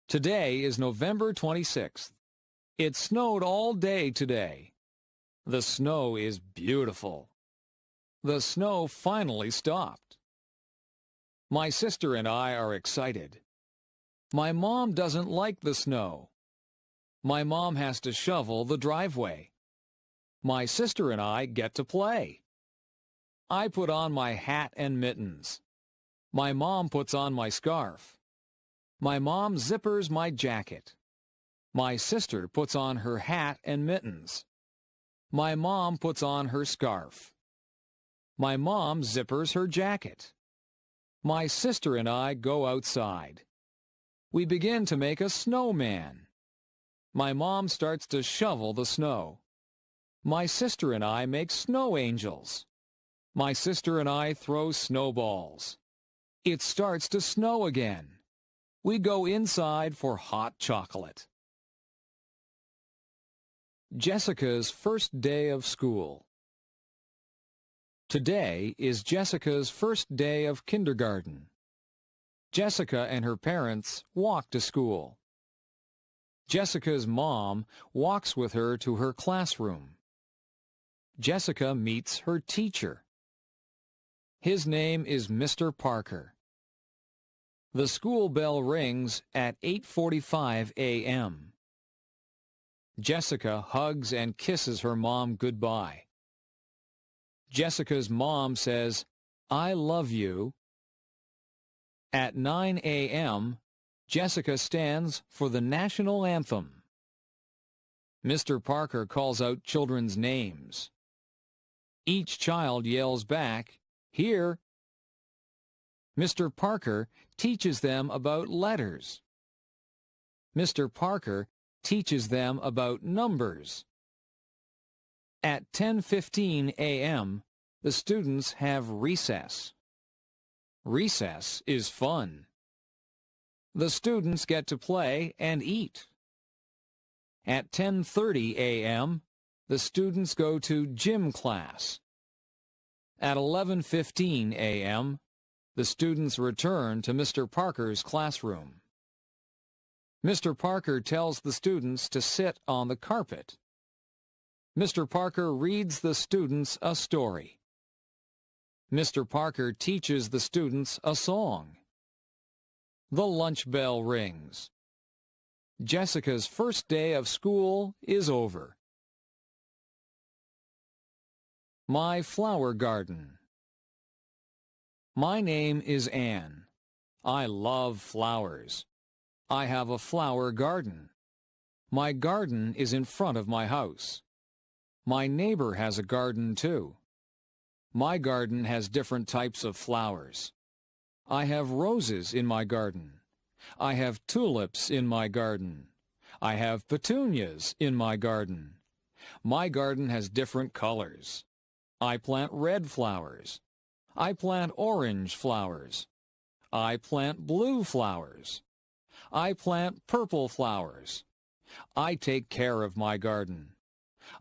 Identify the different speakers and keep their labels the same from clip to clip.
Speaker 1: Today is November 26th. It snowed all day today. The snow is beautiful. The snow finally stopped. My sister and I are excited. My mom doesn't like the snow. My mom has to shovel the driveway. My sister and I get to play. I put on my hat and mittens. My mom puts on my scarf. My mom zippers my jacket. My sister puts on her hat and mittens. My mom puts on her scarf. My mom zippers her jacket. My sister and I go outside. We begin to make a snowman. My mom starts to shovel the snow. My sister and I make snow angels. My sister and I throw snowballs. It starts to snow again. We go inside for hot chocolate. Jessica's first day of school. Today is Jessica's first day of kindergarten. Jessica and her parents walk to school. Jessica's mom walks with her to her classroom. Jessica meets her teacher. His name is Mr. Parker. The school bell rings at 8:45 a.m. Jessica hugs and kisses her mom goodbye. Jessica's mom says, "I love you." At 9 a.m., Jessica stands for the national anthem. Mr. Parker calls out children's names. Each child yells back, "Here." Mr. Parker teaches them about letters. Mr. Parker teaches them about numbers. At 10:15 a.m., the students have recess. Recess is fun. The students get to play and eat. At 10:30 a.m., the students go to gym class. At 11:15 a.m., the students return to Mr. Parker's classroom. Mr. Parker tells the students to sit on the carpet. Mr. Parker reads the students a story. Mr. Parker teaches the students a song. The lunch bell rings. Jessica's first day of school is over. My flower garden. My name is Anne. I love flowers. I have a flower garden. My garden is in front of my house. My neighbor has a garden too. My garden has different types of flowers. I have roses in my garden. I have tulips in my garden. I have petunias in my garden. My garden has different colors. I plant red flowers. I plant orange flowers. I plant blue flowers. I plant purple flowers. I take care of my garden.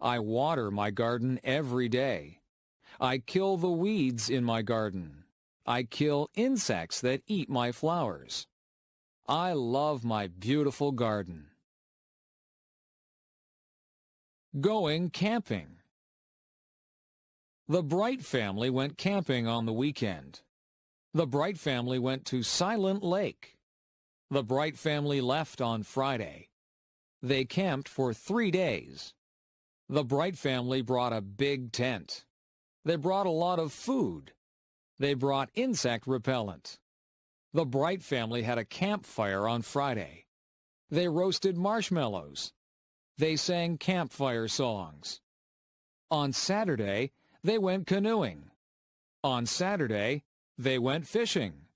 Speaker 1: I water my garden every day. I kill the weeds in my garden. I kill insects that eat my flowers. I love my beautiful garden. Going camping. The Bright family went camping on the weekend. The Bright family went to Silent Lake. The Bright family left on Friday. They camped for 3 days. The Bright family brought a big tent. They brought a lot of food. They brought insect repellent. The Bright family had a campfire on Friday. They roasted marshmallows. They sang campfire songs. On Saturday, they went canoeing. On Saturday, they went fishing.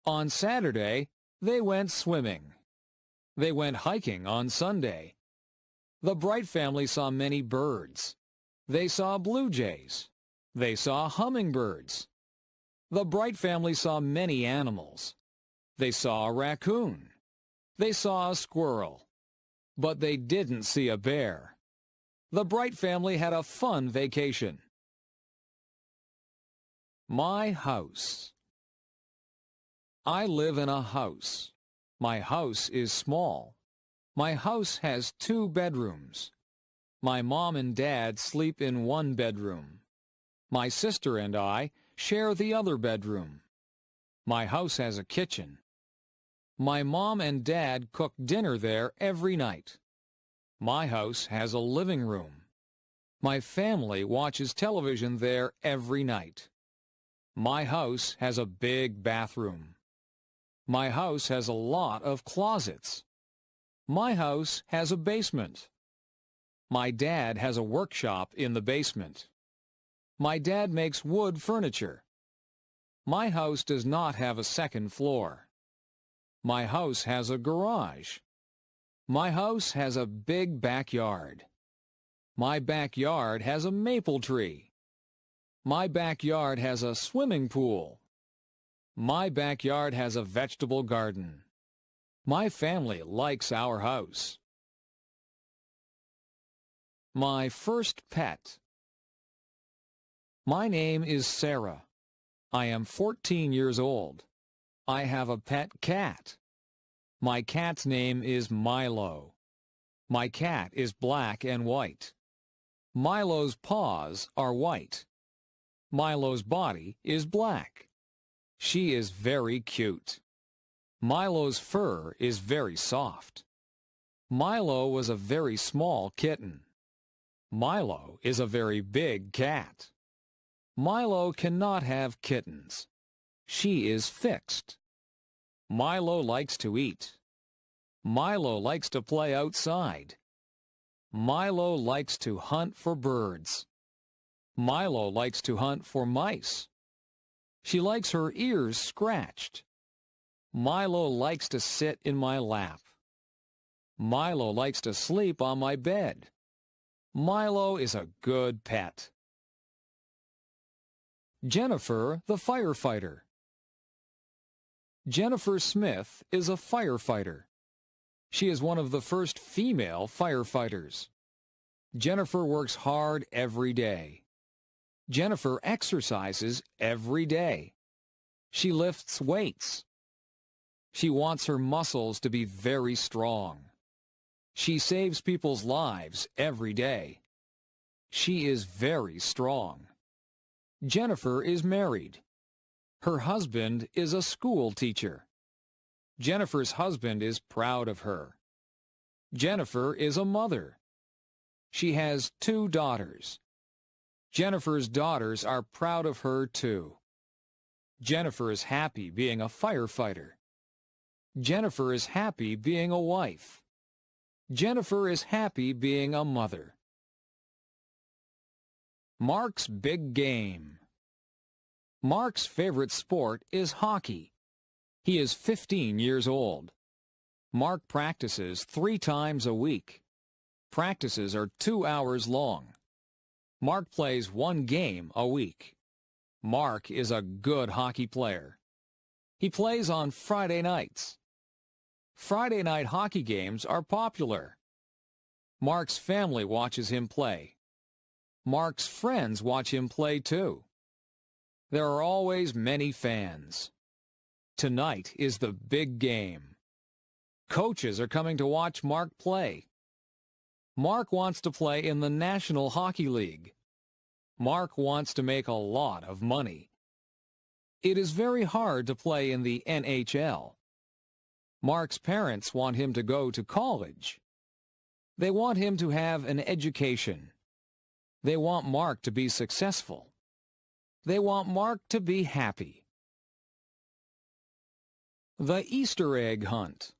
Speaker 1: On Saturday, they went swimming. They went hiking on Sunday. The Bright family saw many birds. They saw blue jays. They saw hummingbirds. The Bright family saw many animals. They saw a raccoon. They saw a squirrel. But they didn't see a bear. The Bright family had a fun vacation. My house. I live in a house. My house is small. My house has 2 bedrooms. My mom and dad sleep in 1 bedroom. My sister and I share the other bedroom. My house has a kitchen. My mom and dad cook dinner there every night. My house has a living room. My family watches television there every night. My house has a big bathroom. My house has a lot of closets. My house has a basement. My dad has a workshop in the basement. My dad makes wood furniture. My house does not have a second floor. My house has a garage. My house has a big backyard. My backyard has a maple tree. My backyard has a swimming pool. My backyard has a vegetable garden. My family likes our house. My first pet. My name is Sarah. I am 14 years old. I have a pet cat. My cat's name is Milo. My cat is black and white. Milo's paws are white. Milo's body is black. She is very cute. Milo's fur is very soft. Milo was a very small kitten. Milo is a very big cat. Milo cannot have kittens. She is fixed. Milo likes to eat. Milo likes to play outside. Milo likes to hunt for birds. Milo likes to hunt for mice. She likes her ears scratched. Milo likes to sit in my lap. Milo likes to sleep on my bed. Milo is a good pet. Jennifer, the firefighter. Jennifer Smith is a firefighter. She is one of the first female firefighters. Jennifer works hard every day. Jennifer exercises every day. She lifts weights. She wants her muscles to be very strong. She saves people's lives every day. She is very strong. Jennifer is married. Her husband is a school teacher. Jennifer's husband is proud of her. Jennifer is a mother. She has 2 daughters. Jennifer's daughters are proud of her too. Jennifer is happy being a firefighter. Jennifer is happy being a wife. Jennifer is happy being a mother. Mark's big game. Mark's favorite sport is hockey. He is 15 years old. Mark practices 3 times a week. Practices are 2 hours long. Mark plays 1 game a week. Mark is a good hockey player. He plays on Friday nights. Friday night hockey games are popular. Mark's family watches him play. Mark's friends watch him play too. There are always many fans. Tonight is the big game. Coaches are coming to watch Mark play. Mark wants to play in the National Hockey League. Mark wants to make a lot of money. It is very hard to play in the NHL. Mark's parents want him to go to college. They want him to have an education. They want Mark to be successful. They want Mark to be happy. The Easter egg hunt.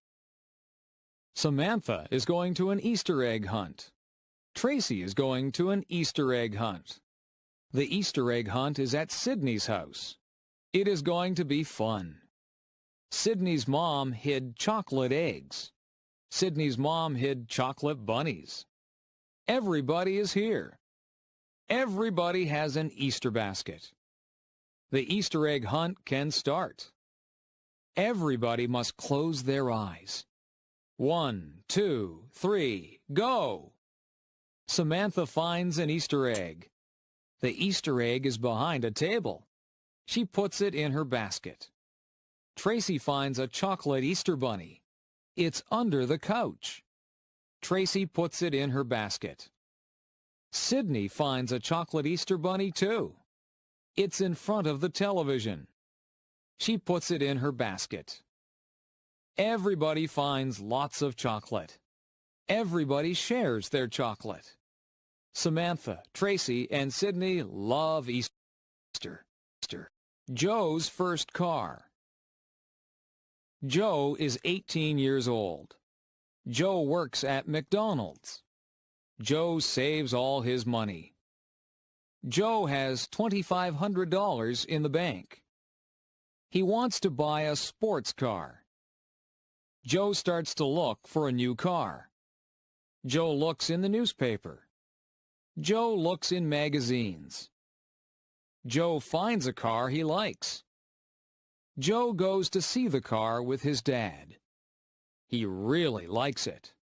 Speaker 1: Samantha is going to an Easter egg hunt. Tracy is going to an Easter egg hunt. The Easter egg hunt is at Sydney's house. It is going to be fun. Sydney's mom hid chocolate eggs. Sydney's mom hid chocolate bunnies. Everybody is here. Everybody has an Easter basket. The Easter egg hunt can start. Everybody must close their eyes. 1, 2, 3, go! Samantha finds an Easter egg. The Easter egg is behind a table. She puts it in her basket. Tracy finds a chocolate Easter bunny. It's under the couch. Tracy puts it in her basket. Sydney finds a chocolate Easter bunny too. It's in front of the television. She puts it in her basket. Everybody finds lots of chocolate. Everybody shares their chocolate. Samantha, Tracy, and Sydney love Easter. Joe's first car. Joe is 18 years old. Joe works at McDonald's. Joe saves all his money. Joe has $2,500 in the bank. He wants to buy a sports car. Joe starts to look for a new car. Joe looks in the newspaper. Joe looks in magazines. Joe finds a car he likes. Joe goes to see the car with his dad. He really likes it.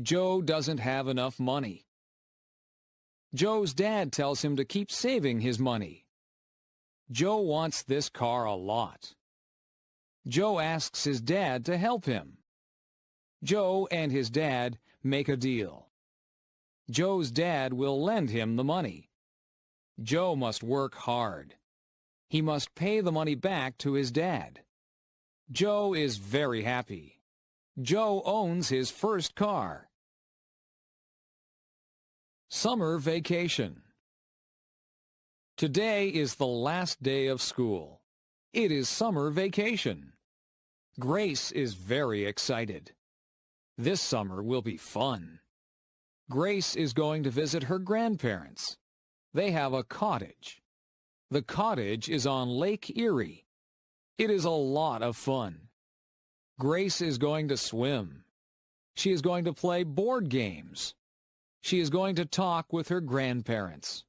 Speaker 1: Joe doesn't have enough money. Joe's dad tells him to keep saving his money. Joe wants this car a lot. Joe asks his dad to help him. Joe and his dad make a deal. Joe's dad will lend him the money. Joe must work hard. He must pay the money back to his dad. Joe is very happy. Joe owns his first car. Summer vacation. Today is the last day of school. It is summer vacation. Grace is very excited. This summer will be fun. Grace is going to visit her grandparents. They have a cottage. The cottage is on Lake Erie. It is a lot of fun. Grace is going to swim. She is going to play board games. She is going to talk with her grandparents.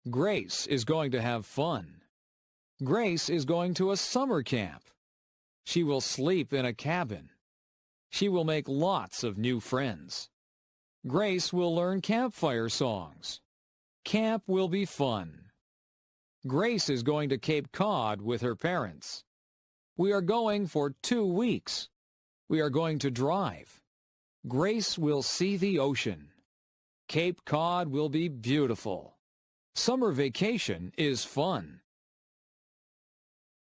Speaker 1: Grace is going to have fun. Grace is going to a summer camp. She will sleep in a cabin. She will make lots of new friends. Grace will learn campfire songs. Camp will be fun. Grace is going to Cape Cod with her parents. We are going for 2 weeks. We are going to drive. Grace will see the ocean. Cape Cod will be beautiful. Summer vacation is fun.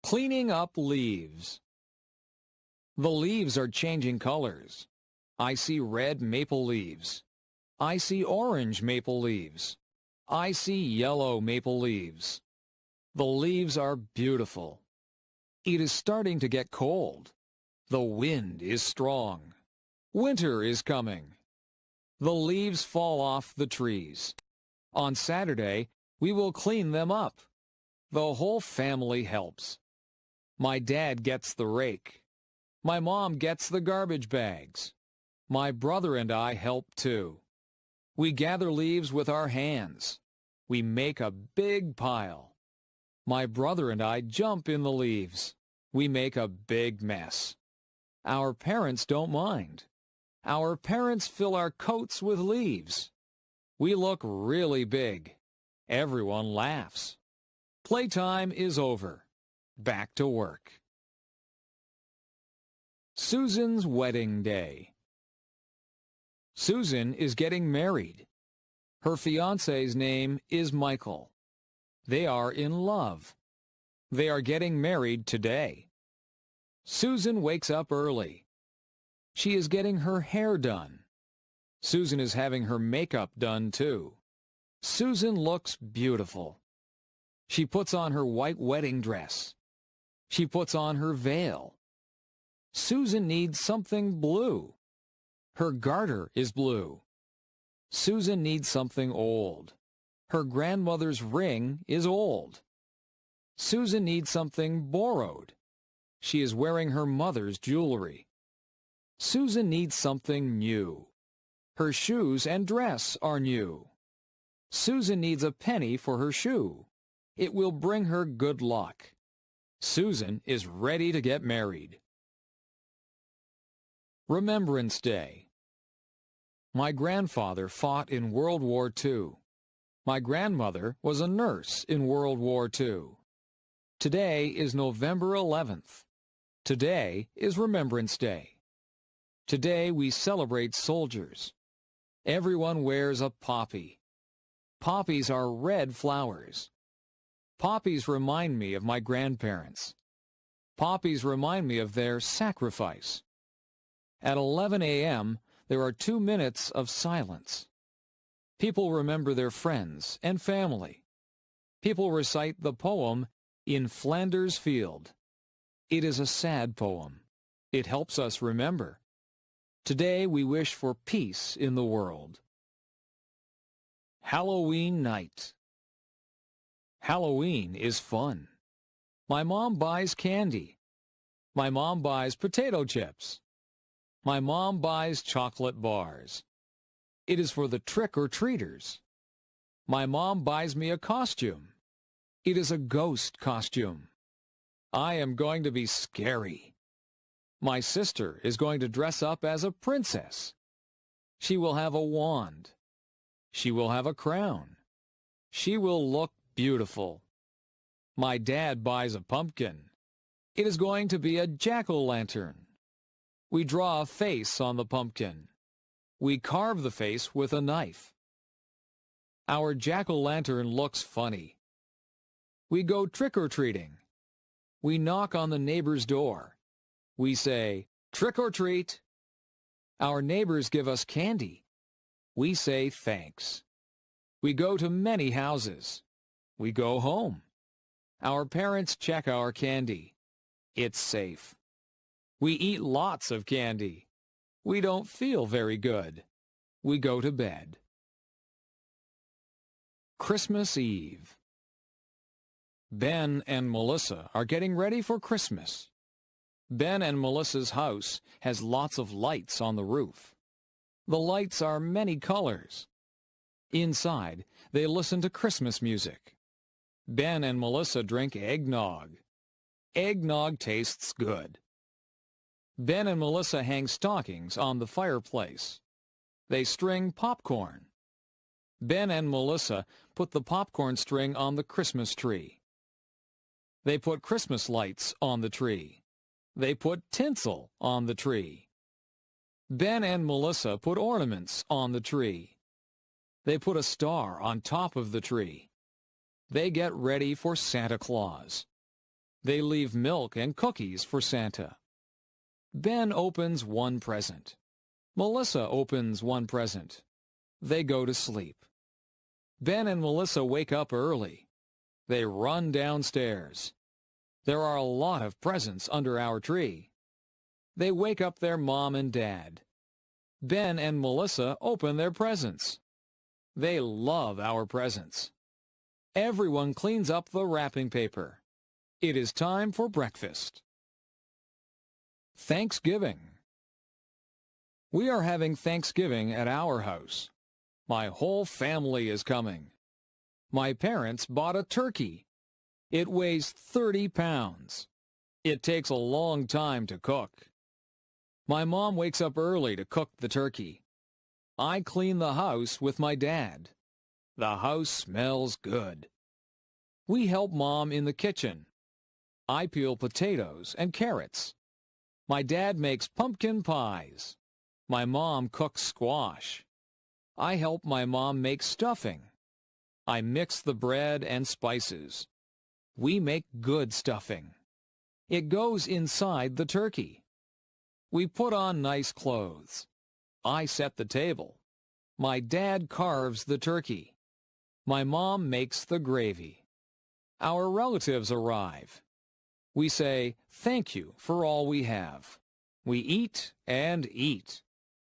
Speaker 1: Cleaning up leaves. The leaves are changing colors. I see red maple leaves. I see orange maple leaves. I see yellow maple leaves. The leaves are beautiful. It is starting to get cold. The wind is strong. Winter is coming. The leaves fall off the trees. On Saturday, we will clean them up. The whole family helps. My dad gets the rake. My mom gets the garbage bags. My brother and I help too. We gather leaves with our hands. We make a big pile. My brother and I jump in the leaves. We make a big mess. Our parents don't mind. Our parents fill our coats with leaves. We look really big. Everyone laughs. Playtime is over. Back to work. Susan's wedding day. Susan is getting married. Her fiancé's name is Michael. They are in love. They are getting married today. Susan wakes up early. She is getting her hair done. Susan is having her makeup done too. Susan looks beautiful. She puts on her white wedding dress. She puts on her veil. Susan needs something blue. Her garter is blue. Susan needs something old. Her grandmother's ring is old. Susan needs something borrowed. She is wearing her mother's jewelry. Susan needs something new. Her shoes and dress are new. Susan needs a penny for her shoe. It will bring her good luck. Susan is ready to get married. Remembrance Day. My grandfather fought in World War II. My grandmother was a nurse in World War II. Today is November 11th. Today is Remembrance Day. Today we celebrate soldiers. Everyone wears a poppy. Poppies are red flowers. Poppies remind me of my grandparents. Poppies remind me of their sacrifice. At 11 a.m., there are 2 minutes of silence. People remember their friends and family. People recite the poem, In Flanders Field. It is a sad poem. It helps us remember. Today we wish for peace in the world. Halloween night. Halloween is fun. My mom buys candy. My mom buys potato chips. My mom buys chocolate bars. It is for the trick-or-treaters. My mom buys me a costume. It is a ghost costume. I am going to be scary. My sister is going to dress up as a princess. She will have a wand. She will have a crown. She will look beautiful. My dad buys a pumpkin. It is going to be a jack-o'-lantern. We draw a face on the pumpkin. We carve the face with a knife. Our jack-o'-lantern looks funny. We go trick-or-treating. We knock on the neighbor's door. We say, "Trick or treat." Our neighbors give us candy. We say thanks. We go to many houses. We go home. Our parents check our candy. It's safe. We eat lots of candy. We don't feel very good. We go to bed. Christmas Eve. Ben and Melissa are getting ready for Christmas. Ben and Melissa's house has lots of lights on the roof. The lights are many colors. Inside, they listen to Christmas music. Ben and Melissa drink eggnog. Eggnog tastes good. Ben and Melissa hang stockings on the fireplace. They string popcorn. Ben and Melissa put the popcorn string on the Christmas tree. They put Christmas lights on the tree. They put tinsel on the tree. Ben and Melissa put ornaments on the tree. They put a star on top of the tree. They get ready for Santa Claus. They leave milk and cookies for Santa. Ben opens one present. Melissa opens one present. They go to sleep. Ben and Melissa wake up early. They run downstairs. There are a lot of presents under our tree. They wake up their mom and dad. Ben and Melissa open their presents. They love our presents. Everyone cleans up the wrapping paper. It is time for breakfast. Thanksgiving. We are having Thanksgiving at our house. My whole family is coming. My parents bought a turkey. It weighs 30 pounds. It takes a long time to cook. My mom wakes up early to cook the turkey. I clean the house with my dad. The house smells good. We help Mom in the kitchen. I peel potatoes and carrots. My dad makes pumpkin pies. My mom cooks squash. I help my mom make stuffing. I mix the bread and spices. We make good stuffing. It goes inside the turkey. We put on nice clothes. I set the table. My dad carves the turkey. My mom makes the gravy. Our relatives arrive. We say, "Thank you for all we have." We eat and eat.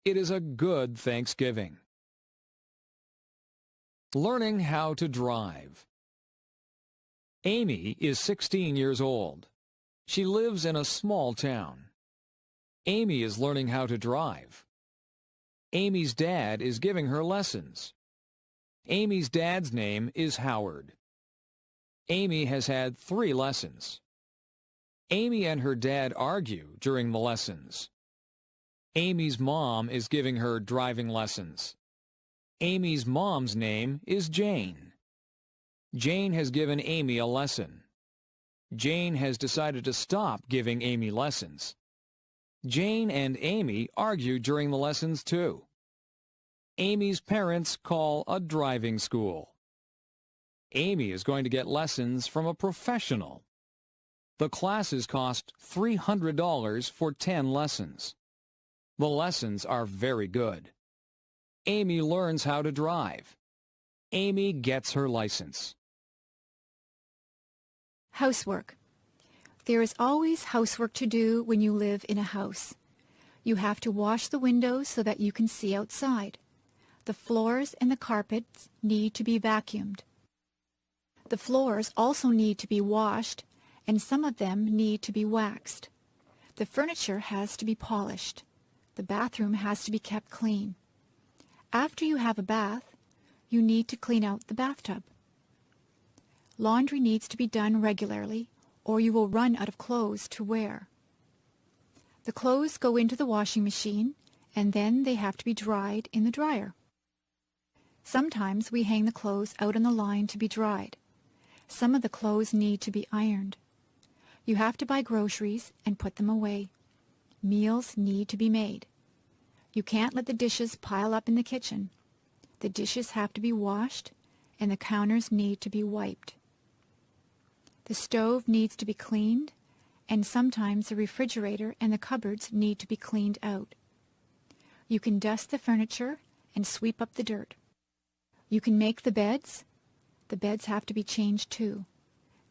Speaker 1: It is a good Thanksgiving. Learning how to drive. Amy is 16 years old. She lives in a small town. Amy is learning how to drive. Amy's dad is giving her lessons. Amy's dad's name is Howard. Amy has had 3 lessons. Amy and her dad argue during the lessons. Amy's mom is giving her driving lessons. Amy's mom's name is Jane. Jane has given Amy a lesson. Jane has decided to stop giving Amy lessons. Jane and Amy argue during the lessons too. Amy's parents call a driving school. Amy is going to get lessons from a professional. The classes cost $300 for 10 lessons. The lessons are very good. Amy learns how to drive. Amy gets her license.
Speaker 2: Housework. There is always housework to do when you live in a house. You have to wash the windows so that you can see outside. The floors and the carpets need to be vacuumed. The floors also need to be washed, and some of them need to be waxed. The furniture has to be polished. The bathroom has to be kept clean. After you have a bath, you need to clean out the bathtub. Laundry needs to be done regularly, or you will run out of clothes to wear. The clothes go into the washing machine, and then they have to be dried in the dryer. Sometimes we hang the clothes out on the line to be dried. Some of the clothes need to be ironed. You have to buy groceries and put them away. Meals need to be made. You can't let the dishes pile up in the kitchen. The dishes have to be washed, and the counters need to be wiped. The stove needs to be cleaned, and sometimes the refrigerator and the cupboards need to be cleaned out. You can dust the furniture and sweep up the dirt. You can make the beds. The beds have to be changed too.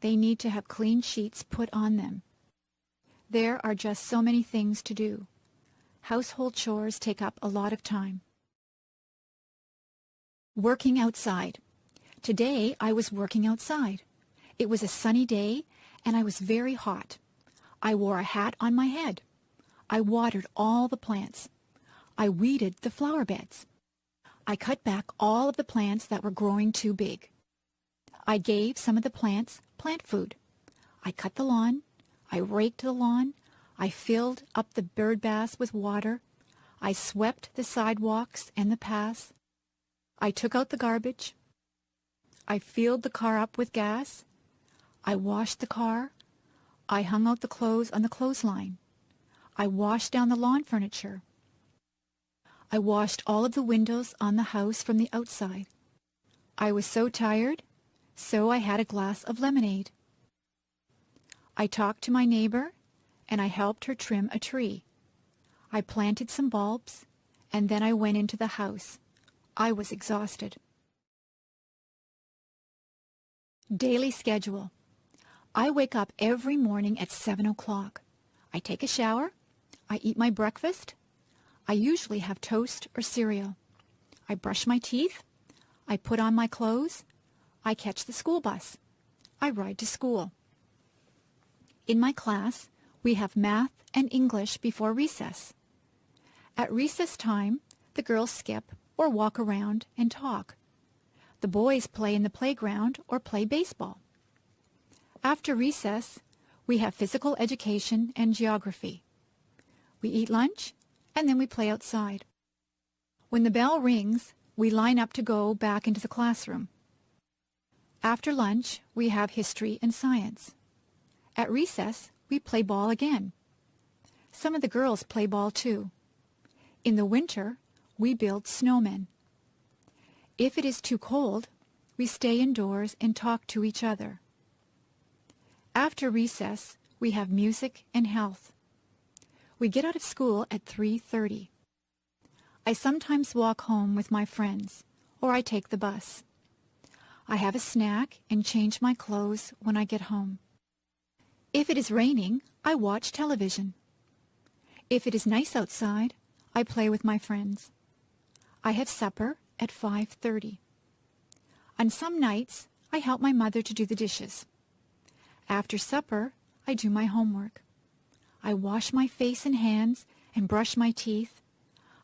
Speaker 2: They need to have clean sheets put on them. There are just so many things to do. Household chores take up a lot of time. Working outside. Today I was working outside. It was a sunny day and I was very hot. I wore a hat on my head. I watered all the plants. I weeded the flower beds. I cut back all of the plants that were growing too big. I gave some of the plants plant food. I cut the lawn. I raked the lawn. I filled up the bird baths with water. I swept the sidewalks and the paths. I took out the garbage. I filled the car up with gas. I washed the car. I hung out the clothes on the clothesline. I washed down the lawn furniture. I washed all of the windows on the house from the outside. I was so tired, so I had a glass of lemonade. I talked to my neighbor, and I helped her trim a tree. I planted some bulbs, and then I went into the house. I was exhausted. Daily schedule. I wake up every morning at 7 o'clock. I take a shower. I eat my breakfast. I usually have toast or cereal. I brush my teeth. I put on my clothes. I catch the school bus. I ride to school. In my class, we have math and English before recess. At recess time, the girls skip or walk around and talk. The boys play in the playground or play baseball. After recess, we have physical education and geography. We eat lunch, and then we play outside. When the bell rings, we line up to go back into the classroom. After lunch, we have history and science. At recess, we play ball again. Some of the girls play ball too. In the winter, we build snowmen. If it is too cold, we stay indoors and talk to each other. After recess, we have music and health. We get out of school at 3:30. I sometimes walk home with my friends, or I take the bus. I have a snack and change my clothes when I get home. If it is raining, I watch television. If it is nice outside, I play with my friends. I have supper at 5:30. On some nights, I help my mother to do the dishes. After supper, I do my homework. I wash my face and hands and brush my teeth.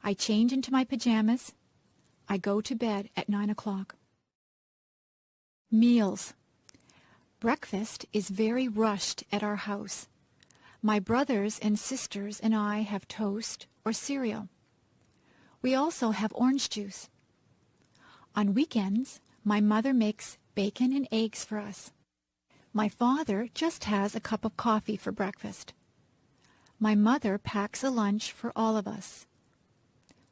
Speaker 2: I change into my pajamas. I go to bed at 9 o'clock. Meals. Breakfast is very rushed at our house. My brothers and sisters and I have toast or cereal. We also have orange juice. On weekends, my mother makes bacon and eggs for us. My father just has a cup of coffee for breakfast. My mother packs a lunch for all of us.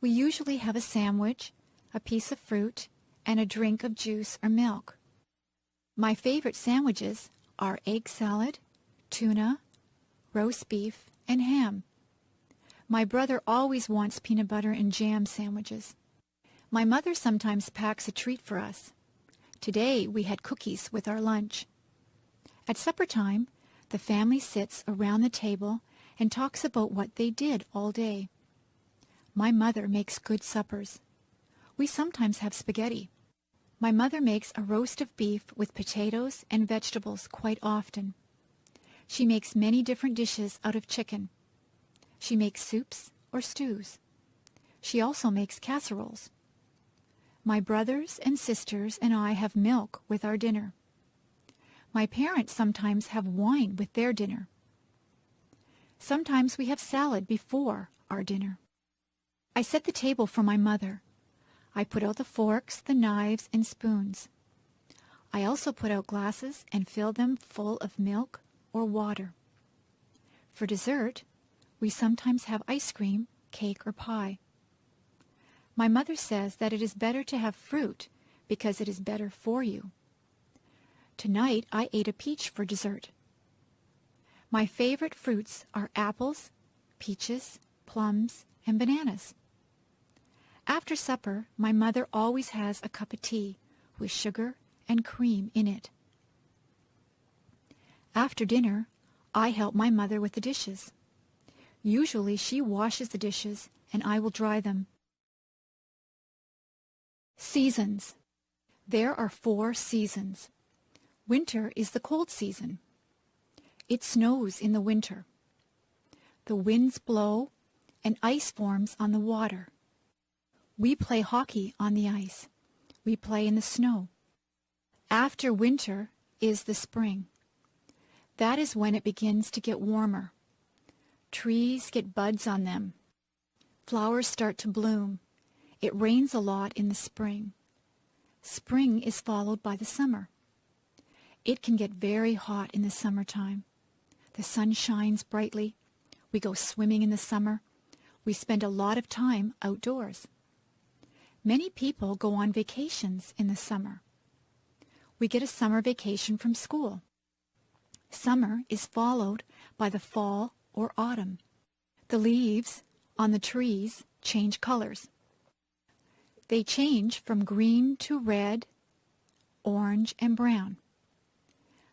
Speaker 2: We usually have a sandwich, a piece of fruit, and a drink of juice or milk. My favorite sandwiches are egg salad, tuna, roast beef, and ham. My brother always wants peanut butter and jam sandwiches. My mother sometimes packs a treat for us. Today we had cookies with our lunch. At supper time, the family sits around the table and talks about what they did all day. My mother makes good suppers. We sometimes have spaghetti. My mother makes a roast of beef with potatoes and vegetables quite often. She makes many different dishes out of chicken. She makes soups or stews. She also makes casseroles. My brothers and sisters and I have milk with our dinner. My parents sometimes have wine with their dinner. Sometimes we have salad before our dinner. I set the table for my mother. I put out the forks, the knives, and spoons. I also put out glasses and fill them full of milk or water. For dessert, we sometimes have ice cream, cake, or pie. My mother says that it is better to have fruit because it is better for you. Tonight I ate a peach for dessert. My favorite fruits are apples, peaches, plums, and bananas. After supper, my mother always has a cup of tea with sugar and cream in it. After dinner, I help my mother with the dishes. Usually she washes the dishes and I will dry them. Seasons. There are 4 seasons. Winter is the cold season. It snows in the winter. The winds blow and ice forms on the water. We play hockey on the ice. We play in the snow. After winter is the spring. That is when it begins to get warmer. Trees get buds on them. Flowers start to bloom. It rains a lot in the spring. Spring is followed by the summer. It can get very hot in the summertime. The sun shines brightly. We go swimming in the summer. We spend a lot of time outdoors. Many people go on vacations in the summer. We get a summer vacation from school. Summer is followed by the fall or autumn. The leaves on the trees change colors. They change from green to red, orange, and brown.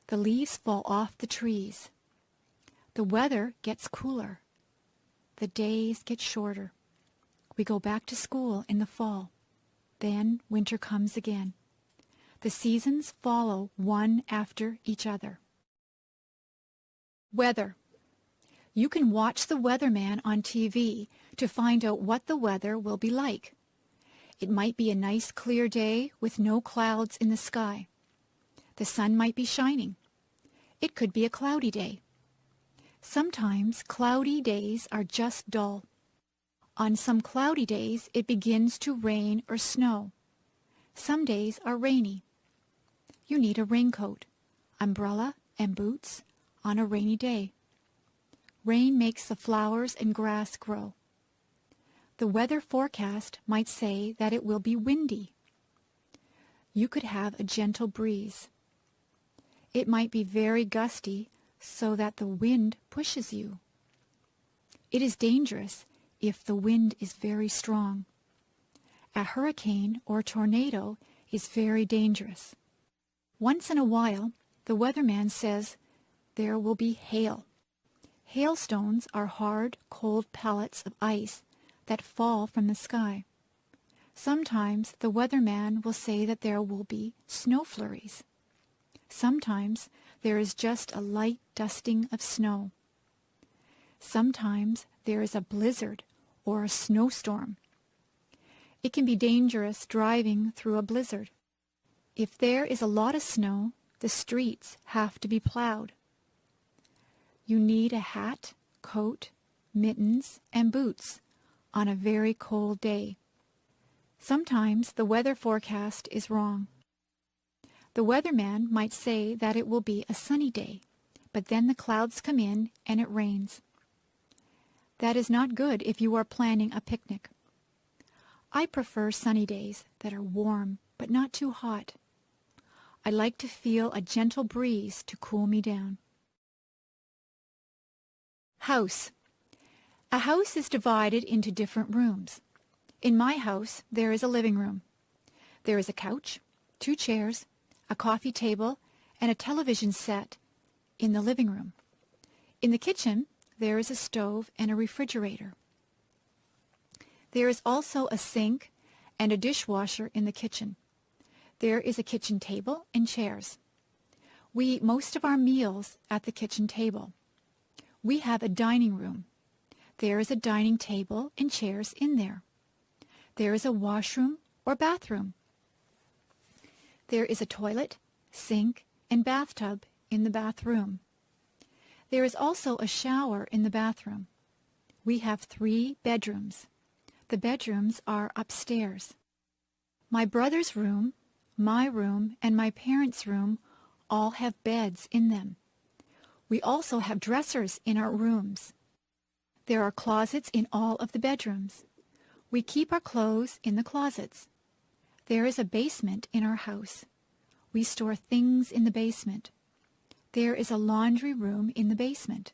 Speaker 2: The leaves fall off the trees. The weather gets cooler. The days get shorter. We go back to school in the fall. Then winter comes again. The seasons follow one after each other. Weather. You can watch the weatherman on TV to find out what the weather will be like. It might be a nice clear day with no clouds in the sky. The sun might be shining. It could be a cloudy day. Sometimes cloudy days are just dull. On some cloudy days, it begins to rain or snow. Some days are rainy. You need a raincoat, umbrella, and boots on a rainy day. Rain makes the flowers and grass grow. The weather forecast might say that it will be windy. You could have a gentle breeze. It might be very gusty so that the wind pushes you. It is dangerous if the wind is very strong. A hurricane or tornado is very dangerous. Once in a while, the weatherman says there will be hail. Hailstones are hard, cold pellets of ice that fall from the sky. Sometimes the weatherman will say that there will be snow flurries. Sometimes there is just a light dusting of snow. Sometimes there is a blizzard or a snowstorm. It can be dangerous driving through a blizzard. If there is a lot of snow, the streets have to be plowed. You need a hat, coat, mittens, and boots on a very cold day. Sometimes the weather forecast is wrong. The weatherman might say that it will be a sunny day, but then the clouds come in and it rains. That is not good if you are planning a picnic. I prefer sunny days that are warm but not too hot. I like to feel a gentle breeze to cool me down. House. A house is divided into different rooms. In my house, there is a living room. There is a couch, 2 chairs, a coffee table, and a television set in the living room. In the kitchen, there is a stove and a refrigerator. There is also a sink and a dishwasher in the kitchen. There is a kitchen table and chairs. We eat most of our meals at the kitchen table. We have a dining room. There is a dining table and chairs in there. There is a washroom or bathroom. There is a toilet, sink, and bathtub in the bathroom. There is also a shower in the bathroom. We have 3 bedrooms. The bedrooms are upstairs. My brother's room, my room, and my parents' room all have beds in them. We also have dressers in our rooms. There are closets in all of the bedrooms. We keep our clothes in the closets. There is a basement in our house. We store things in the basement. There is a laundry room in the basement.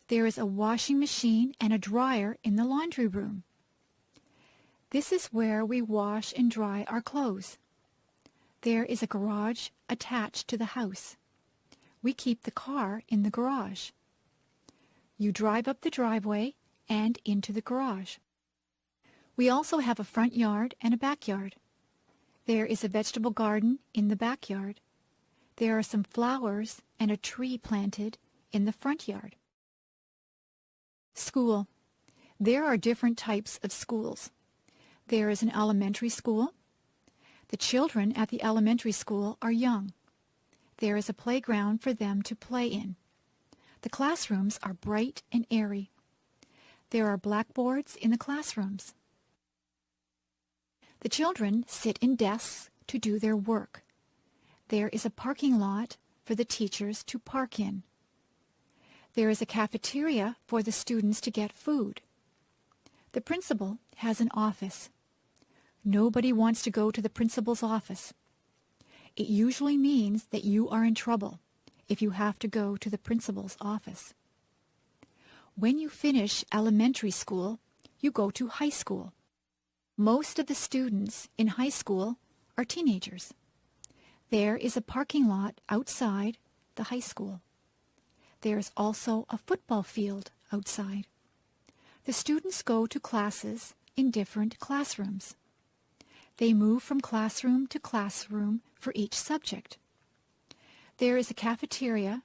Speaker 2: There is a washing machine and a dryer in the laundry room. This is where we wash and dry our clothes. There is a garage attached to the house. We keep the car in the garage. You drive up the driveway and into the garage. We also have a front yard and a backyard. There is a vegetable garden in the backyard. There are some flowers and a tree planted in the front yard. School. There are different types of schools. There is an elementary school. The children at the elementary school are young. There is a playground for them to play in. The classrooms are bright and airy. There are blackboards in the classrooms. The children sit in desks to do their work. There is a parking lot for the teachers to park in. There is a cafeteria for the students to get food. The principal has an office. Nobody wants to go to the principal's office. It usually means that you are in trouble if you have to go to the principal's office. When you finish elementary school, you go to high school. Most of the students in high school are teenagers. There is a parking lot outside the high school. There is also a football field outside. The students go to classes in different classrooms. They move from classroom to classroom for each subject. There is a cafeteria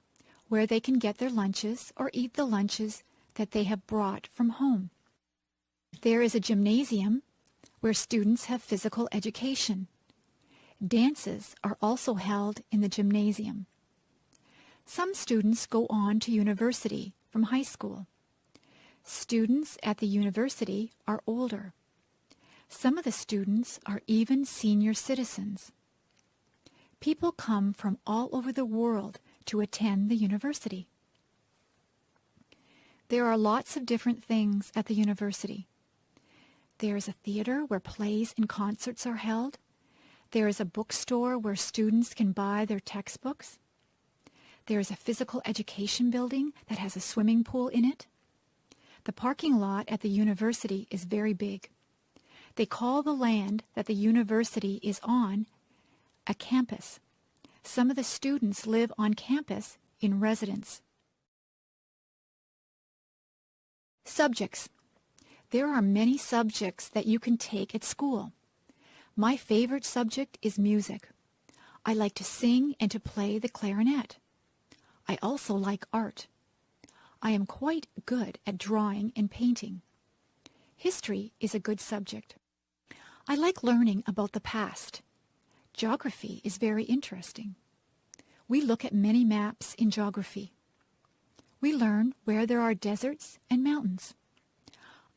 Speaker 2: where they can get their lunches or eat the lunches that they have brought from home. There is a gymnasium where students have physical education. Dances are also held in the gymnasium. Some students go on to university from high school. Students at the university are older. Some of the students are even senior citizens. People come from all over the world to attend the university. There are lots of different things at the university. There is a theater where plays and concerts are held. There is a bookstore where students can buy their textbooks. There is a physical education building that has a swimming pool in it. The parking lot at the university is very big. They call the land that the university is on a campus. Some of the students live on campus in residence. Subjects. There are many subjects that you can take at school. My favorite subject is music. I like to sing and to play the clarinet. I also like art. I am quite good at drawing and painting. History is a good subject. I like learning about the past. Geography is very interesting. We look at many maps in geography. We learn where there are deserts and mountains.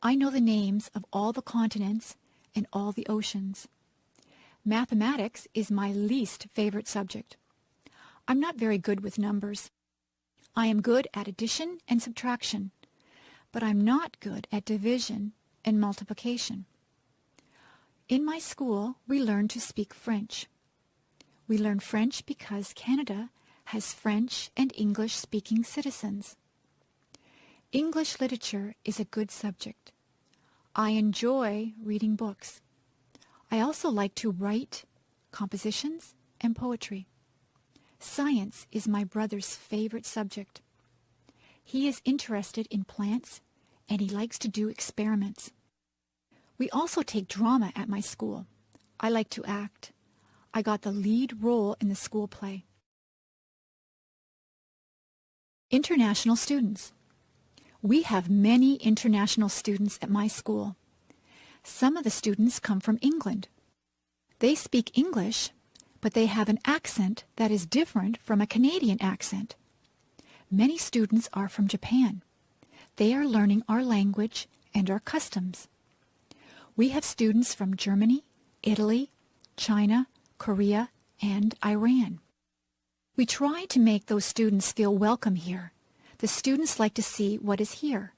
Speaker 2: I know the names of all the continents and all the oceans. Mathematics is my least favorite subject. I'm not very good with numbers. I am good at addition and subtraction, but I'm not good at division and multiplication. In my school, we learn to speak French. We learn French because Canada has French and English-speaking citizens. English literature is a good subject. I enjoy reading books. I also like to write compositions and poetry. Science is my brother's favorite subject. He is interested in plants, and he likes to do experiments. We also take drama at my school. I like to act. I got the lead role in the school play. International students. We have many international students at my school. Some of the students come from England. They speak English, but they have an accent that is different from a Canadian accent. Many students are from Japan. They are learning our language and our customs. We have students from Germany, Italy, China, Korea, and Iran. We try to make those students feel welcome here. The students like to see what is here.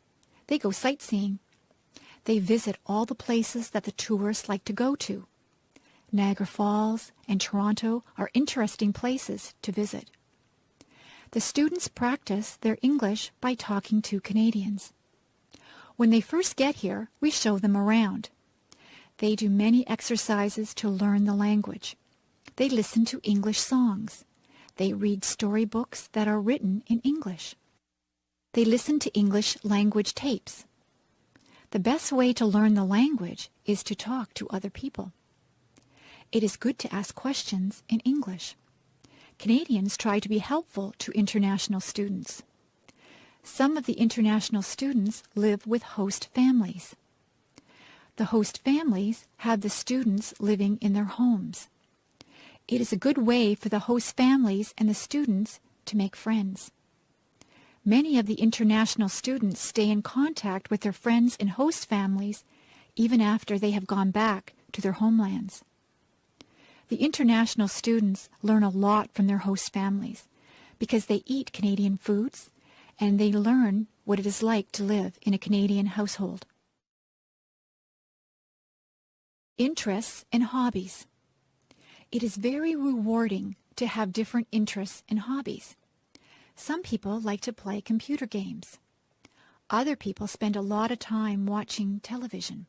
Speaker 2: They go sightseeing. They visit all the places that the tourists like to go to. Niagara Falls and Toronto are interesting places to visit. The students practice their English by talking to Canadians. When they first get here, we show them around. They do many exercises to learn the language. They listen to English songs. They read storybooks that are written in English. They listen to English language tapes. The best way to learn the language is to talk to other people. It is good to ask questions in English. Canadians try to be helpful to international students. Some of the international students live with host families. The host families have the students living in their homes. It is a good way for the host families and the students to make friends. Many of the international students stay in contact with their friends and host families even after they have gone back to their homelands. The international students learn a lot from their host families because they eat Canadian foods and they learn what it is like to live in a Canadian household. Interests and hobbies. It is very rewarding to have different interests and hobbies. Some people like to play computer games. Other people spend a lot of time watching television.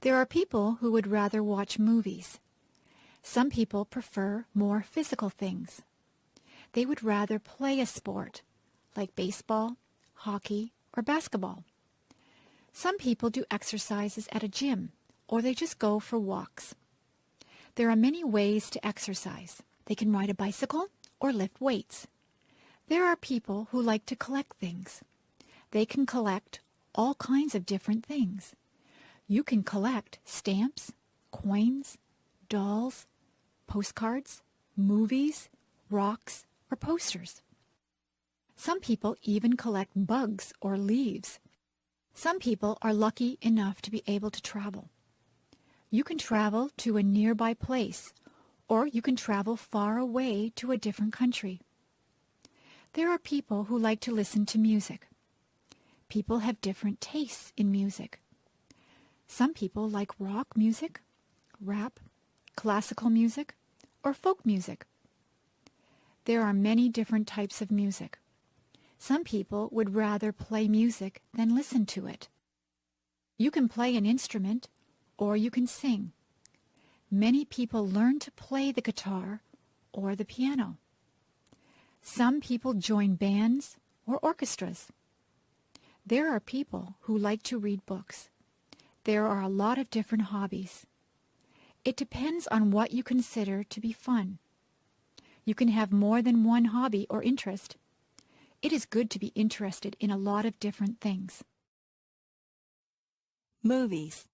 Speaker 2: There are people who would rather watch movies. Some people prefer more physical things. They would rather play a sport, like baseball, hockey, or basketball. Some people do exercises at a gym, or they just go for walks. There are many ways to exercise. They can ride a bicycle or lift weights. There are people who like to collect things. They can collect all kinds of different things. You can collect stamps, coins, dolls, postcards, movies, rocks, or posters. Some people even collect bugs or leaves. Some people are lucky enough to be able to travel. You can travel to a nearby place, or you can travel far away to a different country. There are people who like to listen to music. People have different tastes in music. Some people like rock music, rap, classical music, or folk music. There are many different types of music. Some people would rather play music than listen to it. You can play an instrument, or you can sing. Many people learn to play the guitar or the piano. Some people join bands or orchestras. There are people who like to read books. There are a lot of different hobbies. It depends on what you consider to be fun. You can have more than one hobby or interest. It is good to be interested in a lot of different things.
Speaker 3: Movies.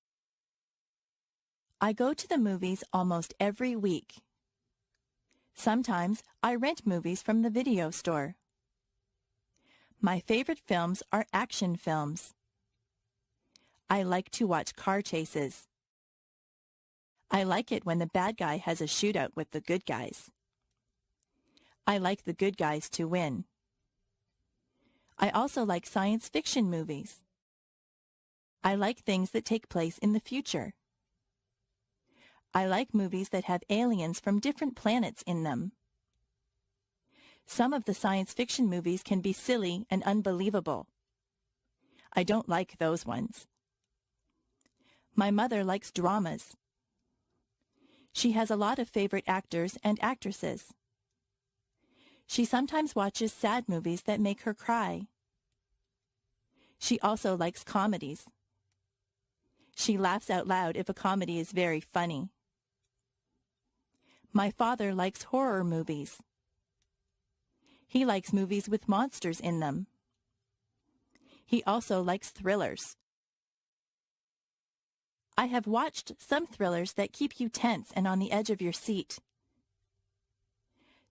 Speaker 3: I go to the movies almost every week. Sometimes I rent movies from the video store. My favorite films are action films. I like to watch car chases. I like it when the bad guy has a shootout with the good guys. I like the good guys to win. I also like science fiction movies. I like things that take place in the future. I like movies that have aliens from different planets in them. Some of the science fiction movies can be silly and unbelievable. I don't like those ones. My mother likes dramas. She has a lot of favorite actors and actresses. She sometimes watches sad movies that make her cry. She also likes comedies. She laughs out loud if a comedy is very funny. My father likes horror movies. He likes movies with monsters in them. He also likes thrillers. I have watched some thrillers that keep you tense and on the edge of your seat.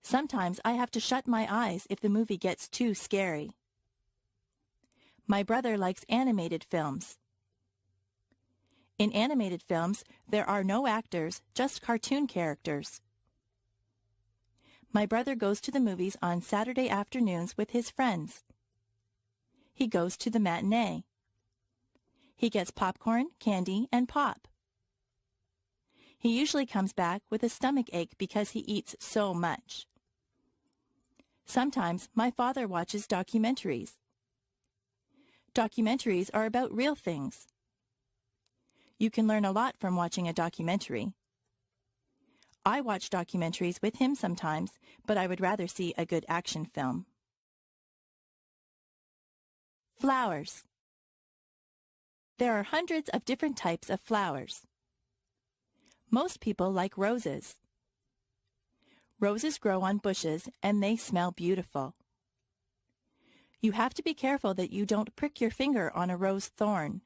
Speaker 3: Sometimes I have to shut my eyes if the movie gets too scary. My brother likes animated films. In animated films, there are no actors, just cartoon characters. My brother goes to the movies on Saturday afternoons with his friends. He goes to the matinee. He gets popcorn, candy, and pop. He usually comes back with a stomach ache because he eats so much. Sometimes my father watches documentaries. Documentaries are about real things. You can learn a lot from watching a documentary. I watch documentaries with him sometimes, but I would rather see a good action film. Flowers. There are hundreds of different types of flowers. Most people like roses. Roses grow on bushes and they smell beautiful. You have to be careful that you don't prick your finger on a rose thorn.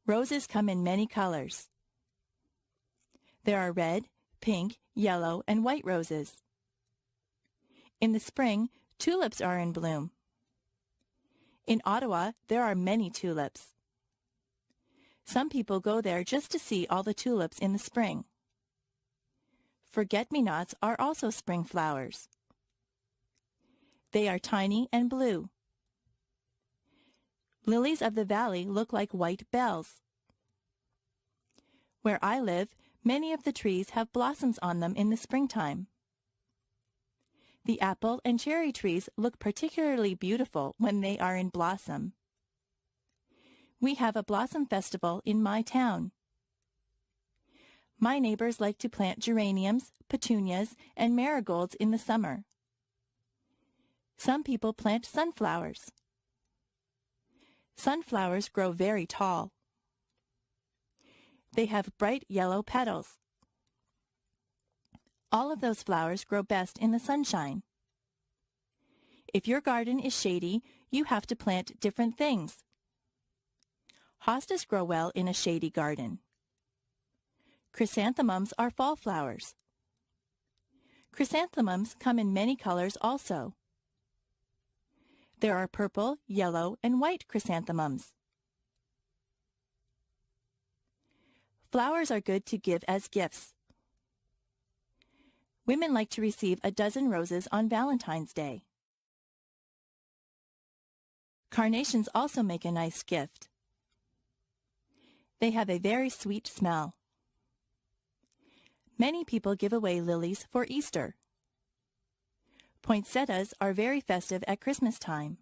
Speaker 3: Roses come in many colors. There are red, pink, yellow, and white roses. In the spring, tulips are in bloom. In Ottawa, there are many tulips. Some people go there just to see all the tulips in the spring. Forget-me-nots are also spring flowers. They are tiny and blue. Lilies of the valley look like white bells. Where I live, many of the trees have blossoms on them in the springtime. The apple and cherry trees look particularly beautiful when they are in blossom. We have a blossom festival in my town. My neighbors like to plant geraniums, petunias, and marigolds in the summer. Some people plant sunflowers. Sunflowers grow very tall. They have bright yellow petals. All of those flowers grow best in the sunshine. If your garden is shady, you have to plant different things. Hostas grow well in a shady garden. Chrysanthemums are fall flowers. Chrysanthemums come in many colors also. There are purple, yellow, and white chrysanthemums. Flowers are good to give as gifts. Women like to receive a dozen roses on Valentine's Day. Carnations also make a nice gift. They have a very sweet smell. Many people give away lilies for Easter. Poinsettias are very festive at Christmas time.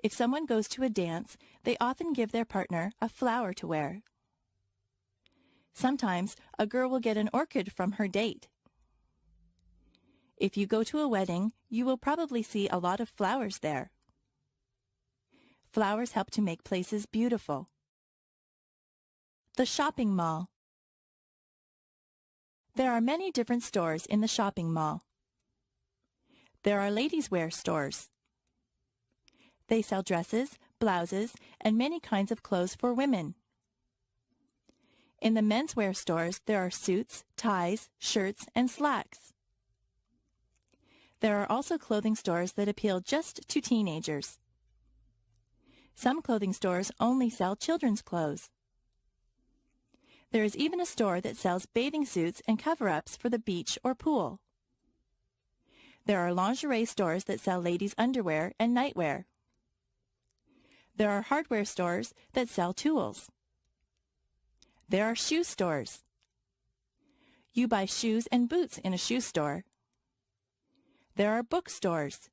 Speaker 3: If someone goes to a dance, they often give their partner a flower to wear. Sometimes a girl will get an orchid from her date. If you go to a wedding, you will probably see a lot of flowers there. Flowers help to make places beautiful. The shopping mall. There are many different stores in the shopping mall. There are ladies' wear stores. They sell dresses, blouses, and many kinds of clothes for women. In the menswear stores, there are suits, ties, shirts, and slacks. There are also clothing stores that appeal just to teenagers. Some clothing stores only sell children's clothes. There is even a store that sells bathing suits and cover-ups for the beach or pool. There are lingerie stores that sell ladies' underwear and nightwear. There are hardware stores that sell tools. There are shoe stores. You buy shoes and boots in a shoe store. There are bookstores.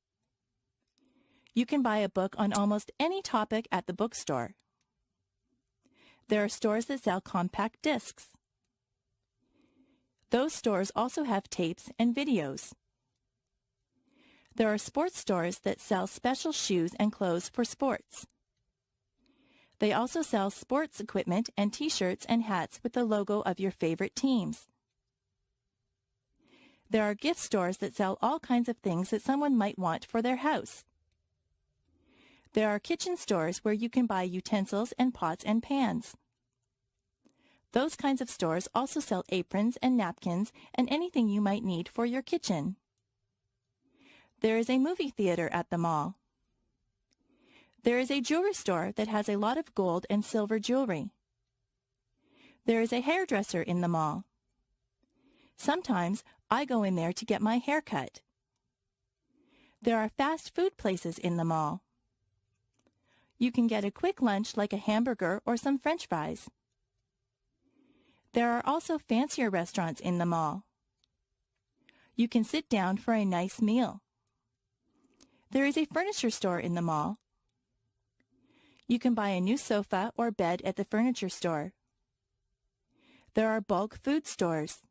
Speaker 3: You can buy a book on almost any topic at the bookstore. There are stores that sell compact discs. Those stores also have tapes and videos. There are sports stores that sell special shoes and clothes for sports. They also sell sports equipment and t-shirts and hats with the logo of your favorite teams. There are gift stores that sell all kinds of things that someone might want for their house. There are kitchen stores where you can buy utensils and pots and pans. Those kinds of stores also sell aprons and napkins and anything you might need for your kitchen. There is a movie theater at the mall. There is a jewelry store that has a lot of gold and silver jewelry. There is a hairdresser in the mall. Sometimes I go in there to get my hair cut. There are fast food places in the mall. You can get a quick lunch like a hamburger or some French fries. There are also fancier restaurants in the mall. You can sit down for a nice meal. There is a furniture store in the mall. You can buy a new sofa or bed at the furniture store. There are bulk food stores.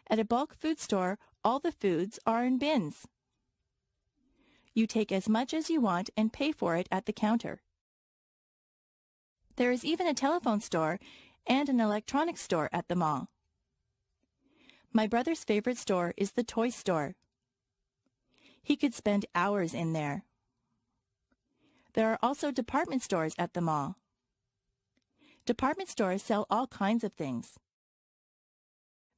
Speaker 3: At a bulk food store, all the foods are in bins. You take as much as you want and pay for it at the counter. There is even a telephone store and an electronics store at the mall. My brother's favorite store is the toy store. He could spend hours in there. There are also department stores at the mall. Department stores sell all kinds of things.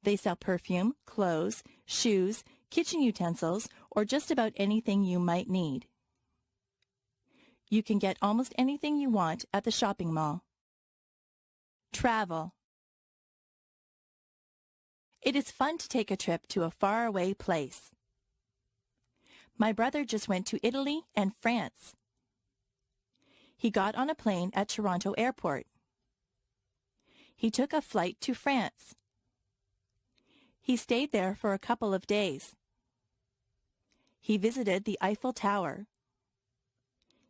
Speaker 3: They sell perfume, clothes, shoes, kitchen utensils, or just about anything you might need. You can get almost anything you want at the shopping mall. Travel. It is fun to take a trip to a faraway place. My brother just went to Italy and France. He got on a plane at Toronto Airport. He took a flight to France. He stayed there for a couple of days. He visited the Eiffel Tower.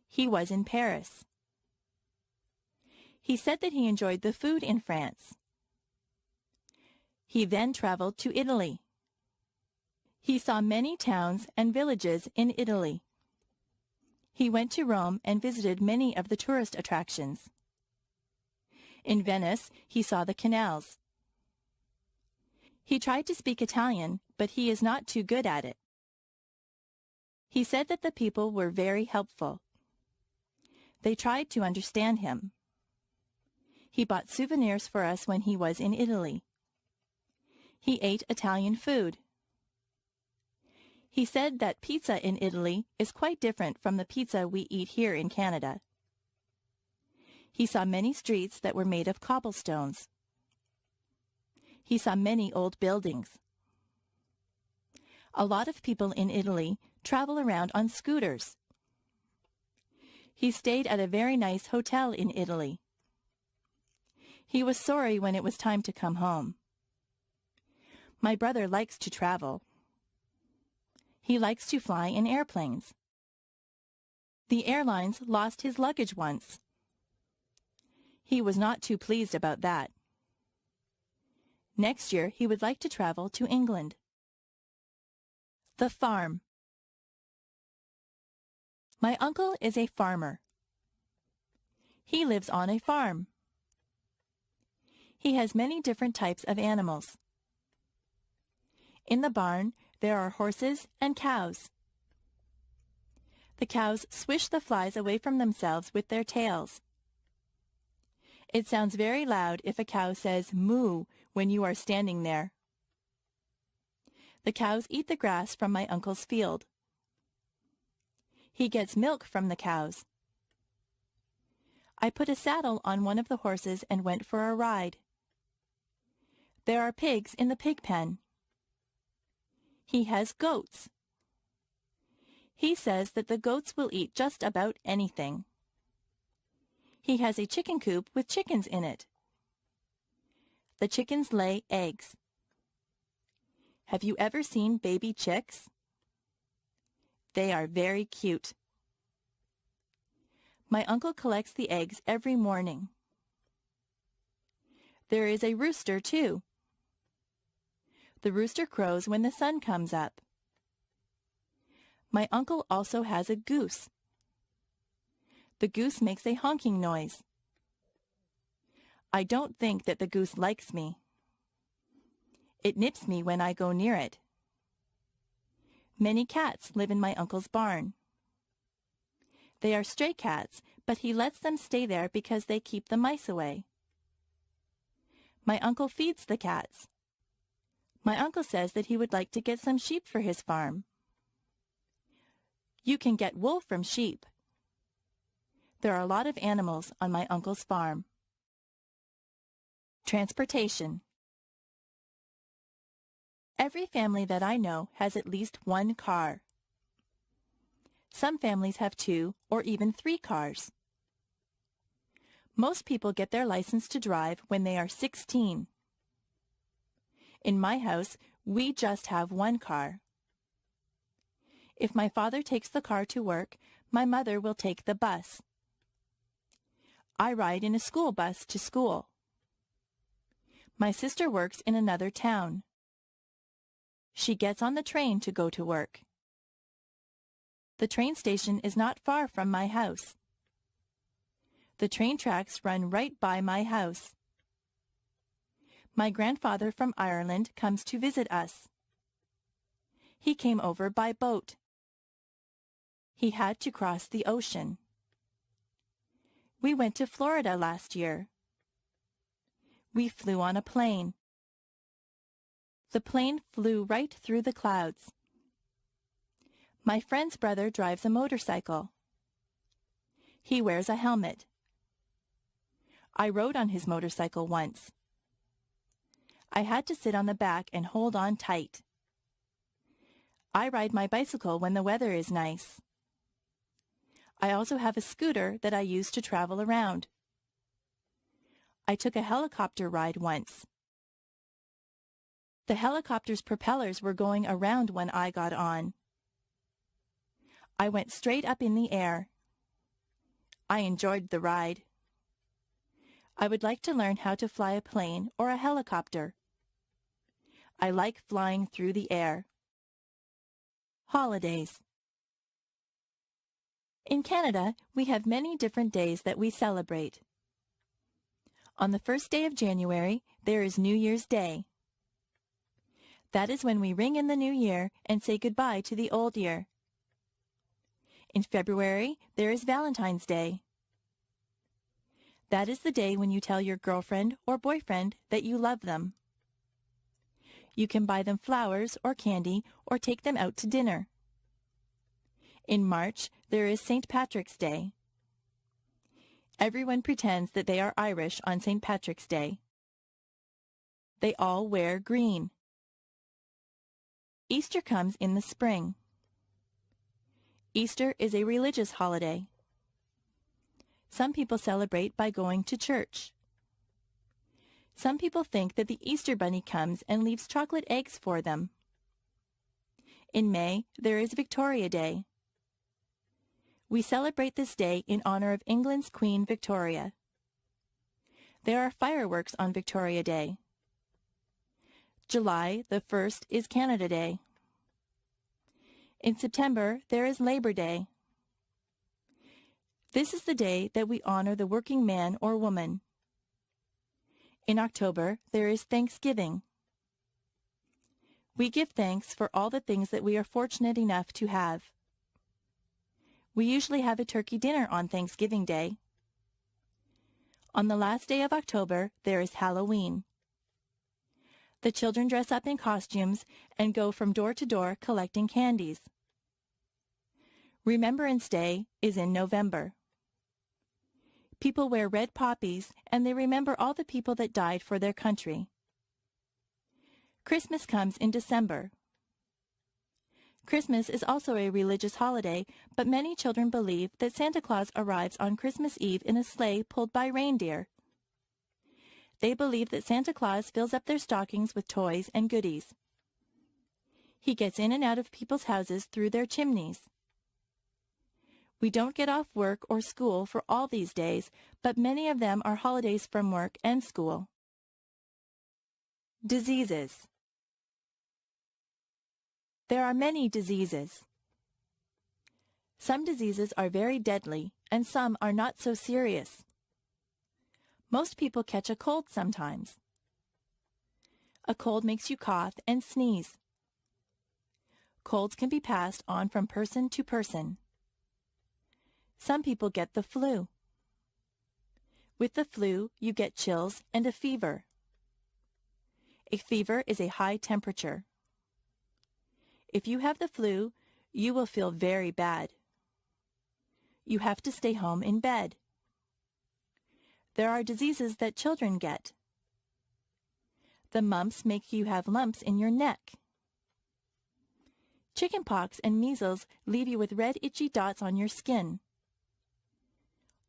Speaker 3: He was in Paris. He said that he enjoyed the food in France. He then traveled to Italy. He saw many towns and villages in Italy. He went to Rome and visited many of the tourist attractions. In Venice, he saw the canals. He tried to speak Italian, but he is not too good at it. He said that the people were very helpful. They tried to understand him. He bought souvenirs for us when he was in Italy. He ate Italian food. He said that pizza in Italy is quite different from the pizza we eat here in Canada. He saw many streets that were made of cobblestones. He saw many old buildings. A lot of people in Italy travel around on scooters. He stayed at a very nice hotel in Italy. He was sorry when it was time to come home. My brother likes to travel. He likes to fly in airplanes. The airlines lost his luggage once. He was not too pleased about that. Next year, he would like to travel to England. The farm. My uncle is a farmer. He lives on a farm. He has many different types of animals. In the barn, there are horses and cows. The cows swish the flies away from themselves with their tails. It sounds very loud if a cow says moo when you are standing there. The cows eat the grass from my uncle's field. He gets milk from the cows. I put a saddle on one of the horses and went for a ride. There are pigs in the pig pen. He has goats. He says that the goats will eat just about anything. He has a chicken coop with chickens in it. The chickens lay eggs. Have you ever seen baby chicks? They are very cute. My uncle collects the eggs every morning. There is a rooster, too. The rooster crows when the sun comes up. My uncle also has a goose. The goose makes a honking noise. I don't think that the goose likes me. It nips me when I go near it. Many cats live in my uncle's barn. They are stray cats, but he lets them stay there because they keep the mice away. My uncle feeds the cats. My uncle says that he would like to get some sheep for his farm. You can get wool from sheep. There are a lot of animals on my uncle's farm. Transportation. Every family that I know has at least one car. Some families have 2 or even 3 cars. Most people get their license to drive when they are 16. In my house, we just have one car. If my father takes the car to work, my mother will take the bus. I ride in a school bus to school. My sister works in another town. She gets on the train to go to work. The train station is not far from my house. The train tracks run right by my house. My grandfather from Ireland comes to visit us. He came over by boat. He had to cross the ocean. We went to Florida last year. We flew on a plane. The plane flew right through the clouds. My friend's brother drives a motorcycle. He wears a helmet. I rode on his motorcycle once. I had to sit on the back and hold on tight. I ride my bicycle when the weather is nice. I also have a scooter that I use to travel around. I took a helicopter ride once. The helicopter's propellers were going around when I got on. I went straight up in the air. I enjoyed the ride. I would like to learn how to fly a plane or a helicopter. I like flying through the air. Holidays. In Canada, we have many different days that we celebrate. On the first day of January, there is New Year's Day. That is when we ring in the new year and say goodbye to the old year. In February, there is Valentine's Day. That is the day when you tell your girlfriend or boyfriend that you love them. You can buy them flowers or candy or take them out to dinner. In March, there is St. Patrick's Day. Everyone pretends that they are Irish on St. Patrick's Day. They all wear green. Easter comes in the spring. Easter is a religious holiday. Some people celebrate by going to church. Some people think that the Easter Bunny comes and leaves chocolate eggs for them. In May, there is Victoria Day. We celebrate this day in honor of England's Queen Victoria. There are fireworks on Victoria Day. July the 1st is Canada Day. In September, there is Labor Day. This is the day that we honor the working man or woman. In October, there is Thanksgiving. We give thanks for all the things that we are fortunate enough to have. We usually have a turkey dinner on Thanksgiving Day. On the last day of October, there is Halloween. The children dress up in costumes and go from door to door collecting candies. Remembrance Day is in November. People wear red poppies and they remember all the people that died for their country. Christmas comes in December. Christmas is also a religious holiday, but many children believe that Santa Claus arrives on Christmas Eve in a sleigh pulled by reindeer. They believe that Santa Claus fills up their stockings with toys and goodies. He gets in and out of people's houses through their chimneys. We don't get off work or school for all these days, but many of them are holidays from work and school. Diseases. There are many diseases. Some diseases are very deadly, and some are not so serious. Most people catch a cold sometimes. A cold makes you cough and sneeze. Colds can be passed on from person to person. Some people get the flu. With the flu, you get chills and a fever. A fever is a high temperature. If you have the flu, you will feel very bad. You have to stay home in bed. There are diseases that children get. The mumps make you have lumps in your neck. Chickenpox and measles leave you with red itchy dots on your skin.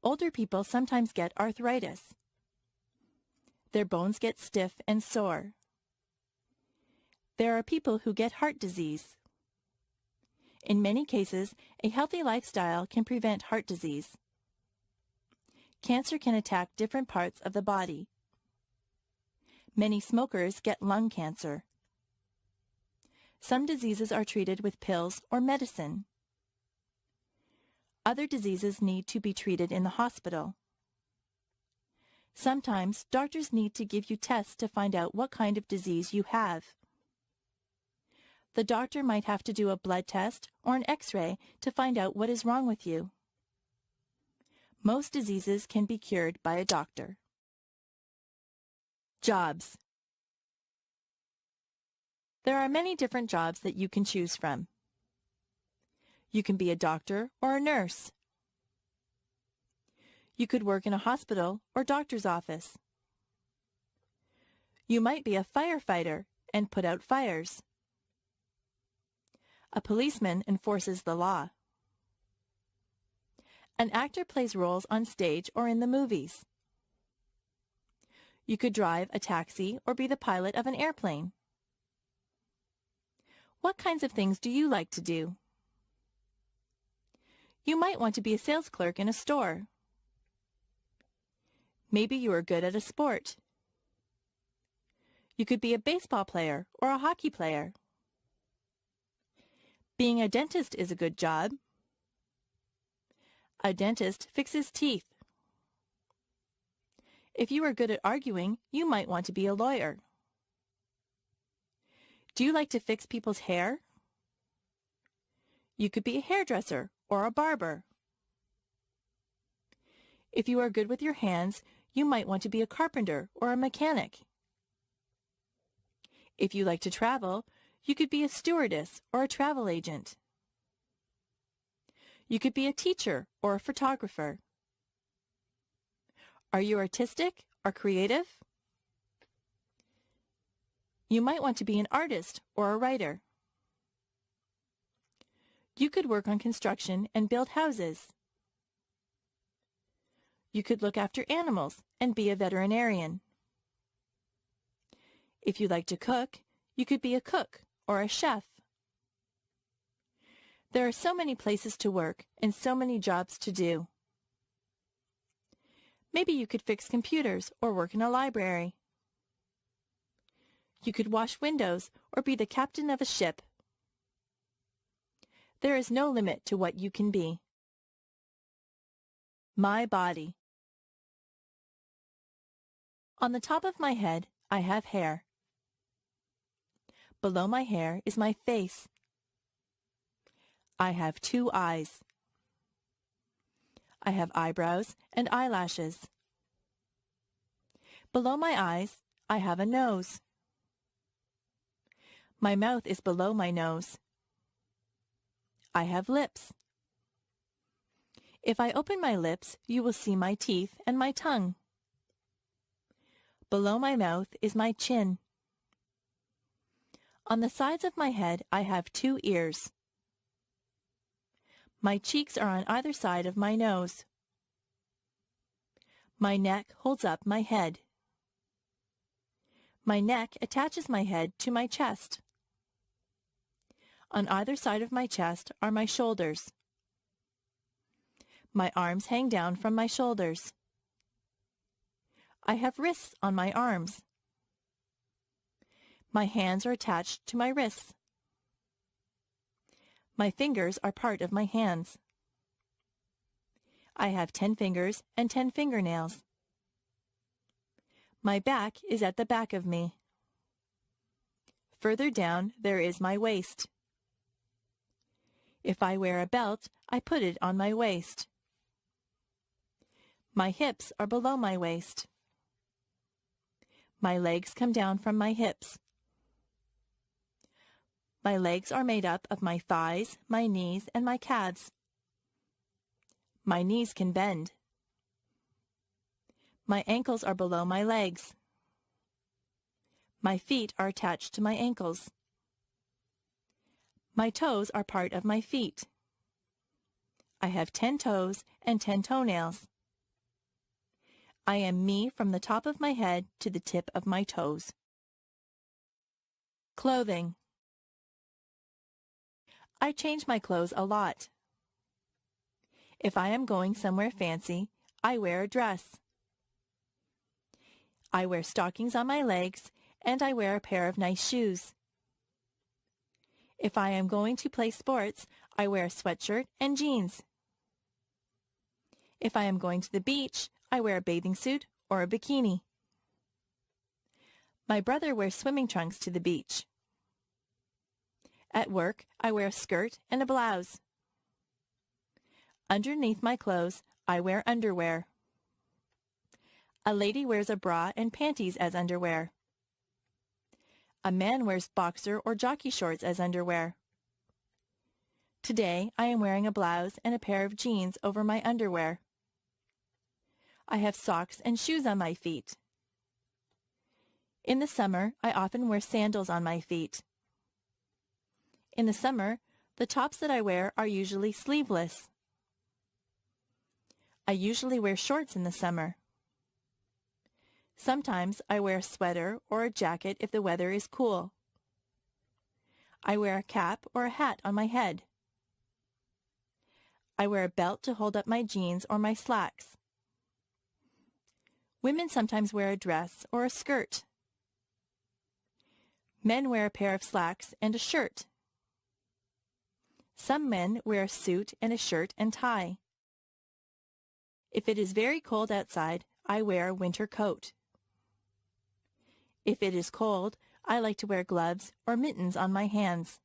Speaker 3: Older people sometimes get arthritis. Their bones get stiff and sore. There are people who get heart disease. In many cases, a healthy lifestyle can prevent heart disease. Cancer can attack different parts of the body. Many smokers get lung cancer. Some diseases are treated with pills or medicine. Other diseases need to be treated in the hospital. Sometimes doctors need to give you tests to find out what kind of disease you have. The doctor might have to do a blood test or an X-ray to find out what is wrong with you. Most diseases can be cured by a doctor. Jobs. There are many different jobs that you can choose from. You can be a doctor or a nurse. You could work in a hospital or doctor's office. You might be a firefighter and put out fires. A policeman enforces the law. An actor plays roles on stage or in the movies. You could drive a taxi or be the pilot of an airplane. What kinds of things do you like to do? You might want to be a sales clerk in a store. Maybe you are good at a sport. You could be a baseball player or a hockey player. Being a dentist is a good job. A dentist fixes teeth. If you are good at arguing, you might want to be a lawyer. Do you like to fix people's hair? You could be a hairdresser or a barber. If you are good with your hands, you might want to be a carpenter or a mechanic. If you like to travel, you could be a stewardess or a travel agent. You could be a teacher or a photographer. Are you artistic or creative? You might want to be an artist or a writer. You could work on construction and build houses. You could look after animals and be a veterinarian. If you like to cook, you could be a cook or a chef. There are so many places to work and so many jobs to do. Maybe you could fix computers or work in a library. You could wash windows or be the captain of a ship. There is no limit to what you can be. My body. On the top of my head, I have hair. Below my hair is my face. I have 2 eyes. I have eyebrows and eyelashes. Below my eyes, I have a nose. My mouth is below my nose. I have lips. If I open my lips, you will see my teeth and my tongue. Below my mouth is my chin. On the sides of my head, I have 2 ears. My cheeks are on either side of my nose. My neck holds up my head. My neck attaches my head to my chest. On either side of my chest are my shoulders. My arms hang down from my shoulders. I have wrists on my arms. My hands are attached to my wrists. My fingers are part of my hands. I have 10 fingers and 10 fingernails. My back is at the back of me. Further down, there is my waist. If I wear a belt, I put it on my waist. My hips are below my waist. My legs come down from my hips. My legs are made up of my thighs, my knees, and my calves. My knees can bend. My ankles are below my legs. My feet are attached to my ankles. My toes are part of my feet. I have 10 toes and 10 toenails. I am me from the top of my head to the tip of my toes. Clothing. I change my clothes a lot. If I am going somewhere fancy, I wear a dress. I wear stockings on my legs, and I wear a pair of nice shoes. If I am going to play sports, I wear a sweatshirt and jeans. If I am going to the beach, I wear a bathing suit or a bikini. My brother wears swimming trunks to the beach. At work, I wear a skirt and a blouse. Underneath my clothes, I wear underwear. A lady wears a bra and panties as underwear. A man wears boxer or jockey shorts as underwear. Today, I am wearing a blouse and a pair of jeans over my underwear. I have socks and shoes on my feet. In the summer, I often wear sandals on my feet. In the summer, the tops that I wear are usually sleeveless. I usually wear shorts in the summer. Sometimes I wear a sweater or a jacket if the weather is cool. I wear a cap or a hat on my head. I wear a belt to hold up my jeans or my slacks. Women sometimes wear a dress or a skirt. Men wear a pair of slacks and a shirt. Some men wear a suit and a shirt and tie. If it is very cold outside, I wear a winter coat. If it is cold, I like to wear gloves or mittens on my hands.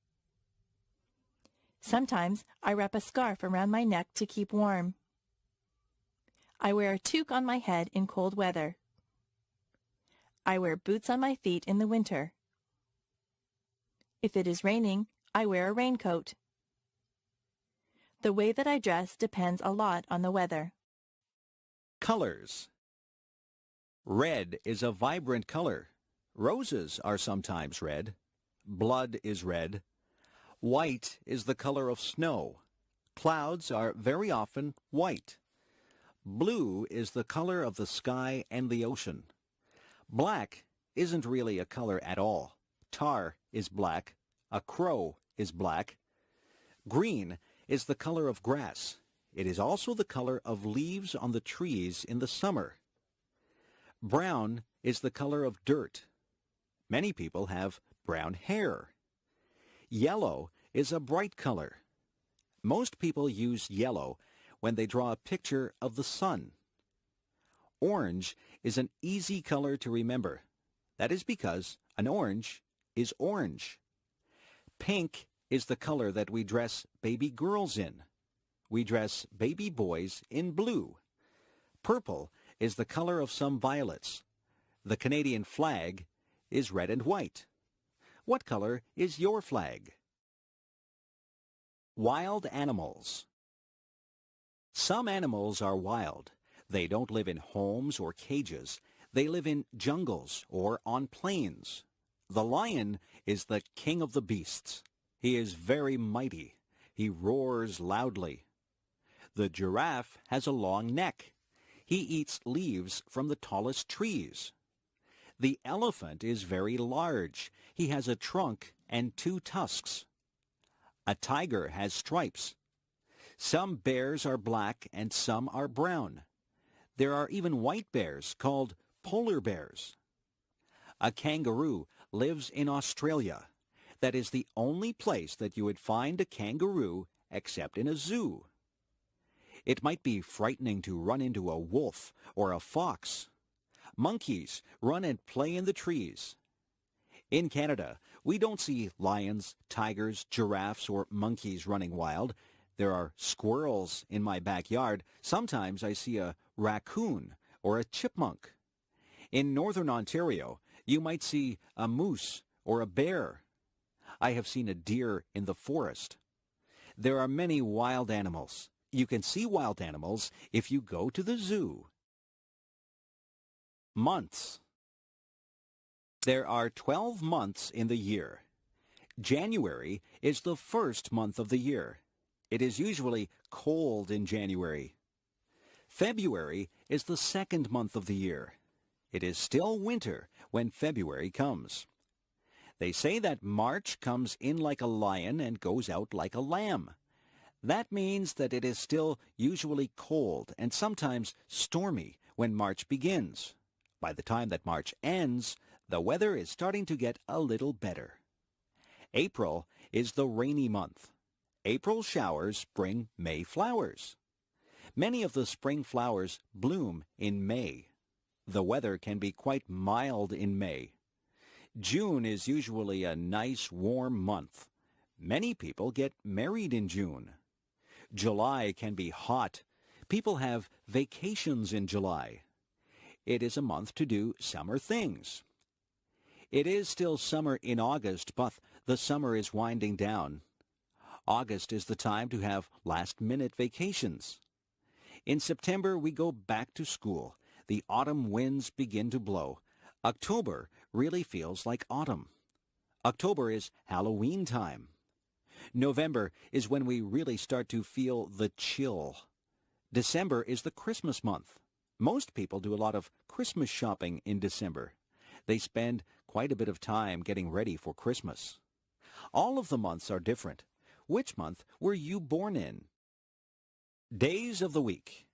Speaker 3: Sometimes I wrap a scarf around my neck to keep warm. I wear a toque on my head in cold weather. I wear boots on my feet in the winter. If it is raining, I wear a raincoat. The way that I dress depends a lot on the weather.
Speaker 4: Colors. Red is a vibrant color. Roses are sometimes red. Blood is red. White is the color of snow. Clouds are very often white. Blue is the color of the sky and the ocean. Black isn't really a color at all. Tar is black. A crow is black. Green is the color of grass. It is also the color of leaves on the trees in the summer. Brown is the color of dirt. Many people have brown hair. Yellow is a bright color. Most people use yellow when they draw a picture of the sun. Orange is an easy color to remember. That is because an orange is orange. Pink is the color that we dress baby girls in. We dress baby boys in blue. Purple is the color of some violets. The Canadian flag is red and white. What color is your flag? Wild animals. Some animals are wild. They don't live in homes or cages. They live in jungles or on plains. The lion is the king of the beasts. He is very mighty. He roars loudly. The giraffe has a long neck. He eats leaves from the tallest trees. The elephant is very large. He has a trunk and 2 tusks. A tiger has stripes. Some bears are black and some are brown. There are even white bears called polar bears. A kangaroo lives in Australia. That is the only place that you would find a kangaroo except in a zoo. It might be frightening to run into a wolf or a fox. Monkeys run and play in the trees. In Canada, we don't see lions, tigers, giraffes, or monkeys running wild. There are squirrels in my backyard. Sometimes I see a raccoon or a chipmunk. In northern Ontario, you might see a moose or a bear. I have seen a deer in the forest. There are many wild animals. You can see wild animals if you go to the zoo. Months. There are 12 months in the year. January is the first month of the year. It is usually cold in January. February is the second month of the year. It is still winter when February comes. They say that March comes in like a lion and goes out like a lamb. That means that it is still usually cold and sometimes stormy when March begins. By the time that March ends, the weather is starting to get a little better. April is the rainy month. April showers bring May flowers. Many of the spring flowers bloom in May. The weather can be quite mild in May. June is usually a nice warm month. Many people get married in June. July can be hot. People have vacations in July. It is a month to do summer things. It is still summer in August, but the summer is winding down. August is the time to have last-minute vacations. In September, we go back to school. The autumn winds begin to blow. October really feels like autumn. October is Halloween time. November is when we really start to feel the chill. December is the Christmas month. Most people do a lot of Christmas shopping in December. They spend quite a bit of time getting ready for Christmas. All of the months are different. Which month were you born in? Days of the week.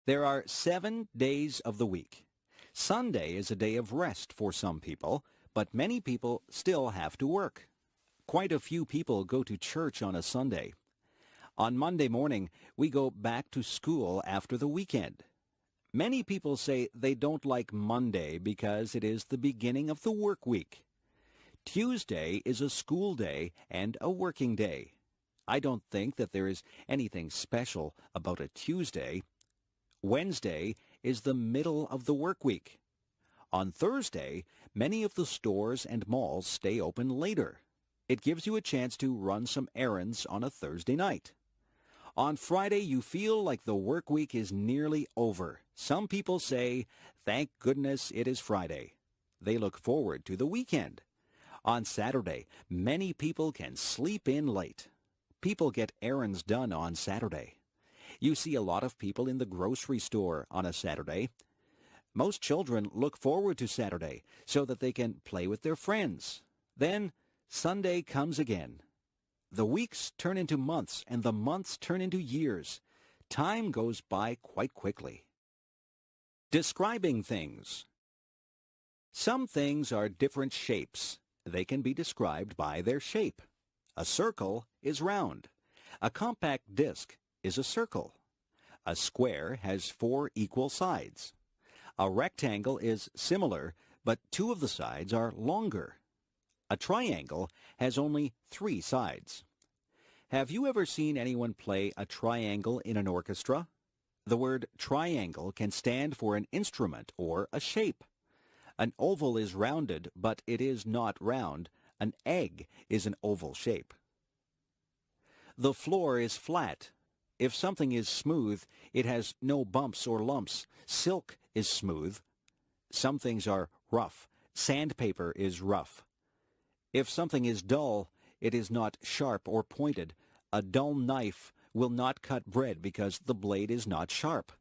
Speaker 4: There are 7 days of the week. Sunday is a day of rest for some people, but many people still have to work. Quite a few people go to church on a Sunday. On Monday morning, we go back to school after the weekend. Many people say they don't like Monday because it is the beginning of the work week. Tuesday is a school day and a working day. I don't think that there is anything special about a Tuesday. Wednesday is the middle of the work week. On Thursday, many of the stores and malls stay open later. It gives you a chance to run some errands on a Thursday night. On Friday, you feel like the work week is nearly over. Some people say, "Thank goodness it is Friday." They look forward to the weekend. On Saturday, many people can sleep in late. People get errands done on Saturday. You see a lot of people in the grocery store on a Saturday. Most children look forward to Saturday so that they can play with their friends. Then Sunday comes again. The weeks turn into months, and the months turn into years. Time goes by quite quickly. Describing things. Some things are different shapes. They can be described by their shape. A circle is round. A compact disc is a circle. A square has 4 equal sides. A rectangle is similar, but 2 of the sides are longer. A triangle has only 3 sides. Have you ever seen anyone play a triangle in an orchestra? The word triangle can stand for an instrument or a shape. An oval is rounded, but it is not round. An egg is an oval shape. The floor is flat. If something is smooth, it has no bumps or lumps. Silk is smooth. Some things are rough. Sandpaper is rough. If something is dull, it is not sharp or pointed. A dull knife will not cut bread because the blade is not sharp.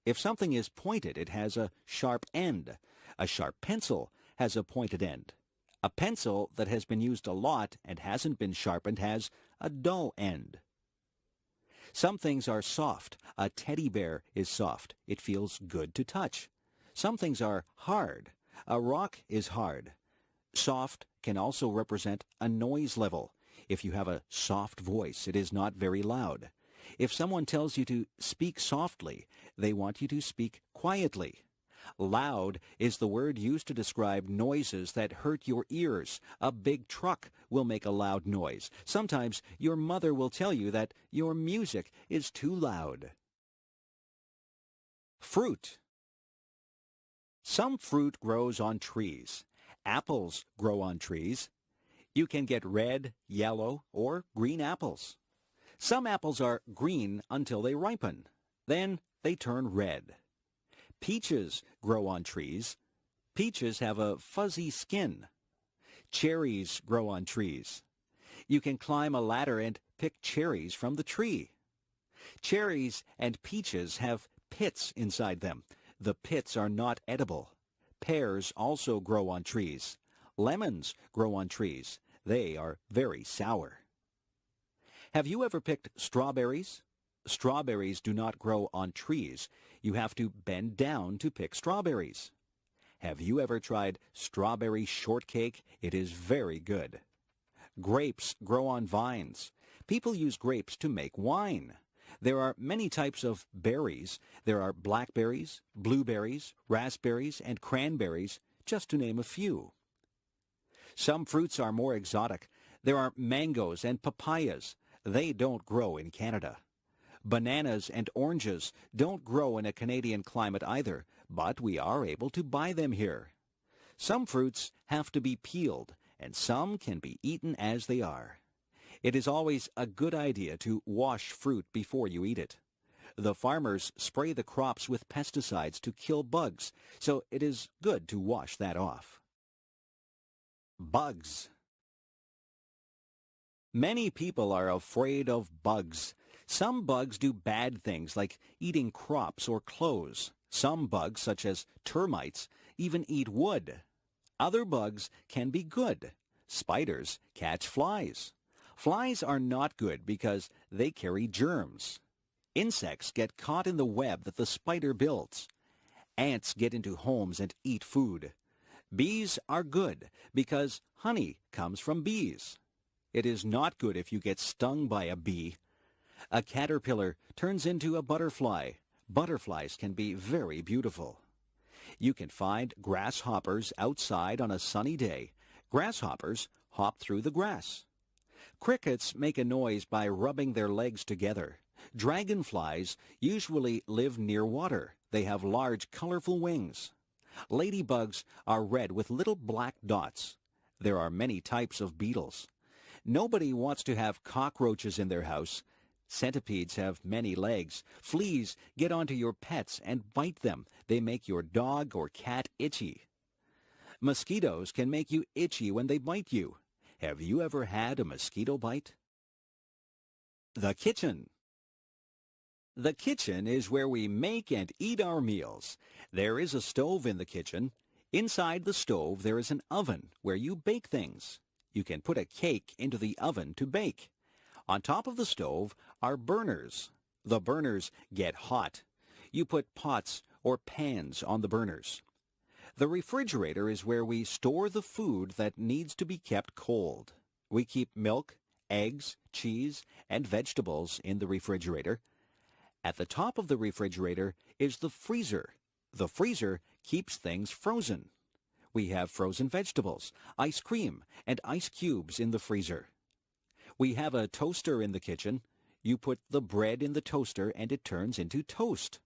Speaker 4: If something is pointed, it has a sharp end. A sharp pencil has a pointed end. A pencil that has been used a lot and hasn't been sharpened has a dull end. Some things are soft. A teddy bear is soft. It feels good to touch. Some things are hard. A rock is hard. Soft can also represent a noise level. If you have a soft voice, it is not very loud. If someone tells you to speak softly, they want you to speak quietly. Loud is the word used to describe noises that hurt your ears. A big truck will make a loud noise. Sometimes your mother will tell you that your music is too loud. Fruit. Some fruit grows on trees. Apples grow on trees. You can get red, yellow, or green apples. Some apples are green until they ripen. Then they turn red. Peaches grow on trees. Peaches have a fuzzy skin. Cherries grow on trees. You can climb a ladder and pick cherries from the tree. Cherries and peaches have pits inside them. The pits are not edible. Pears also grow on trees. Lemons grow on trees. They are very sour. Have you ever picked strawberries? Strawberries do not grow on trees. You have to bend down to pick strawberries. Have you ever tried strawberry shortcake? It is very good. Grapes grow on vines. People use grapes to make wine. There are many types of berries. There are blackberries, blueberries, raspberries, and cranberries, just to name a few. Some fruits are more exotic. There are mangoes and papayas. They don't grow in Canada. Bananas and oranges don't grow in a Canadian climate either, but we are able to buy them here. Some fruits have to be peeled, and some can be eaten as they are. It is always a good idea to wash fruit before you eat it. The farmers spray the crops with pesticides to kill bugs, so it is good to wash that off. Bugs. Many people are afraid of bugs. Some bugs do bad things like eating crops or clothes. Some bugs, such as termites, even eat wood. Other bugs can be good. Spiders catch flies. Flies are not good because they carry germs. Insects get caught in the web that the spider builds. Ants get into homes and eat food. Bees are good because honey comes from bees. It is not good if you get stung by a bee. A caterpillar turns into a butterfly. Butterflies can be very beautiful. You can find grasshoppers outside on a sunny day. Grasshoppers hop through the grass. Crickets make a noise by rubbing their legs together. Dragonflies usually live near water. They have large, colorful wings. Ladybugs are red with little black dots. There are many types of beetles. Nobody wants to have cockroaches in their house. Centipedes have many legs. Fleas get onto your pets and bite them. They make your dog or cat itchy. Mosquitoes can make you itchy when they bite you. Have you ever had a mosquito bite? The kitchen. The kitchen is where we make and eat our meals. There is a stove in the kitchen. Inside the stove there is an oven where you bake things. You can put a cake into the oven to bake. On top of the stove are burners. The burners get hot. You put pots or pans on the burners. The refrigerator is where we store the food that needs to be kept cold. We keep milk, eggs, cheese, and vegetables in the refrigerator. At the top of the refrigerator is the freezer. The freezer keeps things frozen. We have frozen vegetables, ice cream, and ice cubes in the freezer. We have a toaster in the kitchen. You put the bread in the toaster and it turns into toast.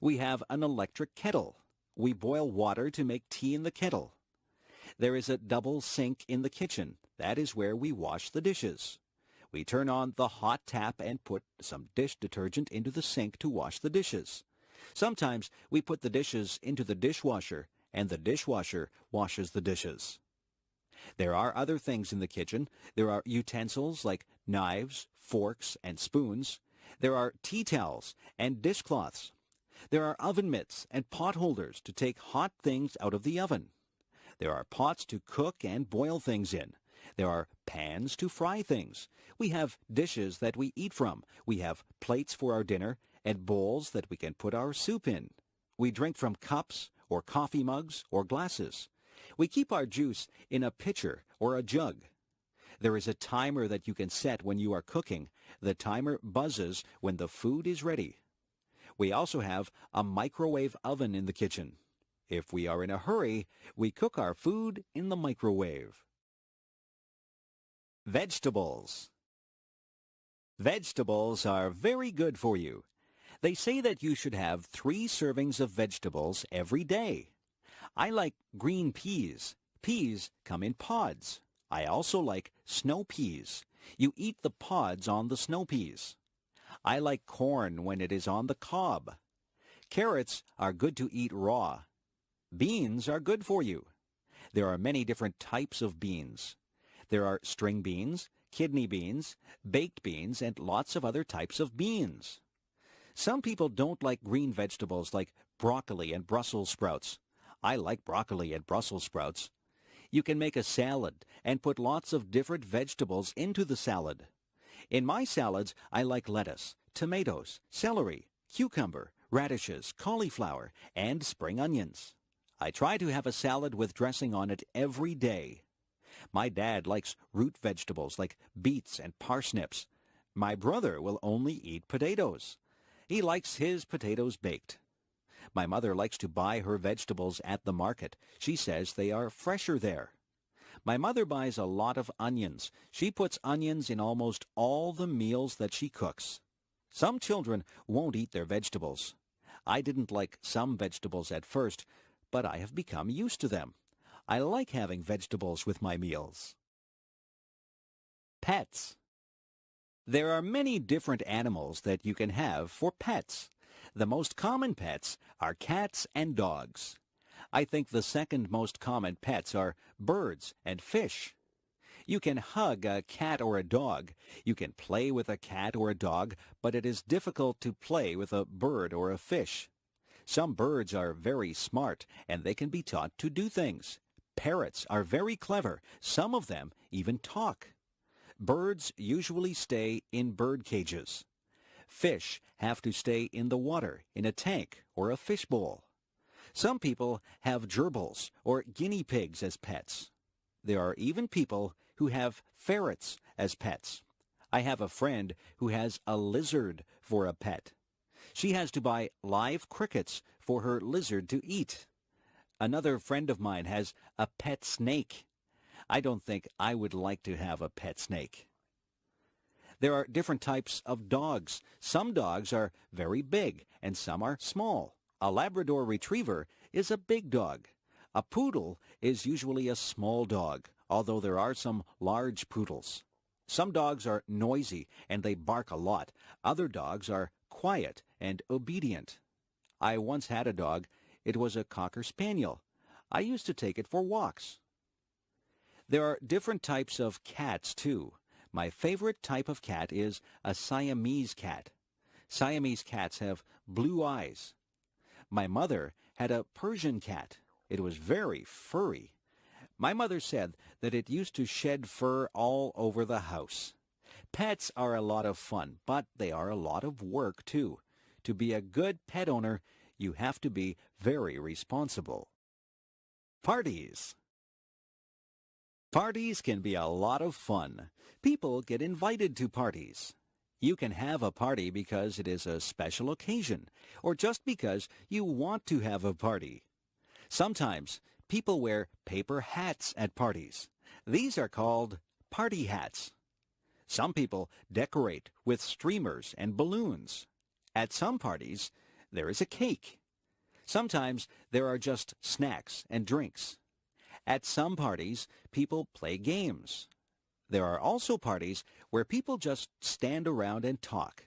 Speaker 4: We have an electric kettle. We boil water to make tea in the kettle. There is a double sink in the kitchen. That is where we wash the dishes. We turn on the hot tap and put some dish detergent into the sink to wash the dishes. Sometimes we put the dishes into the dishwasher, and the dishwasher washes the dishes. There are other things in the kitchen. There are utensils like knives, forks and spoons. There are tea towels and dishcloths. There are oven mitts and pot holders to take hot things out of the oven. There are pots to cook and boil things in. There are pans to fry things. We have dishes that we eat from. We have plates for our dinner and bowls that we can put our soup in. We drink from cups or coffee mugs or glasses. We keep our juice in a pitcher or a jug. There is a timer that you can set when you are cooking. The timer buzzes when the food is ready. We also have a microwave oven in the kitchen. If we are in a hurry, we cook our food in the microwave. Vegetables. Vegetables are very good for you. They say that you should have 3 servings of vegetables every day. I like green peas. Peas come in pods. I also like snow peas. You eat the pods on the snow peas. I like corn when it is on the cob. Carrots are good to eat raw. Beans are good for you. There are many different types of beans. There are string beans, kidney beans, baked beans, and lots of other types of beans. Some people don't like green vegetables like broccoli and Brussels sprouts. I like broccoli and Brussels sprouts. You can make a salad and put lots of different vegetables into the salad. In my salads, I like lettuce, tomatoes, celery, cucumber, radishes, cauliflower, and spring onions. I try to have a salad with dressing on it every day. My dad likes root vegetables like beets and parsnips. My brother will only eat potatoes. He likes his potatoes baked. My mother likes to buy her vegetables at the market. She says they are fresher there. My mother buys a lot of onions. She puts onions in almost all the meals that she cooks. Some children won't eat their vegetables. I didn't like some vegetables at first, but I have become used to them. I like having vegetables with my meals. Pets. There are many different animals that you can have for pets. The most common pets are cats and dogs. I think the second most common pets are birds and fish. You can hug a cat or a dog. You can play with a cat or a dog, but it is difficult to play with a bird or a fish. Some birds are very smart, and they can be taught to do things. Parrots are very clever. Some of them even talk. Birds usually stay in bird cages. Fish have to stay in the water, in a tank or a fish bowl. Some people have gerbils or guinea pigs as pets. There are even people who have ferrets as pets. I have a friend who has a lizard for a pet. She has to buy live crickets for her lizard to eat. Another friend of mine has a pet snake. I don't think I would like to have a pet snake. There are different types of dogs. Some dogs are very big and some are small. A Labrador Retriever is a big dog. A poodle is usually a small dog, although there are some large poodles. Some dogs are noisy and they bark a lot. Other dogs are quiet and obedient. I once had a dog. It was a Cocker Spaniel. I used to take it for walks. There are different types of cats, too. My favorite type of cat is a Siamese cat. Siamese cats have blue eyes. My mother had a Persian cat. It was very furry. My mother said that it used to shed fur all over the house. Pets are a lot of fun, but they are a lot of work, too. To be a good pet owner, you have to be very responsible. Parties. Parties can be a lot of fun. People get invited to parties. You can have a party because it is a special occasion, or just because you want to have a party. Sometimes people wear paper hats at parties. These are called party hats. Some people decorate with streamers and balloons. At some parties, there is a cake. Sometimes there are just snacks and drinks. At some parties, people play games. There are also parties where people just stand around and talk.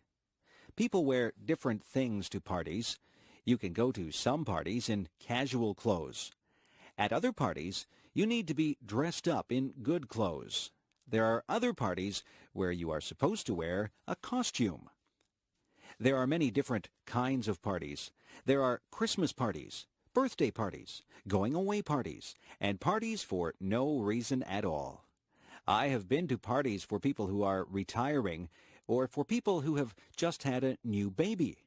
Speaker 4: People wear different things to parties. You can go to some parties in casual clothes. At other parties, you need to be dressed up in good clothes. There are other parties where you are supposed to wear a costume. There are many different kinds of parties. There are Christmas parties, birthday parties, going-away parties, and parties for no reason at all. I have been to parties for people who are retiring or for people who have just had a new baby.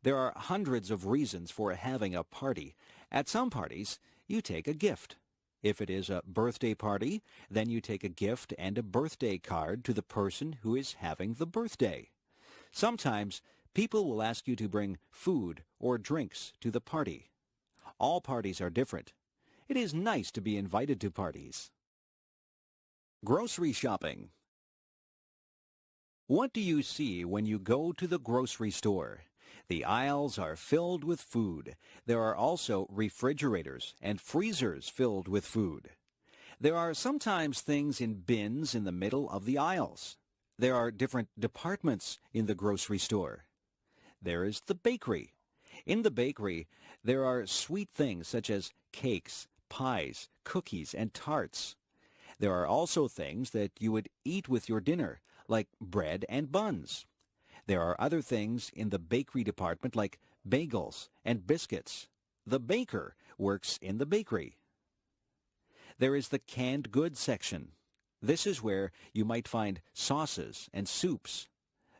Speaker 4: There are hundreds of reasons for having a party. At some parties, you take a gift. If it is a birthday party, then you take a gift and a birthday card to the person who is having the birthday. Sometimes, people will ask you to bring food or drinks to the party. All parties are different. It is nice to be invited to parties. Grocery shopping. What do you see when you go to the grocery store? The aisles are filled with food. There are also refrigerators and freezers filled with food. There are sometimes things in bins in the middle of the aisles. There are different departments in the grocery store. There is the bakery. In the bakery, there are sweet things such as cakes, pies, cookies, and tarts. There are also things that you would eat with your dinner, like bread and buns. There are other things in the bakery department like bagels and biscuits. The baker works in the bakery. There is the canned goods section. This is where you might find sauces and soups.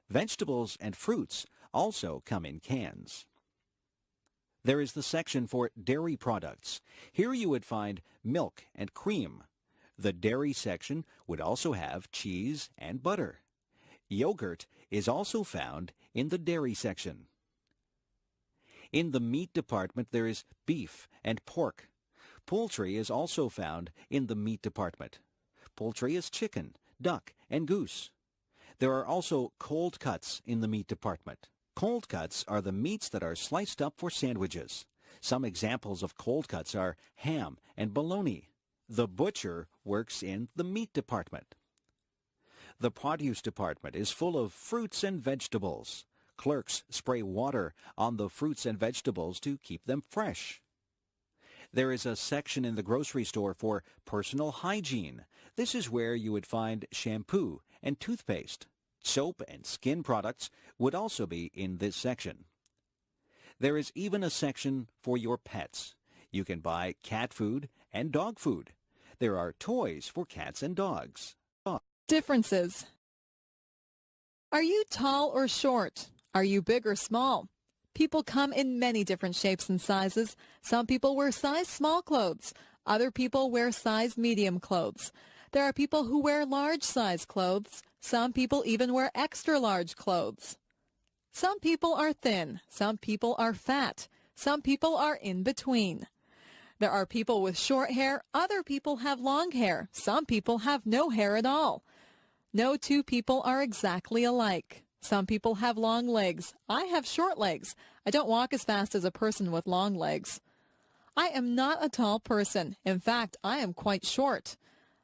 Speaker 4: Vegetables and fruits also come in cans. There is the section for dairy products. Here you would find milk and cream. The dairy section would also have cheese and butter. Yogurt is also found in the dairy section. In the meat department, there is beef and pork. Poultry is also found in the meat department. Poultry is chicken, duck, and goose. There are also cold cuts in the meat department. Cold cuts are the meats that are sliced up for sandwiches. Some examples of cold cuts are ham and bologna. The butcher works in the meat department. The produce department is full of fruits and vegetables. Clerks spray water on the fruits and vegetables to keep them fresh. There is a section in the grocery store for personal hygiene. This is where you would find shampoo and toothpaste. Soap and skin products would also be in this section. There is even a section for your pets. You can buy cat food and dog food. There are toys for cats and dogs.
Speaker 5: Differences. Are you tall or short? Are you big or small? People come in many different shapes and sizes. Some people wear size small clothes. Other people wear size medium clothes. There are people who wear large size clothes. Some people even wear extra large clothes. Some people are thin. Some people are fat. Some people are in between. There are people with short hair. Other people have long hair. Some people have no hair at all. No two people are exactly alike. Some people have long legs. I have short legs. I don't walk as fast as a person with long legs. I am not a tall person. In fact, I am quite short.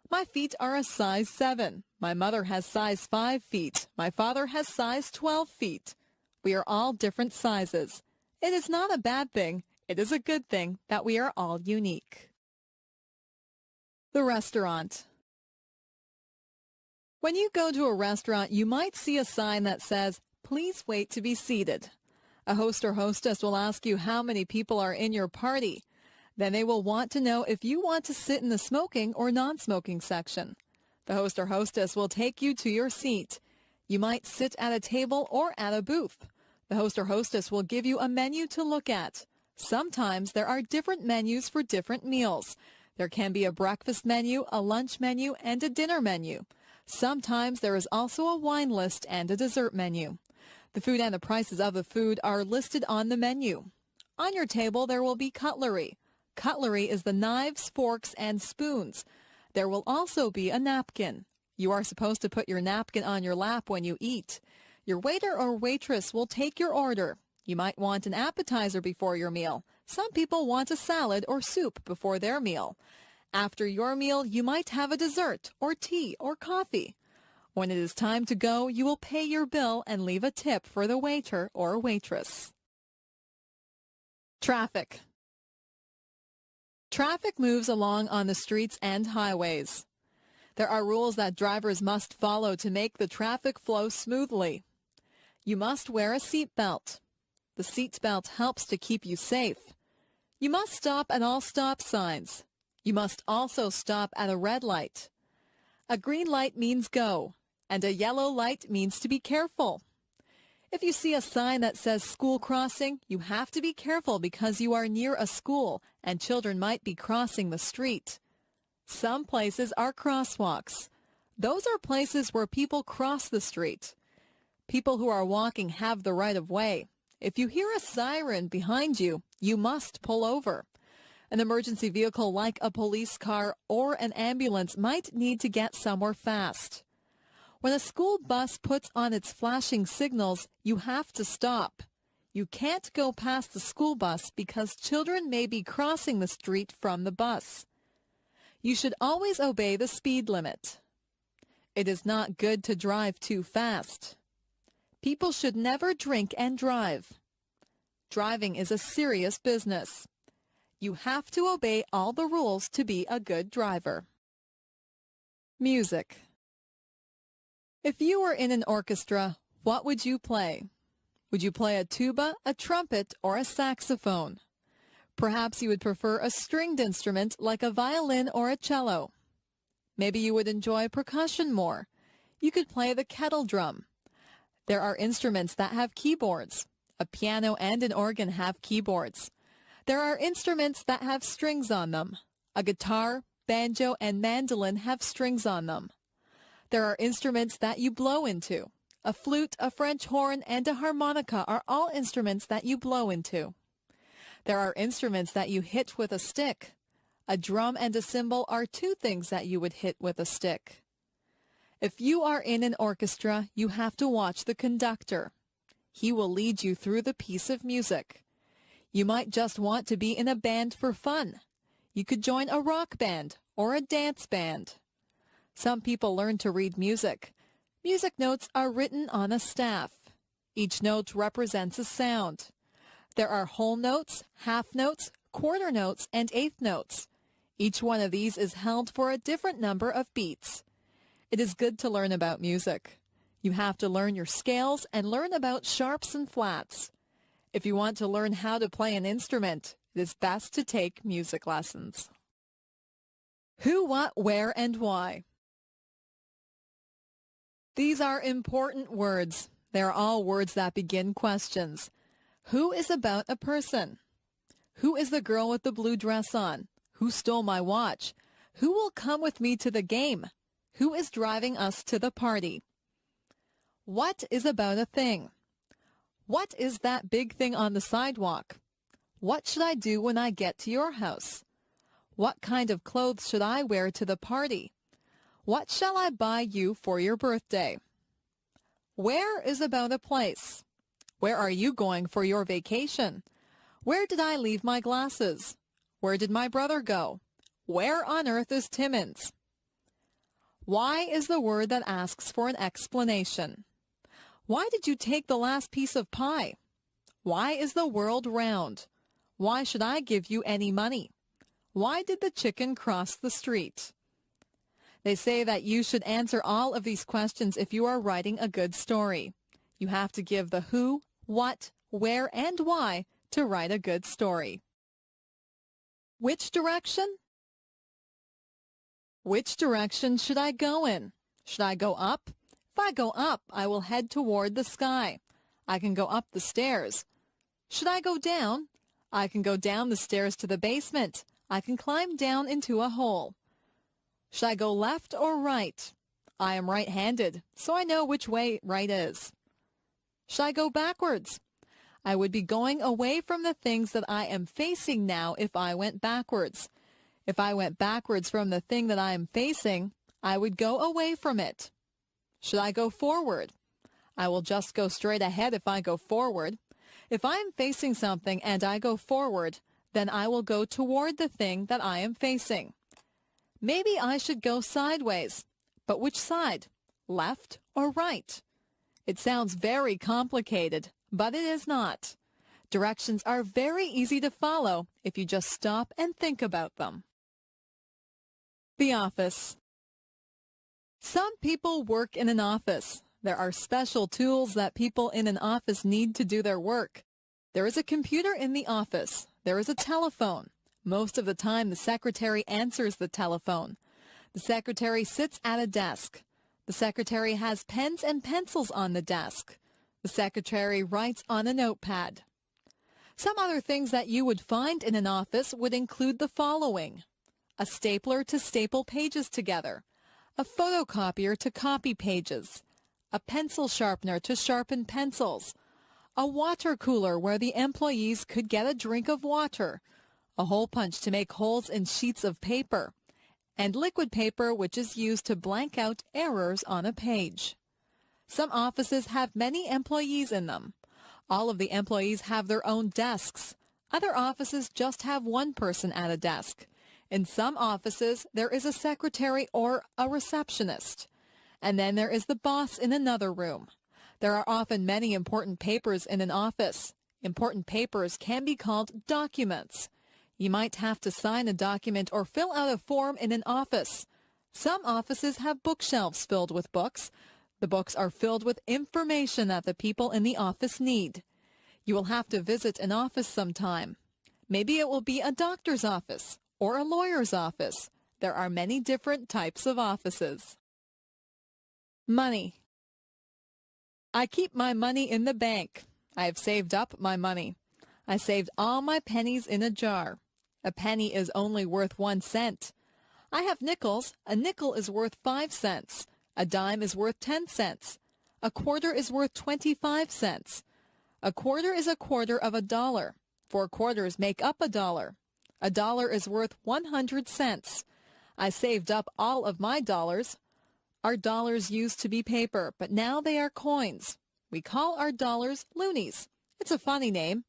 Speaker 5: My feet are a size 7. My mother has size 5 feet. My father has size 12 feet. We are all different sizes. It is not a bad thing. It is a good thing that we are all unique. The restaurant. When you go to a restaurant, you might see a sign that says, "Please wait to be seated." A host or hostess will ask you how many people are in your party. Then they will want to know if you want to sit in the smoking or non-smoking section. The host or hostess will take you to your seat. You might sit at a table or at a booth. The host or hostess will give you a menu to look at. Sometimes there are different menus for different meals. There can be a breakfast menu, a lunch menu, and a dinner menu. Sometimes there is also a wine list and a dessert menu. The food and the prices of the food are listed on the menu. On your table, there will be cutlery. Cutlery is the knives, forks, and spoons. There will also be a napkin. You are supposed to put your napkin on your lap when you eat. Your waiter or waitress will take your order. You might want an appetizer before your meal. Some people want a salad or soup before their meal. After your meal, you might have a dessert or tea or coffee. When it is time to go, you will pay your bill and leave a tip for the waiter or waitress. Traffic. Traffic moves along on the streets and highways. There are rules that drivers must follow to make the traffic flow smoothly. You must wear a seatbelt. The seatbelt helps to keep you safe. You must stop at all stop signs. You must also stop at a red light. A green light means go, and a yellow light means to be careful. If you see a sign that says school crossing, you have to be careful because you are near a school and children might be crossing the street. Some places are crosswalks. Those are places where people cross the street. People who are walking have the right of way. If you hear a siren behind you, you must pull over. An emergency vehicle like a police car or an ambulance might need to get somewhere fast. When a school bus puts on its flashing signals, you have to stop. You can't go past the school bus because children may be crossing the street from the bus. You should always obey the speed limit. It is not good to drive too fast. People should never drink and drive. Driving is a serious business. You have to obey all the rules to be a good driver. Music. If you were in an orchestra, what would you play? Would you play a tuba, a trumpet, or a saxophone? Perhaps you would prefer a stringed instrument like a violin or a cello. Maybe you would enjoy percussion more. You could play the kettle drum. There are instruments that have keyboards. A piano and an organ have keyboards. There are instruments that have strings on them. A guitar, banjo, and mandolin have strings on them. There are instruments that you blow into. A flute, a French horn, and a harmonica are all instruments that you blow into. There are instruments that you hit with a stick. A drum and a cymbal are two things that you would hit with a stick. If you are in an orchestra, you have to watch the conductor. He will lead you through the piece of music. You might just want to be in a band for fun. You could join a rock band or a dance band. Some people learn to read music. Music notes are written on a staff. Each note represents a sound. There are whole notes, half notes, quarter notes, and eighth notes. Each one of these is held for a different number of beats. It is good to learn about music. You have to learn your scales and learn about sharps and flats. If you want to learn how to play an instrument, it is best to take music lessons. Who, what, where, and why. These are important words. They are all words that begin questions. Who is about a person? Who is the girl with the blue dress on? Who stole my watch? Who will come with me to the game? Who is driving us to the party? What is about a thing? What is that big thing on the sidewalk? What should I do when I get to your house? What kind of clothes should I wear to the party? What shall I buy you for your birthday? Where is about a place? Where are you going for your vacation? Where did I leave my glasses? Where did my brother go? Where on earth is Timmins? Why is the word that asks for an explanation. Why did you take the last piece of pie? Why is the world round? Why should I give you any money? Why did the chicken cross the street? They say that you should answer all of these questions if you are writing a good story. You have to give the who, what, where, and why to write a good story. Which direction? Which direction should I go in? Should I go up? If I go up, I will head toward the sky. I can go up the stairs. Should I go down? I can go down the stairs to the basement. I can climb down into a hole. Should I go left or right? I am right-handed, so I know which way right is. Should I go backwards? I would be going away from the things that I am facing now if I went backwards. If I went backwards from the thing that I am facing, I would go away from it. Should I go forward? I will just go straight ahead if I go forward. If I am facing something and I go forward, then I will go toward the thing that I am facing. Maybe I should go sideways. But which side? Left or right? It sounds very complicated, but it is not. Directions are very easy to follow if you just stop and think about them. The office. Some people work in an office. There are special tools that people in an office need to do their work. There is a computer in the office. There is a telephone. Most of the time, the secretary answers the telephone. The secretary sits at a desk. The secretary has pens and pencils on the desk. The secretary writes on a notepad. Some other things that you would find in an office would include the following: a stapler to staple pages together, a photocopier to copy pages, a pencil sharpener to sharpen pencils, a water cooler where the employees could get a drink of water, a hole punch to make holes in sheets of paper, and liquid paper which is used to blank out errors on a page. Some offices have many employees in them. All of the employees have their own desks. Other offices just have one person at a desk. In some offices, there is a secretary or a receptionist. And then there is the boss in another room. There are often many important papers in an office. Important papers can be called documents. You might have to sign a document or fill out a form in an office. Some offices have bookshelves filled with books. The books are filled with information that the people in the office need. You will have to visit an office sometime. Maybe it will be a doctor's office or a lawyer's office. There are many different types of offices. Money. I keep my money in the bank. I have saved up my money. I saved all my pennies in a jar. A penny is only worth 1 cent. I have nickels. A nickel is worth 5 cents. A dime is worth 10 cents. A quarter is worth 25 cents. A quarter is a quarter of a dollar. 4 quarters make up a dollar. A dollar is worth 100 cents. I saved up all of my dollars. Our dollars used to be paper, but now they are coins. We call our dollars loonies. It's a funny name.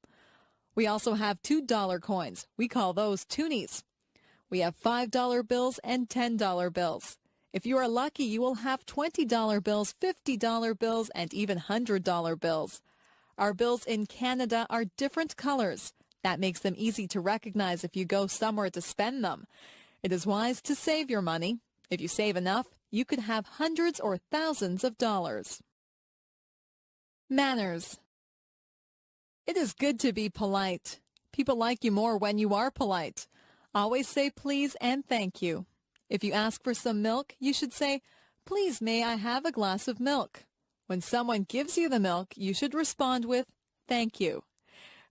Speaker 5: We also have $2 coins. We call those toonies. We have $5 bills and $10 bills. If you are lucky, you will have $20 bills, $50 bills, and even $100 bills. Our bills in Canada are different colors. That makes them easy to recognize if you go somewhere to spend them. It is wise to save your money. If you save enough, you could have hundreds or thousands of dollars. Manners. It is good to be polite. People like you more when you are polite. Always say please and thank you. If you ask for some milk, you should say, "Please, may I have a glass of milk?" When someone gives you the milk, you should respond with, "Thank you."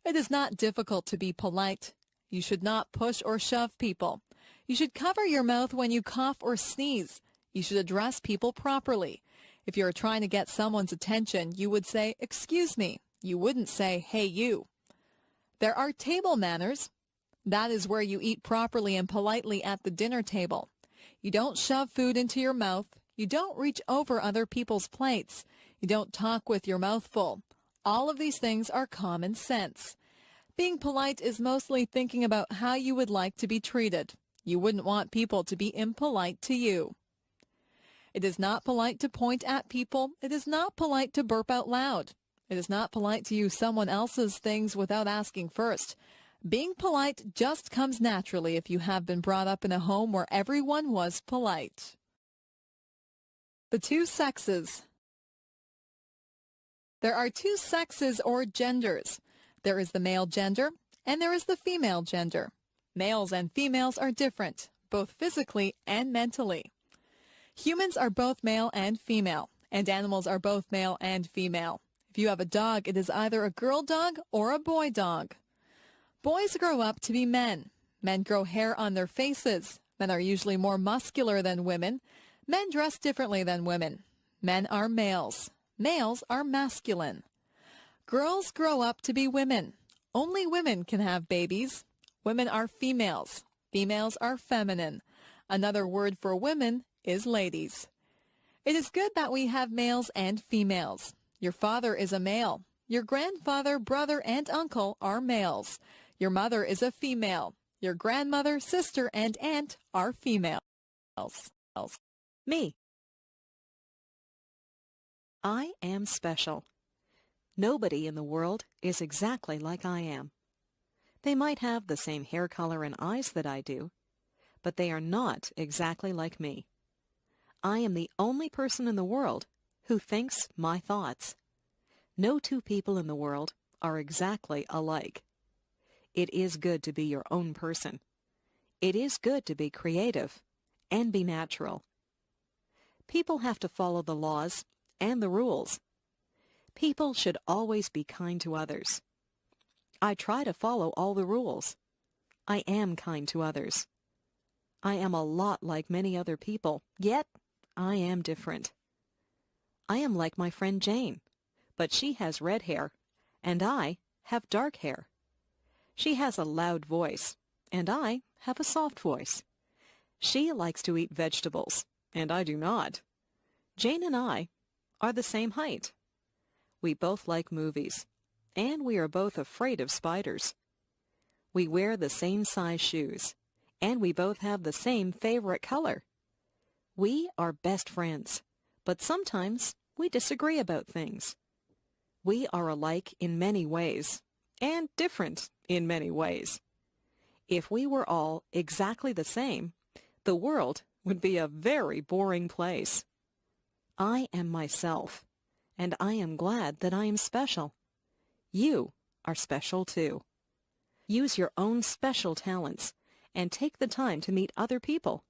Speaker 5: It is not difficult to be polite. You should not push or shove people. You should cover your mouth when you cough or sneeze. You should address people properly. If you are trying to get someone's attention, you would say, "Excuse me." You wouldn't say, "Hey, you." There are table manners. That is where you eat properly and politely at the dinner table. You don't shove food into your mouth. You don't reach over other people's plates. You don't talk with your mouth full. All of these things are common sense. Being polite is mostly thinking about how you would like to be treated. You wouldn't want people to be impolite to you. It is not polite to point at people. It is not polite to burp out loud. It is not polite to use someone else's things without asking first. Being polite just comes naturally if you have been brought up in a home where everyone was polite. The two sexes. There are two sexes or genders. There is the male gender and there is the female gender. Males and females are different, both physically and mentally. Humans are both male and female, and animals are both male and female. If you have a dog, it is either a girl dog or a boy dog. Boys grow up to be men. Men grow hair on their faces. Men are usually more muscular than women. Men dress differently than women. Men are males. Males are masculine. Girls grow up to be women. Only women can have babies. Women are females. Females are feminine. Another word for women is ladies. It is good that we have males and females. Your father is a male. Your grandfather, brother, and uncle are males. Your mother is a female. Your grandmother, sister, and aunt are females.
Speaker 6: Me. I am special. Nobody in the world is exactly like I am. They might have the same hair color and eyes that I do, but they are not exactly like me. I am the only person in the world who thinks my thoughts. No two people in the world are exactly alike. It is good to be your own person. It is good to be creative and be natural. People have to follow the laws and the rules. People should always be kind to others. I try to follow all the rules. I am kind to others. I am a lot like many other people, yet I am different. I am like my friend Jane, but she has red hair, and I have dark hair. She has a loud voice, and I have a soft voice. She likes to eat vegetables, and I do not. Jane and I are the same height. We both like movies, and we are both afraid of spiders. We wear the same size shoes, and we both have the same favorite color. We are best friends, but sometimes we disagree about things. We are alike in many ways, and different in many ways. If we were all exactly the same, the world would be a very boring place. I am myself, and I am glad that I am special. You are special too. Use your own special talents and take the time to meet other people.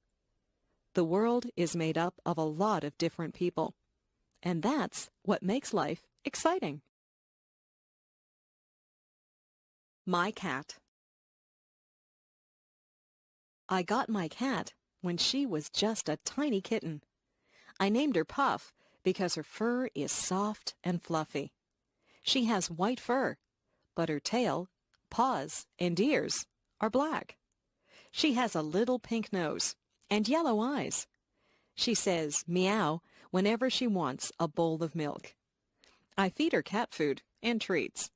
Speaker 6: The world is made up of a lot of different people, and that's what makes life exciting. My cat. I got my cat when she was just a tiny kitten. I named her Puff because her fur is soft and fluffy. She has white fur, but her tail, paws, and ears are black. She has a little pink nose and yellow eyes. She says meow whenever she wants a bowl of milk. I feed her cat food and treats.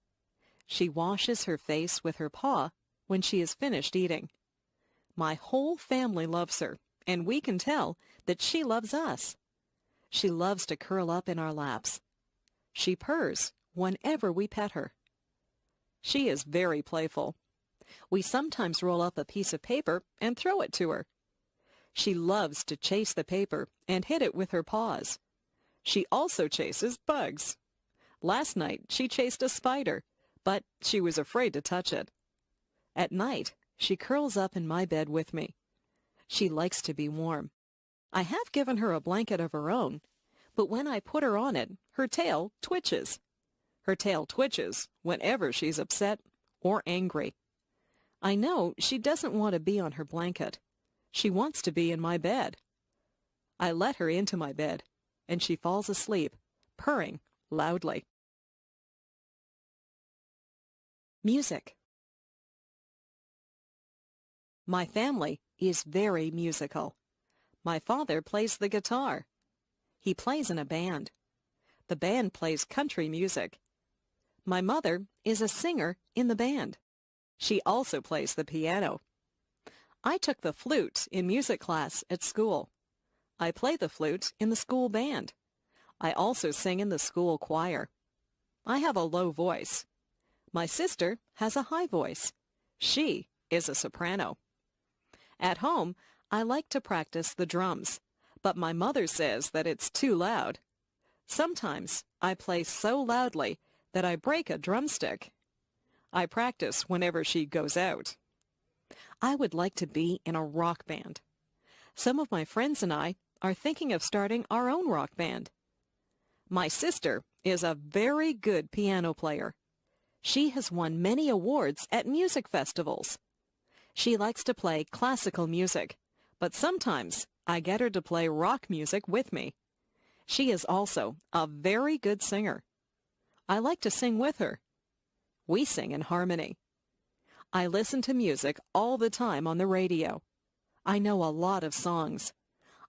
Speaker 6: She washes her face with her paw when she is finished eating. My whole family loves her, and we can tell that she loves us. She loves to curl up in our laps. She purrs whenever we pet her. She is very playful. We sometimes roll up a piece of paper and throw it to her. She loves to chase the paper and hit it with her paws. She also chases bugs. Last night she chased a spider, but she was afraid to touch it. At night, she curls up in my bed with me. She likes to be warm. I have given her a blanket of her own, but when I put her on it, her tail twitches. Her tail twitches whenever she's upset or angry. I know she doesn't want to be on her blanket. She wants to be in my bed. I let her into my bed, and she falls asleep, purring loudly. Music. My family is very musical. My father plays the guitar. He plays in a band. The band plays country music. My mother is a singer in the band. She also plays the piano. I took the flute in music class at school. I play the flute in the school band. I also sing in the school choir. I have a low voice. My sister has a high voice. She is a soprano. At home, I like to practice the drums, but my mother says that it's too loud. Sometimes I play so loudly that I break a drumstick. I practice whenever she goes out. I would like to be in a rock band. Some of my friends and I are thinking of starting our own rock band. My sister is a very good piano player. She has won many awards at music festivals. She likes to play classical music, but sometimes I get her to play rock music with me. She is also a very good singer. I like to sing with her. We sing in harmony. I listen to music all the time on the radio. I know a lot of songs.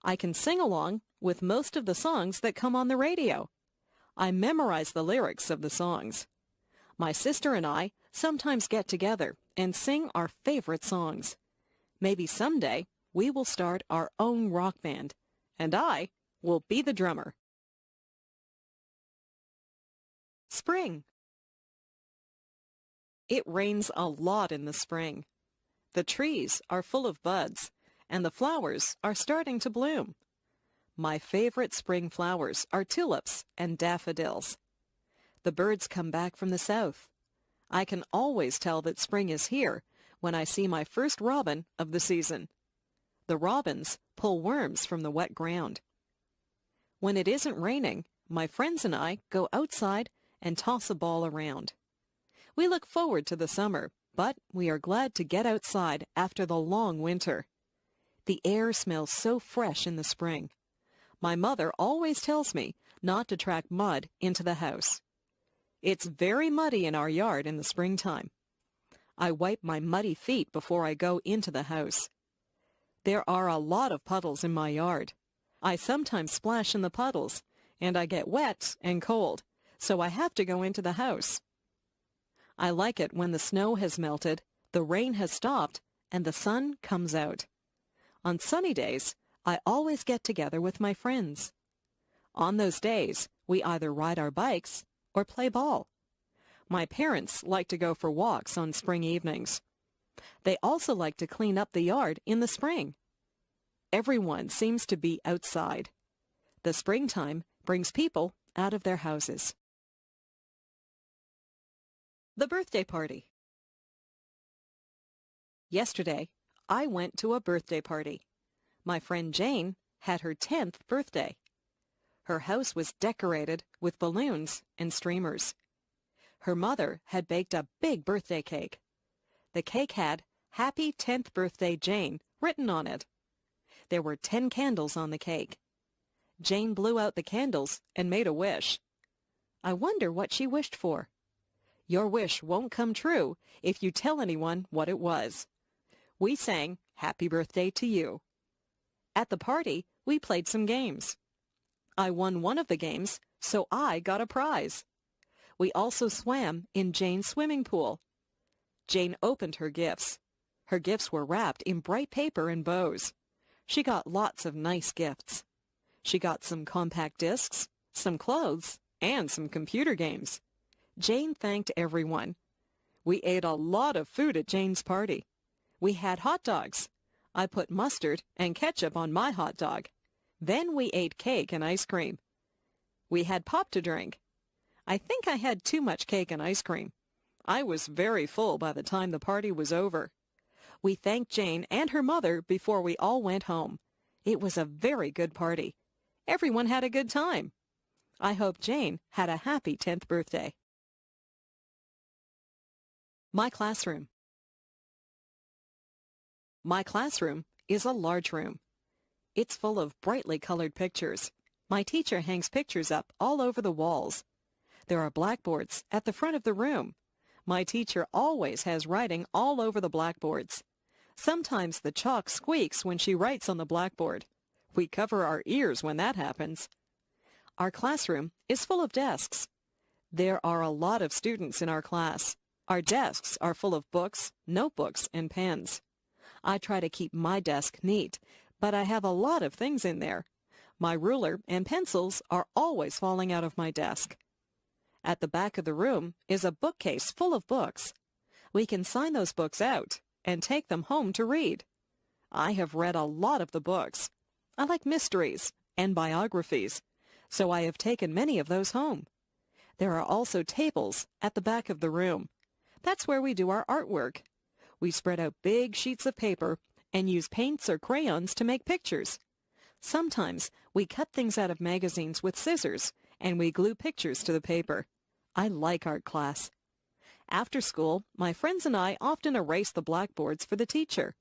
Speaker 6: I can sing along with most of the songs that come on the radio. I memorize the lyrics of the songs. My sister and I sometimes get together and sing our favorite songs. Maybe someday we will start our own rock band, and I will be the drummer. Spring. It rains a lot in the spring. The trees are full of buds, and the flowers are starting to bloom. My favorite spring flowers are tulips and daffodils. The birds come back from the south. I can always tell that spring is here when I see my first robin of the season. The robins pull worms from the wet ground. When it isn't raining, my friends and I go outside and toss a ball around. We look forward to the summer, but we are glad to get outside after the long winter. The air smells so fresh in the spring. My mother always tells me not to track mud into the house. It's very muddy in our yard in the springtime. I wipe my muddy feet before I go into the house. There are a lot of puddles in my yard. I sometimes splash in the puddles, and I get wet and cold, so I have to go into the house. I like it when the snow has melted, the rain has stopped, and the sun comes out. On sunny days, I always get together with my friends. On those days, we either ride our bikes or play ball. My parents like to go for walks on spring evenings. They also like to clean up the yard in the spring. Everyone seems to be outside. The springtime brings people out of their houses. The birthday party. Yesterday, I went to a birthday party. My friend Jane had her 10th birthday. Her house was decorated with balloons and streamers. Her mother had baked a big birthday cake. The cake had "Happy 10th Birthday, Jane" written on it. There were 10 candles on the cake. Jane blew out the candles and made a wish. I wonder what she wished for. Your wish won't come true if you tell anyone what it was. We sang "Happy Birthday to You." At the party, we played some games. I won one of the games, so I got a prize. We also swam in Jane's swimming pool. Jane opened her gifts. Her gifts were wrapped in bright paper and bows. She got lots of nice gifts. She got some compact discs, some clothes, and some computer games. Jane thanked everyone. We ate a lot of food at Jane's party. We had hot dogs. I put mustard and ketchup on my hot dog. Then we ate cake and ice cream. We had pop to drink. I think I had too much cake and ice cream. I was very full by the time the party was over. We thanked Jane and her mother before we all went home. It was a very good party. Everyone had a good time. I hope Jane had a happy 10th birthday. My classroom. My classroom is a large room. It's full of brightly colored pictures. My teacher hangs pictures up all over the walls. There are blackboards at the front of the room. My teacher always has writing all over the blackboards. Sometimes the chalk squeaks when she writes on the blackboard. We cover our ears when that happens. Our classroom is full of desks. There are a lot of students in our class. Our desks are full of books, notebooks, and pens. I try to keep my desk neat, but I have a lot of things in there. My ruler and pencils are always falling out of my desk. At the back of the room is a bookcase full of books. We can sign those books out and take them home to read. I have read a lot of the books. I like mysteries and biographies, so I have taken many of those home. There are also tables at the back of the room. That's where we do our artwork. We spread out big sheets of paper and use paints or crayons to make pictures. Sometimes we cut things out of magazines with scissors and we glue pictures to the paper. I like art class. After school, my friends and I often erase the blackboards for the teacher.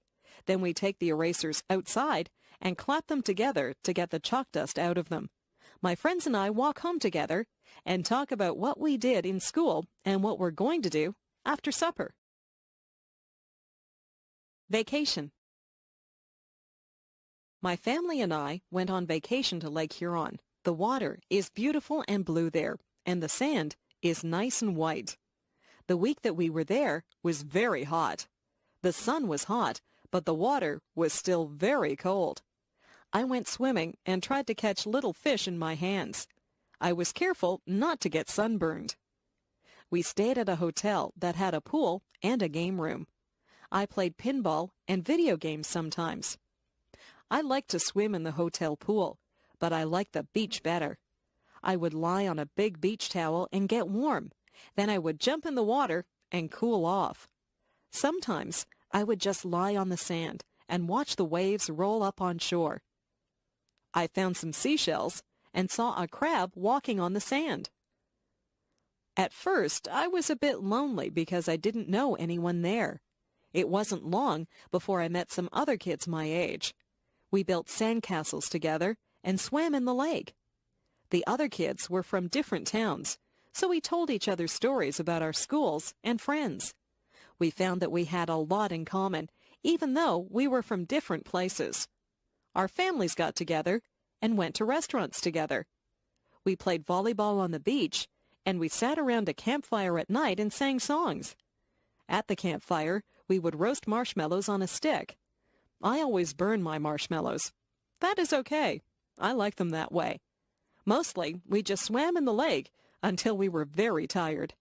Speaker 6: Then we take the erasers outside and clap them together to get the chalk dust out of them. My friends and I walk home together and talk about what we did in school and what we're going to do after supper. Vacation. My family and I went on vacation to Lake Huron. The water is beautiful and blue there, and the sand is nice and white. The week that we were there was very hot. The sun was hot, but the water was still very cold. I went swimming and tried to catch little fish in my hands. I was careful not to get sunburned. We stayed at a hotel that had a pool and a game room. I played pinball and video games sometimes. I like to swim in the hotel pool, but I like the beach better. I would lie on a big beach towel and get warm. Then I would jump in the water and cool off. Sometimes I would just lie on the sand and watch the waves roll up on shore. I found some seashells and saw a crab walking on the sand. At first, I was a bit lonely because I didn't know anyone there. It wasn't long before I met some other kids my age. We built sandcastles together and swam in the lake. The other kids were from different towns, so we told each other stories about our schools and friends. We found that we had a lot in common, even though we were from different places. Our families got together and went to restaurants together. We played volleyball on the beach, and we sat around a campfire at night and sang songs. At the campfire, we would roast marshmallows on a stick. I always burn my marshmallows. That is okay. I like them that way. Mostly, we just swam in the lake until we were very tired.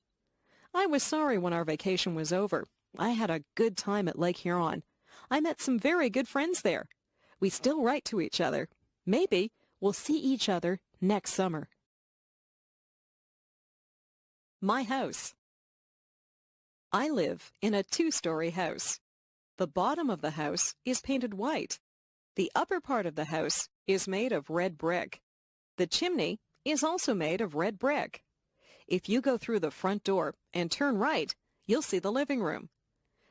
Speaker 6: I was sorry when our vacation was over. I had a good time at Lake Huron. I met some very good friends there. We still write to each other. Maybe we'll see each other next summer. My house. I live in a 2-story house. The bottom of the house is painted white. The upper part of the house is made of red brick. The chimney is also made of red brick. If you go through the front door and turn right, you'll see the living room.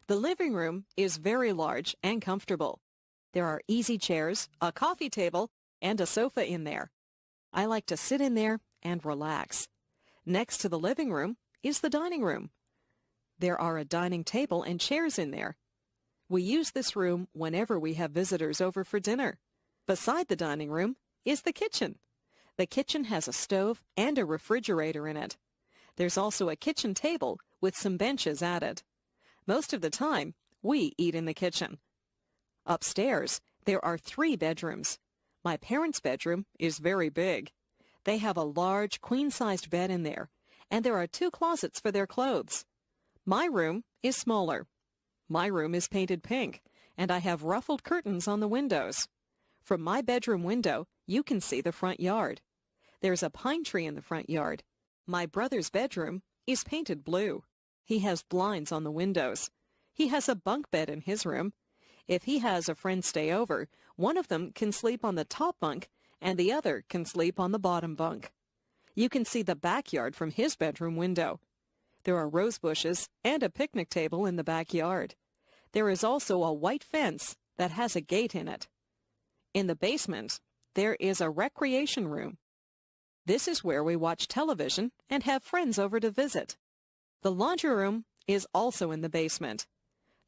Speaker 6: The living room is very large and comfortable. There are easy chairs, a coffee table, and a sofa in there. I like to sit in there and relax. Next to the living room is the dining room. There are a dining table and chairs in there. We use this room whenever we have visitors over for dinner. Beside the dining room is the kitchen. The kitchen has a stove and a refrigerator in it. There's also a kitchen table with some benches at it. Most of the time, we eat in the kitchen. Upstairs, there are 3 bedrooms. My parents' bedroom is very big. They have a large, queen-sized bed in there, and there are 2 closets for their clothes. My room is smaller. My room is painted pink, and I have ruffled curtains on the windows. From my bedroom window, you can see the front yard. There's a pine tree in the front yard. My brother's bedroom is painted blue. He has blinds on the windows. He has a bunk bed in his room. If he has a friend stay over, one of them can sleep on the top bunk and the other can sleep on the bottom bunk. You can see the backyard from his bedroom window. There are rose bushes and a picnic table in the backyard. There is also a white fence that has a gate in it. In the basement, there is a recreation room. This is where we watch television and have friends over to visit. The laundry room is also in the basement.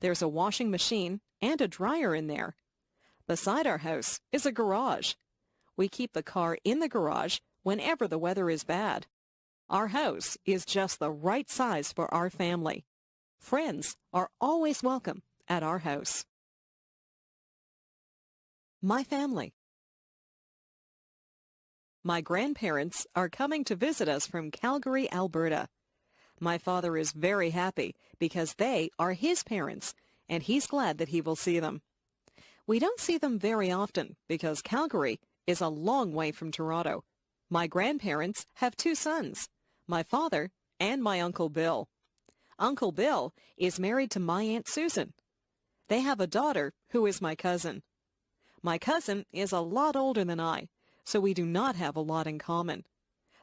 Speaker 6: There's a washing machine and a dryer in there. Beside our house is a garage. We keep the car in the garage whenever the weather is bad. Our house is just the right size for our family. Friends are always welcome at our house. My family. My grandparents are coming to visit us from Calgary, Alberta. My father is very happy because they are his parents, and he's glad that he will see them. We don't see them very often because Calgary is a long way from Toronto. My grandparents have 2 sons, my father and my Uncle Bill. Uncle Bill is married to my Aunt Susan. They have a daughter who is my cousin. My cousin is a lot older than I, so we do not have a lot in common.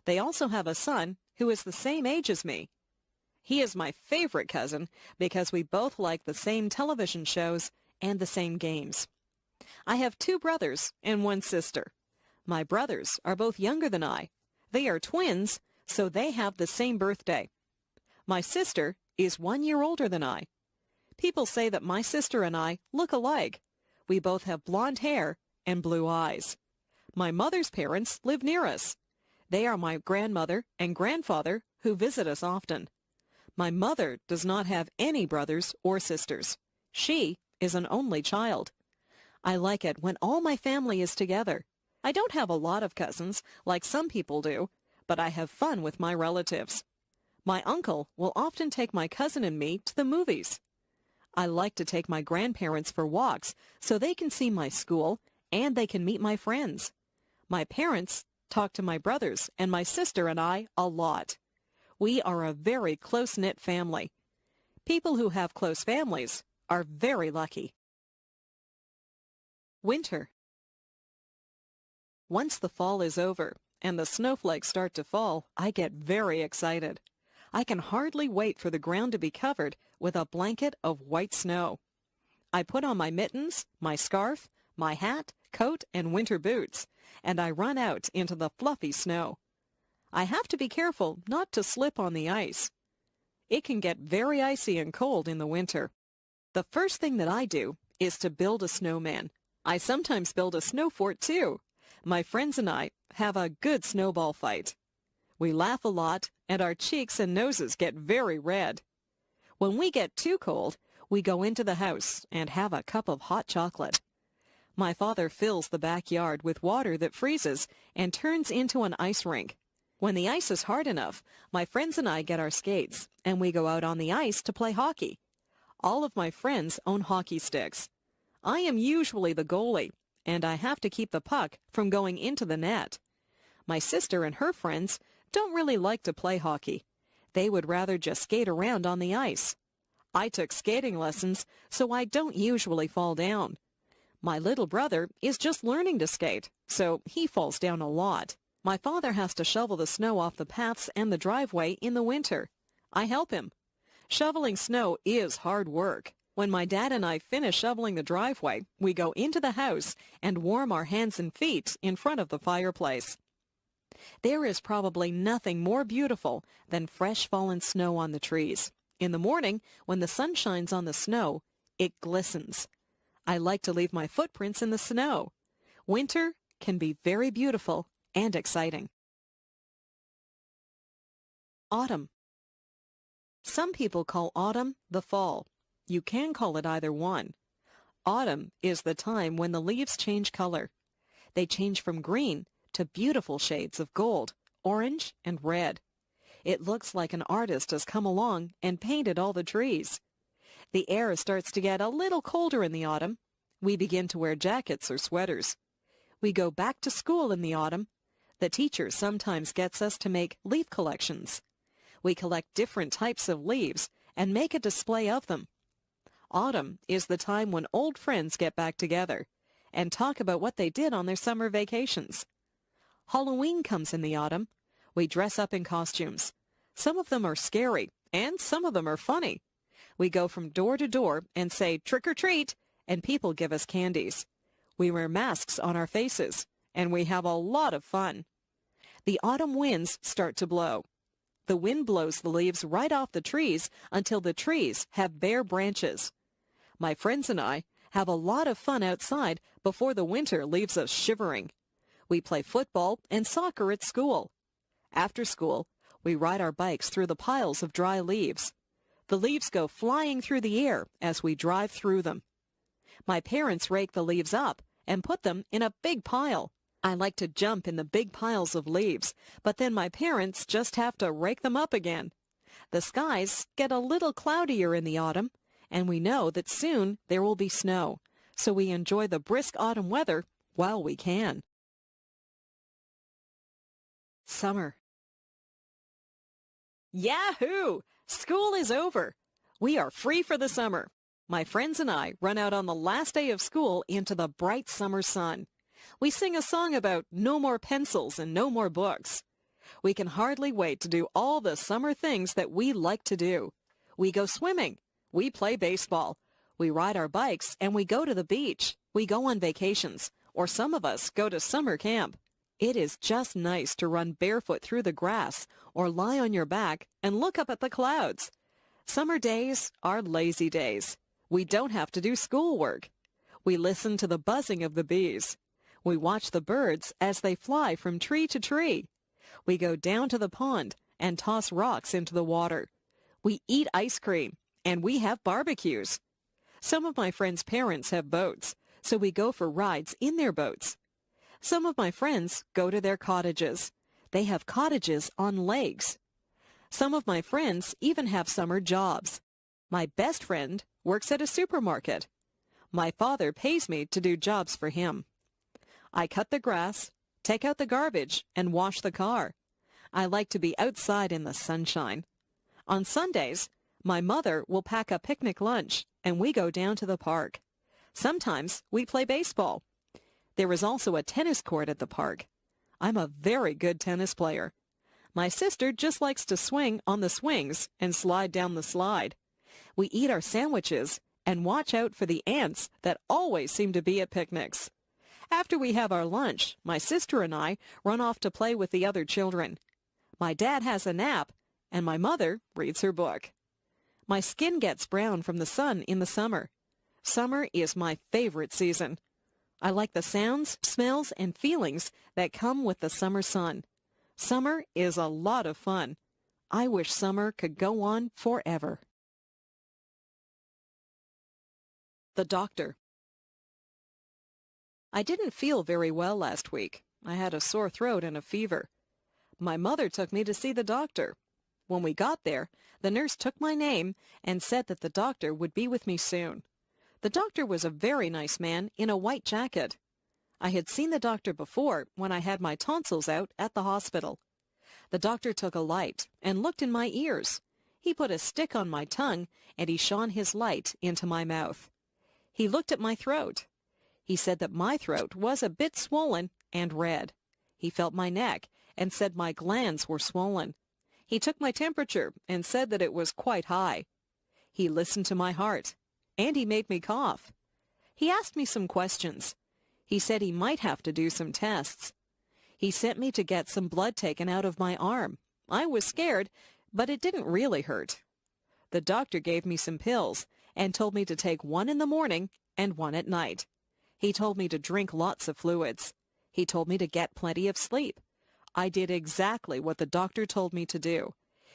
Speaker 6: They also have a son who is the same age as me. He is my favorite cousin because we both like the same television shows and the same games. I have 2 brothers and 1 sister. My brothers are both younger than I. They are twins, so they have the same birthday. My sister is 1 year older than I. People say that my sister and I look alike. We both have blonde hair and blue eyes. My mother's parents live near us. They are my grandmother and grandfather who visit us often. My mother does not have any brothers or sisters. She is an only child. I like it when all my family is together. I don't have a lot of cousins like some people do, but I have fun with my relatives. My uncle will often take my cousin and me to the movies. I like to take my grandparents for walks so they can see my school and they can meet my friends. My parents talk to my brothers and my sister and I a lot. We are a very close-knit family. People who have close families are very lucky. Winter. Once the fall is over and the snowflakes start to fall, I get very excited. I can hardly wait for the ground to be covered with a blanket of white snow. I put on my mittens, my scarf, my hat, coat, and winter boots, and I run out into the fluffy snow. I have to be careful not to slip on the ice. It can get very icy and cold in the winter. The first thing that I do is to build a snowman. I sometimes build a snow fort too. My friends and I have a good snowball fight. We laugh a lot, and our cheeks and noses get very red. When we get too cold, we go into the house and have a cup of hot chocolate. My father fills the backyard with water that freezes and turns into an ice rink. When the ice is hard enough, my friends and I get our skates, and we go out on the ice to play hockey. All of my friends own hockey sticks. I am usually the goalie, and I have to keep the puck from going into the net. My sister and her friends don't really like to play hockey. They would rather just skate around on the ice. I took skating lessons, so I don't usually fall down. My little brother is just learning to skate, so he falls down a lot. My father has to shovel the snow off the paths and the driveway in the winter. I help him. Shoveling snow is hard work. When my dad and I finish shoveling the driveway, we go into the house and warm our hands and feet in front of the fireplace. There is probably nothing more beautiful than fresh fallen snow on the trees. In the morning, when the sun shines on the snow, it glistens. I like to leave my footprints in the snow. Winter can be very beautiful and exciting. Autumn. Some people call autumn the fall. You can call it either one. Autumn is the time when the leaves change color. They change from green to beautiful shades of gold, orange, and red. It looks like an artist has come along and painted all the trees. The air starts to get a little colder in the autumn. We begin to wear jackets or sweaters. We go back to school in the autumn. The teacher sometimes gets us to make leaf collections. We collect different types of leaves and make a display of them. Autumn is the time when old friends get back together and talk about what they did on their summer vacations. Halloween comes in the autumn. We dress up in costumes. Some of them are scary, and some of them are funny. We go from door to door and say, "Trick or treat," and people give us candies. We wear masks on our faces, and we have a lot of fun. The autumn winds start to blow. The wind blows the leaves right off the trees until the trees have bare branches. My friends and I have a lot of fun outside before the winter leaves us shivering. We play football and soccer at school. After school, we ride our bikes through the piles of dry leaves. The leaves go flying through the air as we drive through them. My parents rake the leaves up and put them in a big pile. I like to jump in the big piles of leaves, but then my parents just have to rake them up again. The skies get a little cloudier in the autumn, and we know that soon there will be snow, so we enjoy the brisk autumn weather while we can. Summer. Yahoo! School is over. We are free for the summer. My friends and I run out on the last day of school into the bright summer sun. We sing a song about no more pencils and no more books. We can hardly wait to do all the summer things that we like to do. We go swimming. We play baseball. We ride our bikes and we go to the beach. We go on vacations, or some of us go to summer camp. It is just nice to run barefoot through the grass or lie on your back and look up at the clouds. Summer days are lazy days. We don't have to do schoolwork. We listen to the buzzing of the bees. We watch the birds as they fly from tree to tree. We go down to the pond and toss rocks into the water. We eat ice cream, and we have barbecues. Some of my friends' parents have boats, so we go for rides in their boats. Some of my friends go to their cottages. They have cottages on lakes. Some of my friends even have summer jobs. My best friend works at a supermarket. My father pays me to do jobs for him. I cut the grass, take out the garbage, and wash the car. I like to be outside in the sunshine. On Sundays, my mother will pack a picnic lunch, and we go down to the park. Sometimes we play baseball. There is also a tennis court at the park. I'm a very good tennis player. My sister just likes to swing on the swings and slide down the slide. We eat our sandwiches and watch out for the ants that always seem to be at picnics. After we have our lunch, my sister and I run off to play with the other children. My dad has a nap, and my mother reads her book. My skin gets brown from the sun in the summer. Summer is my favorite season. I like the sounds, smells, and feelings that come with the summer sun. Summer is a lot of fun. I wish summer could go on forever. The doctor. I didn't feel very well last week. I had a sore throat and a fever. My mother took me to see the doctor. When we got there, the nurse took my name and said that the doctor would be with me soon. The doctor was a very nice man in a white jacket. I had seen the doctor before when I had my tonsils out at the hospital. The doctor took a light and looked in my ears. He put a stick on my tongue and he shone his light into my mouth. He looked at my throat. He said that my throat was a bit swollen and red. He felt my neck and said my glands were swollen. He took my temperature and said that it was quite high. He listened to my heart, and he made me cough. He asked me some questions. He said he might have to do some tests. He sent me to get some blood taken out of my arm. I was scared, but it didn't really hurt. The doctor gave me some pills and told me to take one in the morning and one at night. He told me to drink lots of fluids. He told me to get plenty of sleep. I did exactly what the doctor told me to do.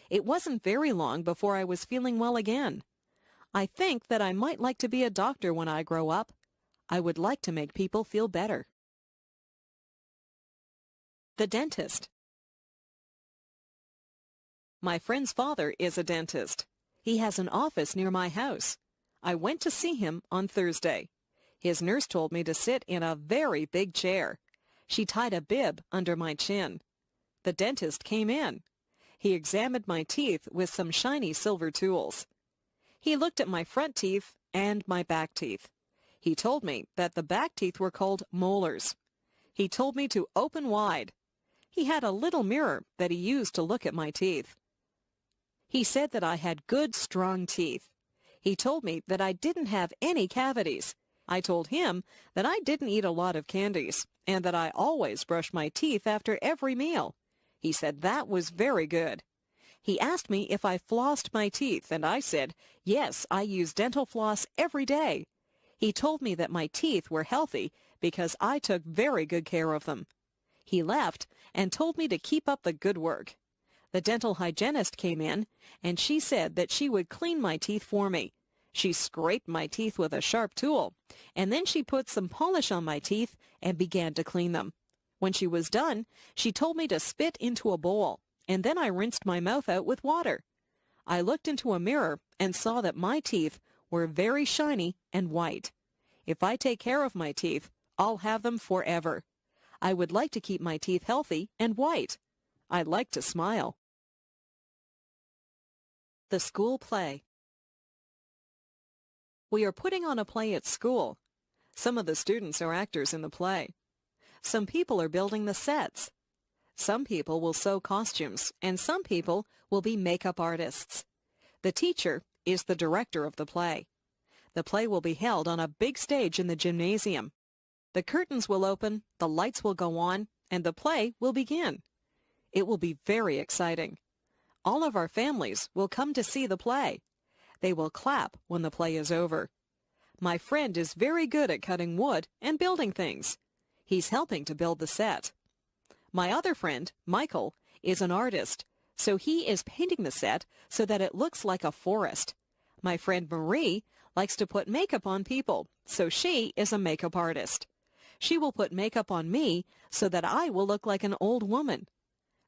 Speaker 6: It wasn't very long before I was feeling well again. I think that I might like to be a doctor when I grow up. I would like to make people feel better. The dentist. My friend's father is a dentist. He has an office near my house. I went to see him on Thursday. His nurse told me to sit in a very big chair. She tied a bib under my chin. The dentist came in. He examined my teeth with some shiny silver tools. He looked at my front teeth and my back teeth. He told me that the back teeth were called molars. He told me to open wide. He had a little mirror that he used to look at my teeth. He said that I had good, strong teeth. He told me that I didn't have any cavities. I told him that I didn't eat a lot of candies and that I always brush my teeth after every meal. He said that was very good. He asked me if I flossed my teeth, and I said, yes, I use dental floss every day. He told me that my teeth were healthy because I took very good care of them. He left and told me to keep up the good work. The dental hygienist came in, and she said that she would clean my teeth for me. She scraped my teeth with a sharp tool, and then she put some polish on my teeth and began to clean them. When she was done, she told me to spit into a bowl, and then I rinsed my mouth out with water. I looked into a mirror and saw that my teeth were very shiny and white. If I take care of my teeth, I'll have them forever. I would like to keep my teeth healthy and white. I like to smile. The school play. We are putting on a play at school. Some of the students are actors in the play. Some people are building the sets. Some people will sew costumes, and some people will be makeup artists. The teacher is the director of the play. The play will be held on a big stage in the gymnasium. The curtains will open, the lights will go on, and the play will begin. It will be very exciting. All of our families will come to see the play. They will clap when the play is over. My friend is very good at cutting wood and building things. He's helping to build the set. My other friend, Michael, is an artist, so he is painting the set so that it looks like a forest. My friend Marie likes to put makeup on people, so she is a makeup artist. She will put makeup on me so that I will look like an old woman.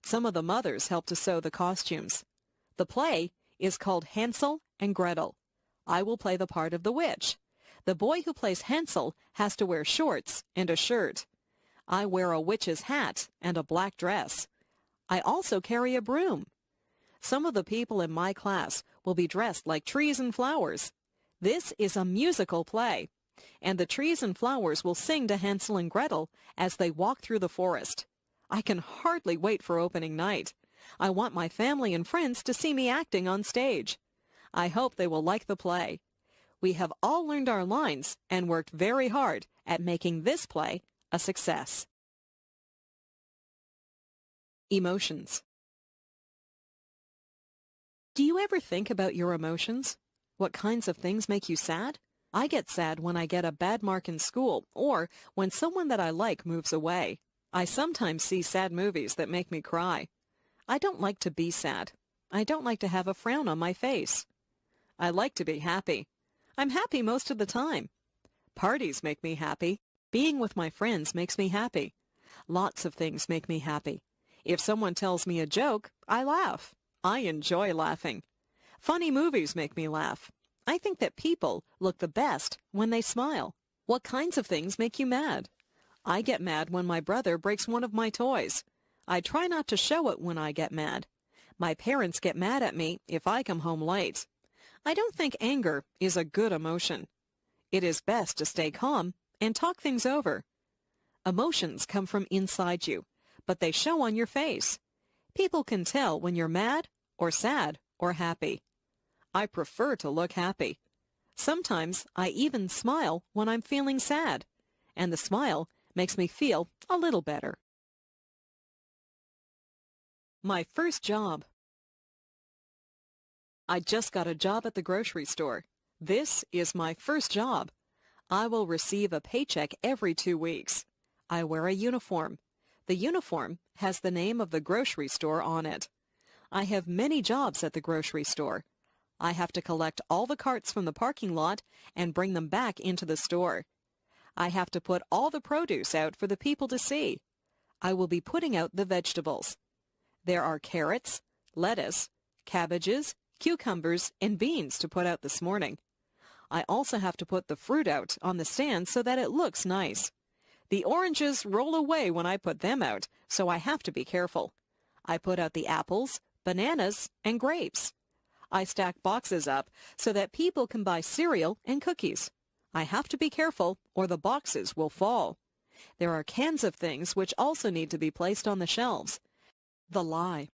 Speaker 6: Some of the mothers help to sew the costumes. The play is called Hansel and Gretel. I will play the part of the witch. The boy who plays Hansel has to wear shorts and a shirt. I wear a witch's hat and a black dress. I also carry a broom. Some of the people in my class will be dressed like trees and flowers. This is a musical play, and the trees and flowers will sing to Hansel and Gretel as they walk through the forest. I can hardly wait for opening night. I want my family and friends to see me acting on stage. I hope they will like the play. We have all learned our lines and worked very hard at making this play a success. Emotions. Do you ever think about your emotions? What kinds of things make you sad? I get sad when I get a bad mark in school or when someone that I like moves away. I sometimes see sad movies that make me cry. I don't like to be sad. I don't like to have a frown on my face. I like to be happy. I'm happy most of the time. Parties make me happy. Being with my friends makes me happy. Lots of things make me happy. If someone tells me a joke, I laugh. I enjoy laughing. Funny movies make me laugh. I think that people look the best when they smile. What kinds of things make you mad? I get mad when my brother breaks one of my toys. I try not to show it when I get mad. My parents get mad at me if I come home late. I don't think anger is a good emotion. It is best to stay calm and talk things over. Emotions come from inside you, but they show on your face. People can tell when you're mad or sad or happy. I prefer to look happy. Sometimes I even smile when I'm feeling sad, and the smile makes me feel a little better. My first job. I just got a job at the grocery store. This is my first job. I will receive a paycheck every 2 weeks. I wear a uniform. The uniform has the name of the grocery store on it. I have many jobs at the grocery store. I have to collect all the carts from the parking lot and bring them back into the store. I have to put all the produce out for the people to see. I will be putting out the vegetables. There are carrots, lettuce, cabbages, cucumbers, and beans to put out this morning. I also have to put the fruit out on the stand so that it looks nice. The oranges roll away when I put them out, so I have to be careful. I put out the apples, bananas, and grapes. I stack boxes up so that people can buy cereal and cookies. I have to be careful or the boxes will fall. There are cans of things which also need to be placed on the shelves. The lie.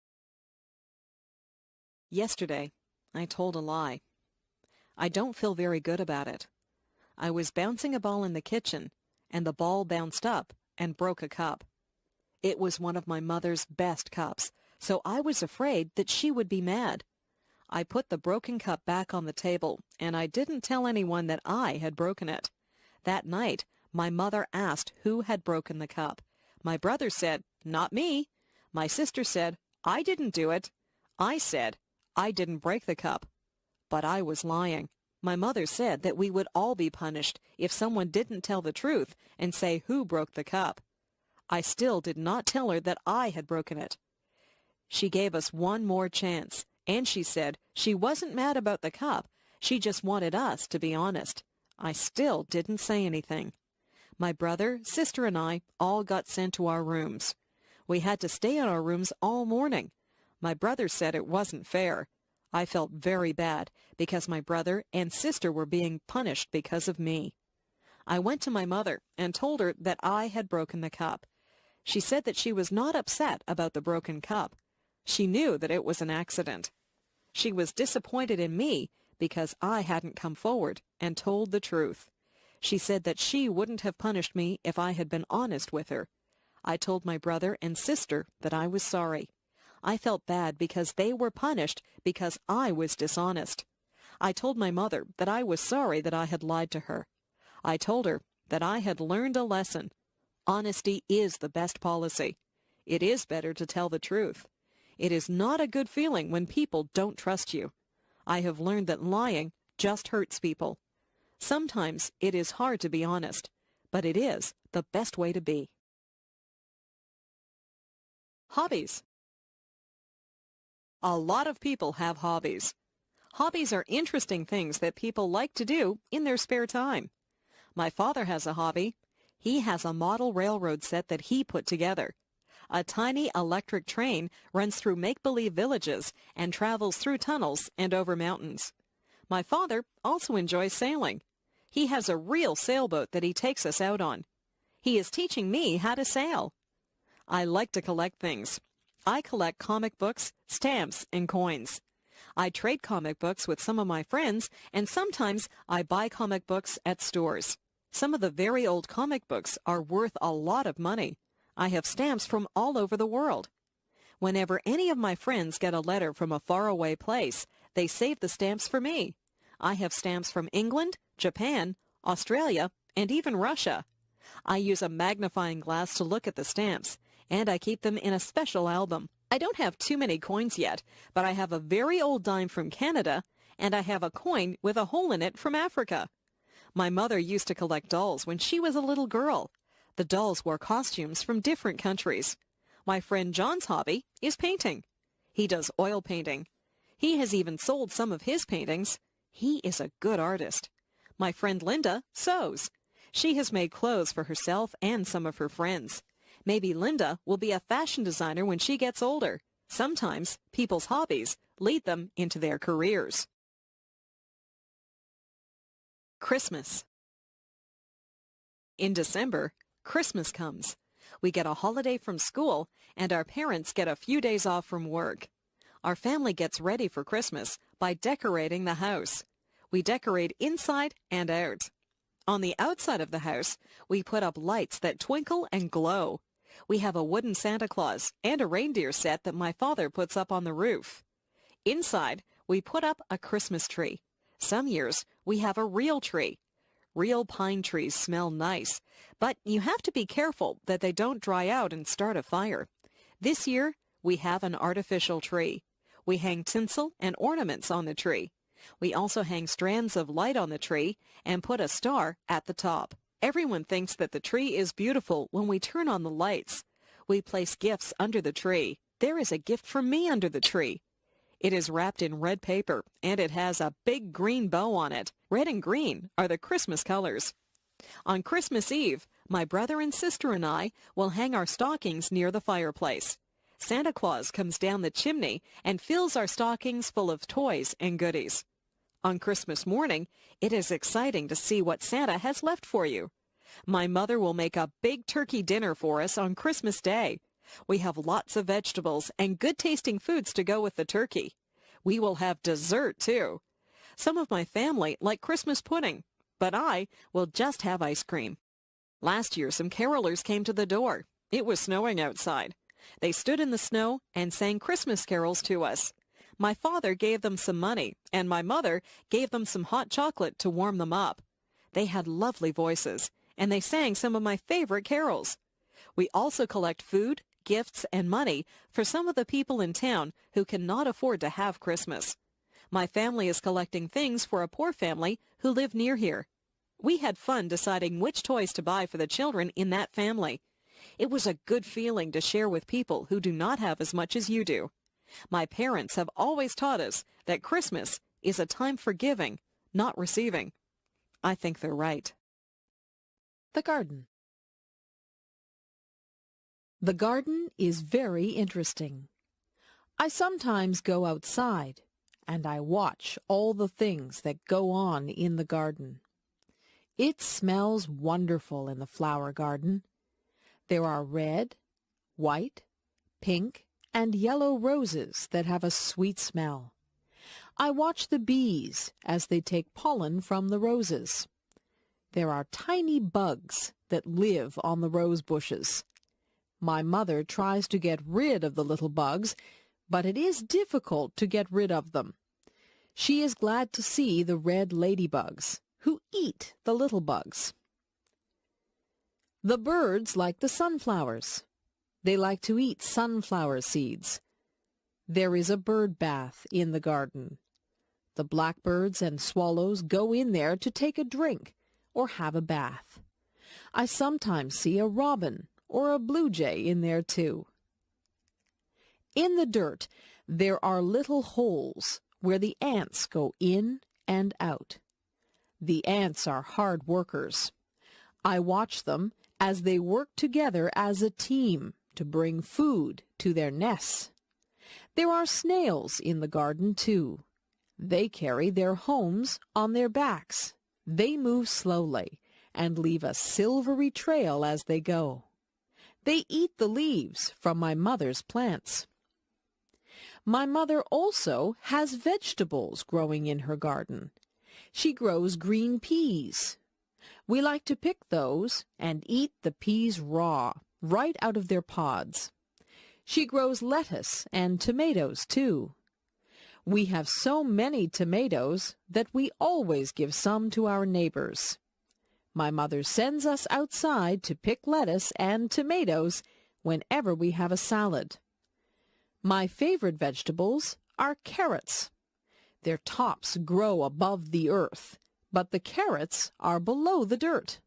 Speaker 6: Yesterday, I told a lie. I don't feel very good about it. I was bouncing a ball in the kitchen, and the ball bounced up and broke a cup. It was one of my mother's best cups, so I was afraid that she would be mad. I put the broken cup back on the table, and I didn't tell anyone that I had broken it. That night, my mother asked who had broken the cup. My brother said, "Not me." My sister said, "I didn't do it." I said, "I didn't break the cup." But I was lying. My mother said that we would all be punished if someone didn't tell the truth and say who broke the cup. I still did not tell her that I had broken it. She gave us one more chance, and she said she wasn't mad about the cup. She just wanted us to be honest. I still didn't say anything. My brother, sister, and I all got sent to our rooms. We had to stay in our rooms all morning. My brother said it wasn't fair. I felt very bad because my brother and sister were being punished because of me. I went to my mother and told her that I had broken the cup. She said that she was not upset about the broken cup. She knew that it was an accident. She was disappointed in me because I hadn't come forward and told the truth. She said that she wouldn't have punished me if I had been honest with her. I told my brother and sister that I was sorry. I felt bad because they were punished because I was dishonest. I told my mother that I was sorry that I had lied to her. I told her that I had learned a lesson. Honesty is the best policy. It is better to tell the truth. It is not a good feeling when people don't trust you. I have learned that lying just hurts people. Sometimes it is hard to be honest, but it is the best way to be. Hobbies. A lot of people have hobbies. Hobbies are interesting things that people like to do in their spare time. My father has a hobby. He has a model railroad set that he put together. A tiny electric train runs through make-believe villages and travels through tunnels and over mountains. My father also enjoys sailing. He has a real sailboat that he takes us out on. He is teaching me how to sail. I like to collect things. I collect comic books, stamps, and coins. I trade comic books with some of my friends, and sometimes I buy comic books at stores. Some of the very old comic books are worth a lot of money. I have stamps from all over the world. Whenever any of my friends get a letter from a faraway place, they save the stamps for me. I have stamps from England, Japan, Australia, and even Russia. I use a magnifying glass to look at the stamps, and I keep them in a special album. I don't have too many coins yet, but I have a very old dime from Canada, and I have a coin with a hole in it from Africa. My mother used to collect dolls when she was a little girl. The dolls wore costumes from different countries. My friend John's hobby is painting. He does oil painting. He has even sold some of his paintings. He is a good artist. My friend Linda sews. She has made clothes for herself and some of her friends. Maybe Linda will be a fashion designer when she gets older. Sometimes people's hobbies lead them into their careers. Christmas. In December, Christmas comes. We get a holiday from school, and our parents get a few days off from work. Our family gets ready for Christmas by decorating the house. We decorate inside and out. On the outside of the house, we put up lights that twinkle and glow. We have a wooden Santa Claus and a reindeer set that my father puts up on the roof. Inside, we put up a Christmas tree. Some years, we have a real tree. Real pine trees smell nice, but you have to be careful that they don't dry out and start a fire. This year, we have an artificial tree. We hang tinsel and ornaments on the tree. We also hang strands of light on the tree and put a star at the top. Everyone thinks that the tree is beautiful when we turn on the lights. We place gifts under the tree. There is a gift for me under the tree. It is wrapped in red paper, and it has a big green bow on it. Red and green are the Christmas colors. On Christmas Eve, my brother and sister and I will hang our stockings near the fireplace. Santa Claus comes down the chimney and fills our stockings full of toys and goodies. On Christmas morning, it is exciting to see what Santa has left for you. My mother will make a big turkey dinner for us on Christmas Day. We have lots of vegetables and good-tasting foods to go with the turkey. We will have dessert, too. Some of my family like Christmas pudding, but I will just have ice cream. Last year, some carolers came to the door. It was snowing outside. They stood in the snow and sang Christmas carols to us. My father gave them some money, and my mother gave them some hot chocolate to warm them up. They had lovely voices, and they sang some of my favorite carols. We also collect food, gifts, and money for some of the people in town who cannot afford to have Christmas. My family is collecting things for a poor family who live near here. We had fun deciding which toys to buy for the children in that family. It was a good feeling to share with people who do not have as much as you do. My parents have always taught us that Christmas is a time for giving, not receiving. I think they're right.
Speaker 5: The garden. The garden is very interesting. I sometimes go outside, and I watch all the things that go on in the garden. It smells wonderful in the flower garden. There are red, white, pink, and yellow roses that have a sweet smell. I watch the bees as they take pollen from the roses. There are tiny bugs that live on the rose bushes. My mother tries to get rid of the little bugs, but it is difficult to get rid of them. She is glad to see the red ladybugs, who eat the little bugs. The birds like the sunflowers. They like to eat sunflower seeds. There is a bird bath in the garden. The blackbirds and swallows go in there to take a drink or have a bath. I sometimes see a robin or a blue jay in there too. In the dirt, there are little holes where the ants go in and out. The ants are hard workers. I watch them
Speaker 7: as they work together as a team to bring food to their nests. There are snails in the garden, too. They carry their homes on their backs. They move slowly and leave a silvery trail as they go. They eat the leaves from my mother's plants. My mother also has vegetables growing in her garden. She grows green peas. We like to pick those and eat the peas raw, right out of their pods. She grows lettuce and tomatoes, too. We have so many tomatoes that we always give some to our neighbors. My mother sends us outside to pick lettuce and tomatoes whenever we have a salad. My favorite vegetables are carrots. Their tops grow above the earth, but the carrots are below the dirt.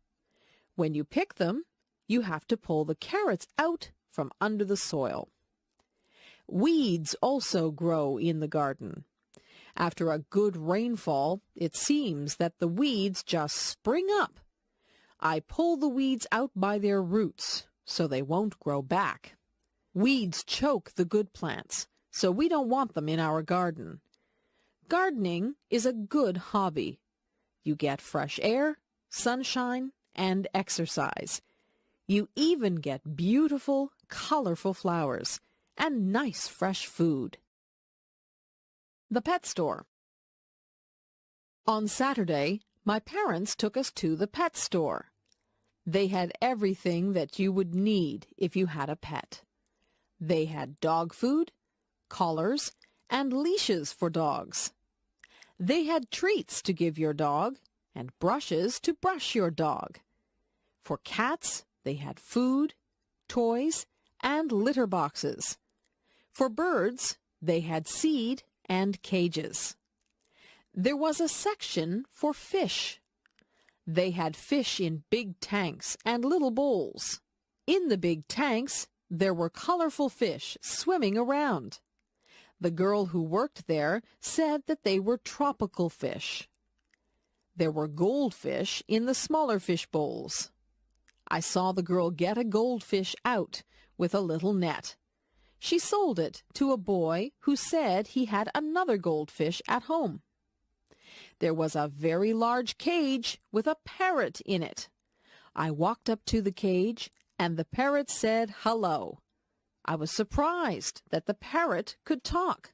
Speaker 7: When you pick them, you have to pull the carrots out from under the soil. Weeds also grow in the garden. After a good rainfall, it seems that the weeds just spring up. I pull the weeds out by their roots so they won't grow back. Weeds choke the good plants, so we don't want them in our garden. Gardening is a good hobby. You get fresh air, sunshine, and exercise. You even get beautiful, colorful flowers and nice fresh food. The pet store. On Saturday, my parents took us to the pet store. They had everything that you would need if you had a pet. They had dog food, collars, and leashes for dogs. They had treats to give your dog and brushes to brush your dog. For cats, they had food, toys, and litter boxes. For birds, they had seed and cages. There was a section for fish. They had fish in big tanks and little bowls. In the big tanks, there were colorful fish swimming around. The girl who worked there said that they were tropical fish. There were goldfish in the smaller fish bowls. I saw the girl get a goldfish out with a little net. She sold it to a boy who said he had another goldfish at home. There was a very large cage with a parrot in it. I walked up to the cage, and the parrot said hello. I was surprised that the parrot could talk.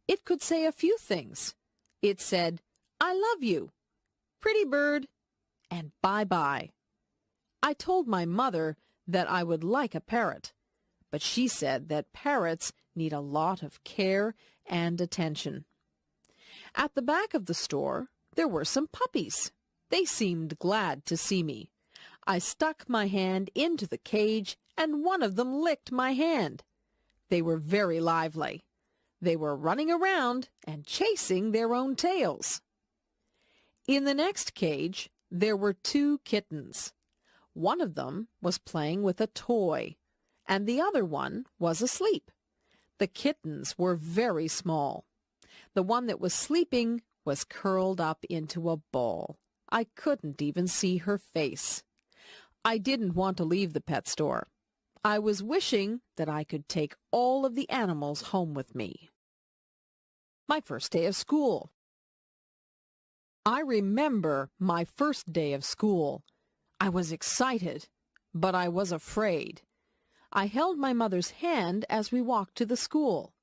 Speaker 7: It could say a few things. It said, "I love you," "pretty bird," and "bye-bye." I told my mother that I would like a parrot, but she said that parrots need a lot of care and attention. At the back of the store, there were some puppies. They seemed glad to see me. I stuck my hand into the cage, and one of them licked my hand. They were very lively. They were running around and chasing their own tails. In the next cage, there were 2 kittens. One of them was playing with a toy, and the other one was asleep. The kittens were very small. The one that was sleeping was curled up into a ball. I couldn't even see her face. I didn't want to leave the pet store. I was wishing that I could take all of the animals home with me. My first day of school. I remember my first day of school. I was excited, but I was afraid. I held my mother's hand as we walked to the school.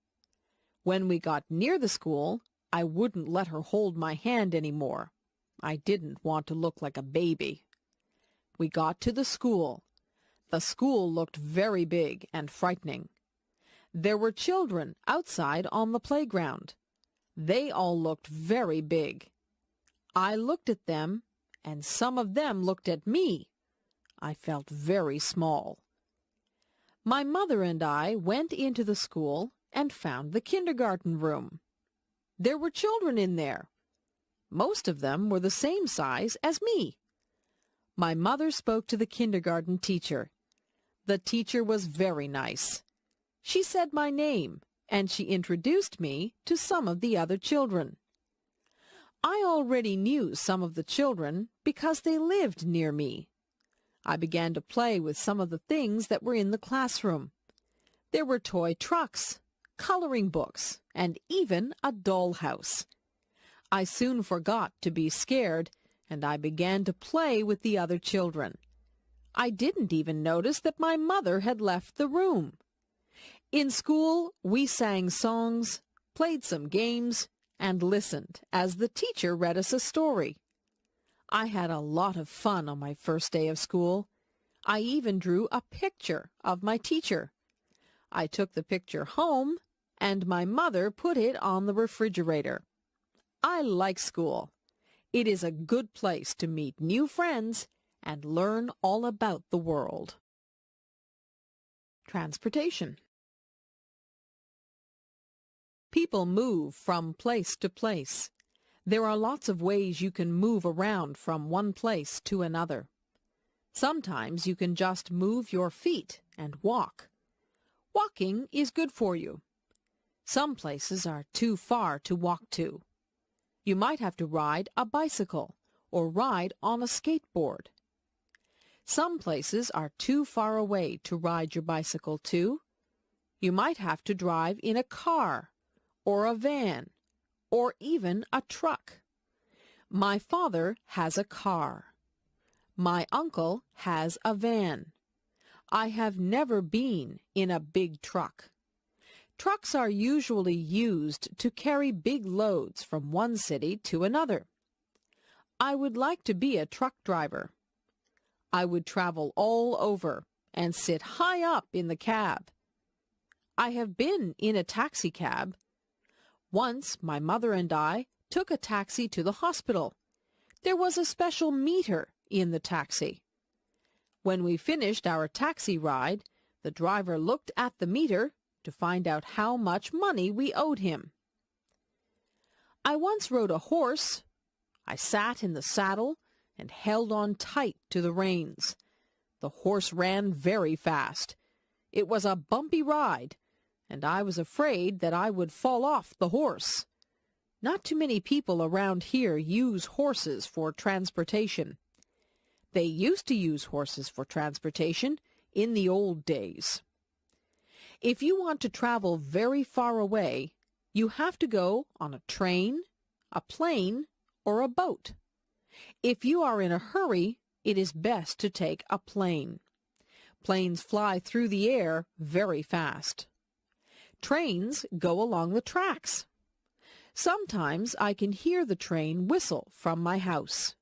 Speaker 7: When we got near the school, I wouldn't let her hold my hand anymore. I didn't want to look like a baby. We got to the school. The school looked very big and frightening. There were children outside on the playground. They all looked very big. I looked at them, and some of them looked at me. I felt very small. My mother and I went into the school and found the kindergarten room. There were children in there. Most of them were the same size as me. My mother spoke to the kindergarten teacher. The teacher was very nice. She said my name, and she introduced me to some of the other children. I already knew some of the children because they lived near me. I began to play with some of the things that were in the classroom. There were toy trucks, coloring books, and even a dollhouse. I soon forgot to be scared, and I began to play with the other children. I didn't even notice that my mother had left the room. In school, we sang songs, played some games, and listened as the teacher read us a story. I had a lot of fun on my first day of school. I even drew a picture of my teacher. I took the picture home, and my mother put it on the refrigerator. I like school. It is a good place to meet new friends and learn all about the world. Transportation. People move from place to place. There are lots of ways you can move around from one place to another. Sometimes you can just move your feet and walk. Walking is good for you. Some places are too far to walk to. You might have to ride a bicycle or ride on a skateboard. Some places are too far away to ride your bicycle to. You might have to drive in a car or a van or even a truck. My father has a car. My uncle has a van. I have never been in a big truck. Trucks are usually used to carry big loads from one city to another. I would like to be a truck driver. I would travel all over and sit high up in the cab. I have been in a taxi cab. Once my mother and I took a taxi to the hospital. There was a special meter in the taxi. When we finished our taxi ride, the driver looked at the meter to find out how much money we owed him. I once rode a horse. I sat in the saddle and held on tight to the reins. The horse ran very fast. It was a bumpy ride, and I was afraid that I would fall off the horse. Not too many people around here use horses for transportation. They used to use horses for transportation in the old days. If you want to travel very far away, you have to go on a train, a plane, or a boat. If you are in a hurry, it is best to take a plane. Planes fly through the air very fast. Trains go along the tracks. Sometimes I can hear the train whistle from my house.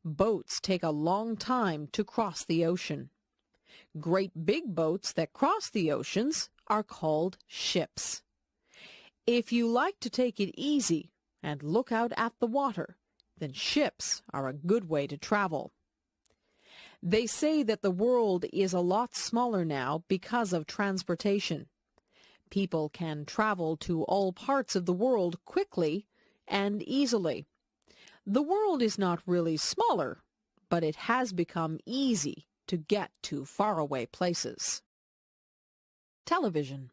Speaker 7: Boats take a long time to cross the ocean. Great big boats that cross the oceans are called ships. If you like to take it easy and look out at the water, then ships are a good way to travel. They say that the world is a lot smaller now because of transportation. People can travel to all parts of the world quickly and easily. The world is not really smaller, but it has become easy to get to faraway places. Television.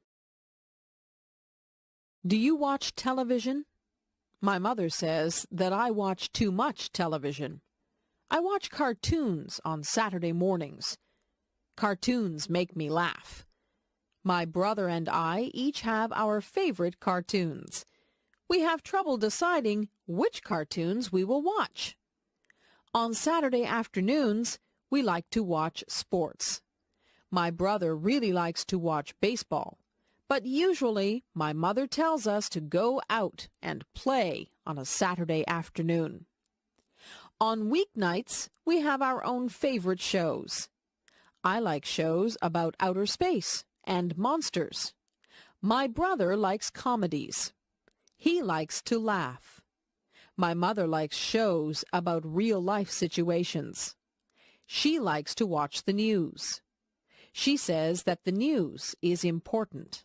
Speaker 7: Do you watch television? My mother says that I watch too much television. I watch cartoons on Saturday mornings. Cartoons make me laugh. My brother and I each have our favorite cartoons. We have trouble deciding which cartoons we will watch. On Saturday afternoons, we like to watch sports. My brother really likes to watch baseball, but usually my mother tells us to go out and play on a Saturday afternoon. On weeknights, we have our own favorite shows. I like shows about outer space and monsters. My brother likes comedies. He likes to laugh. My mother likes shows about real-life situations. She likes to watch the news. She says that the news is important.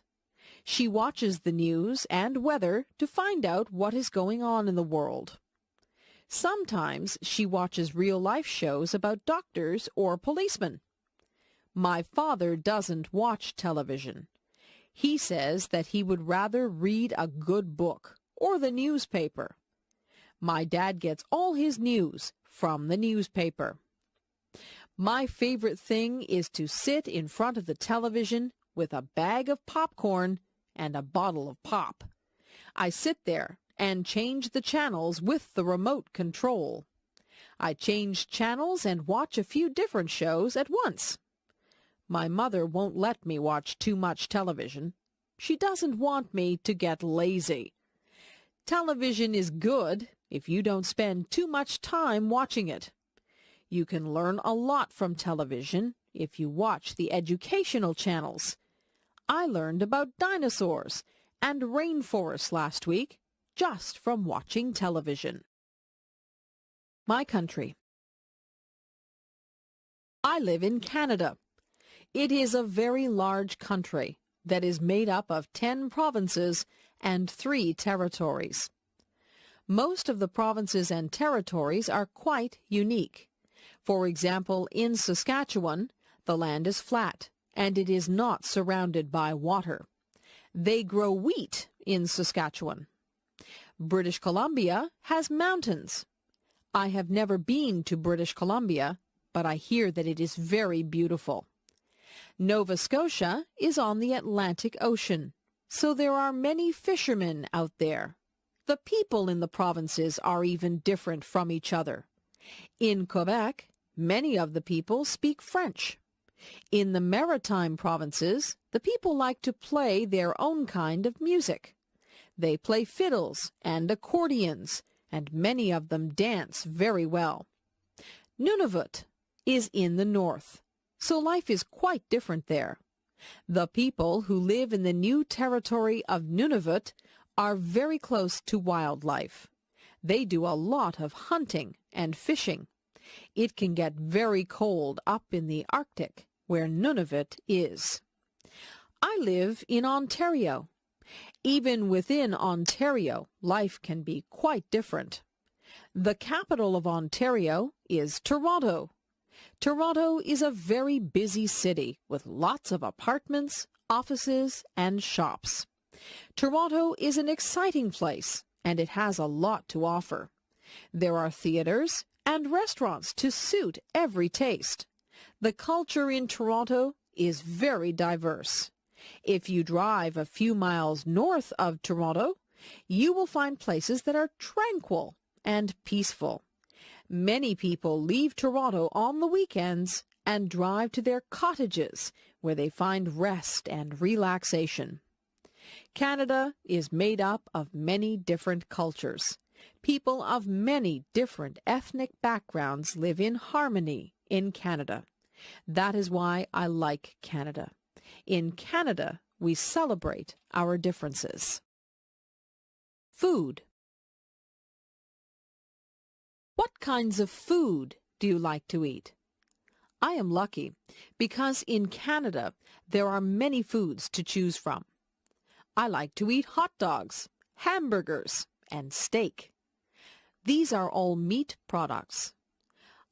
Speaker 7: She watches the news and weather to find out what is going on in the world. Sometimes she watches real-life shows about doctors or policemen. My father doesn't watch television. He says that he would rather read a good book or the newspaper. My dad gets all his news from the newspaper. My favorite thing is to sit in front of the television with a bag of popcorn and a bottle of pop. I sit there and change the channels with the remote control. I change channels and watch a few different shows at once. My mother won't let me watch too much television. She doesn't want me to get lazy. Television is good if you don't spend too much time watching it. You can learn a lot from television if you watch the educational channels. I learned about dinosaurs and rainforests last week just from watching television. My country. I live in Canada. It is a very large country that is made up of 10 provinces and 3 territories. Most of the provinces and territories are quite unique. For example, in Saskatchewan, the land is flat and it is not surrounded by water. They grow wheat in Saskatchewan. British Columbia has mountains. I have never been to British Columbia, but I hear that it is very beautiful. Nova Scotia is on the Atlantic Ocean, so there are many fishermen out there. The people in the provinces are even different from each other. In Quebec, many of the people speak French. In the maritime provinces, the people like to play their own kind of music. They play fiddles and accordions, and many of them dance very well. Nunavut is in the north, so life is quite different there. The people who live in the new territory of Nunavut are very close to wildlife. They do a lot of hunting and fishing. It can get very cold up in the Arctic, where Nunavut is. I live in Ontario. Even within Ontario, life can be quite different. The capital of Ontario is Toronto. Toronto is a very busy city with lots of apartments, offices, and shops. Toronto is an exciting place, and it has a lot to offer. There are theaters and restaurants to suit every taste. The culture in Toronto is very diverse. If you drive a few miles north of Toronto, you will find places that are tranquil and peaceful. Many people leave Toronto on the weekends and drive to their cottages where they find rest and relaxation. Canada is made up of many different cultures. People of many different ethnic backgrounds live in harmony in Canada. That is why I like Canada. In Canada, we celebrate our differences. Food. What kinds of food do you like to eat? I am lucky because in Canada there are many foods to choose from. I like to eat hot dogs, hamburgers, and steak. These are all meat products.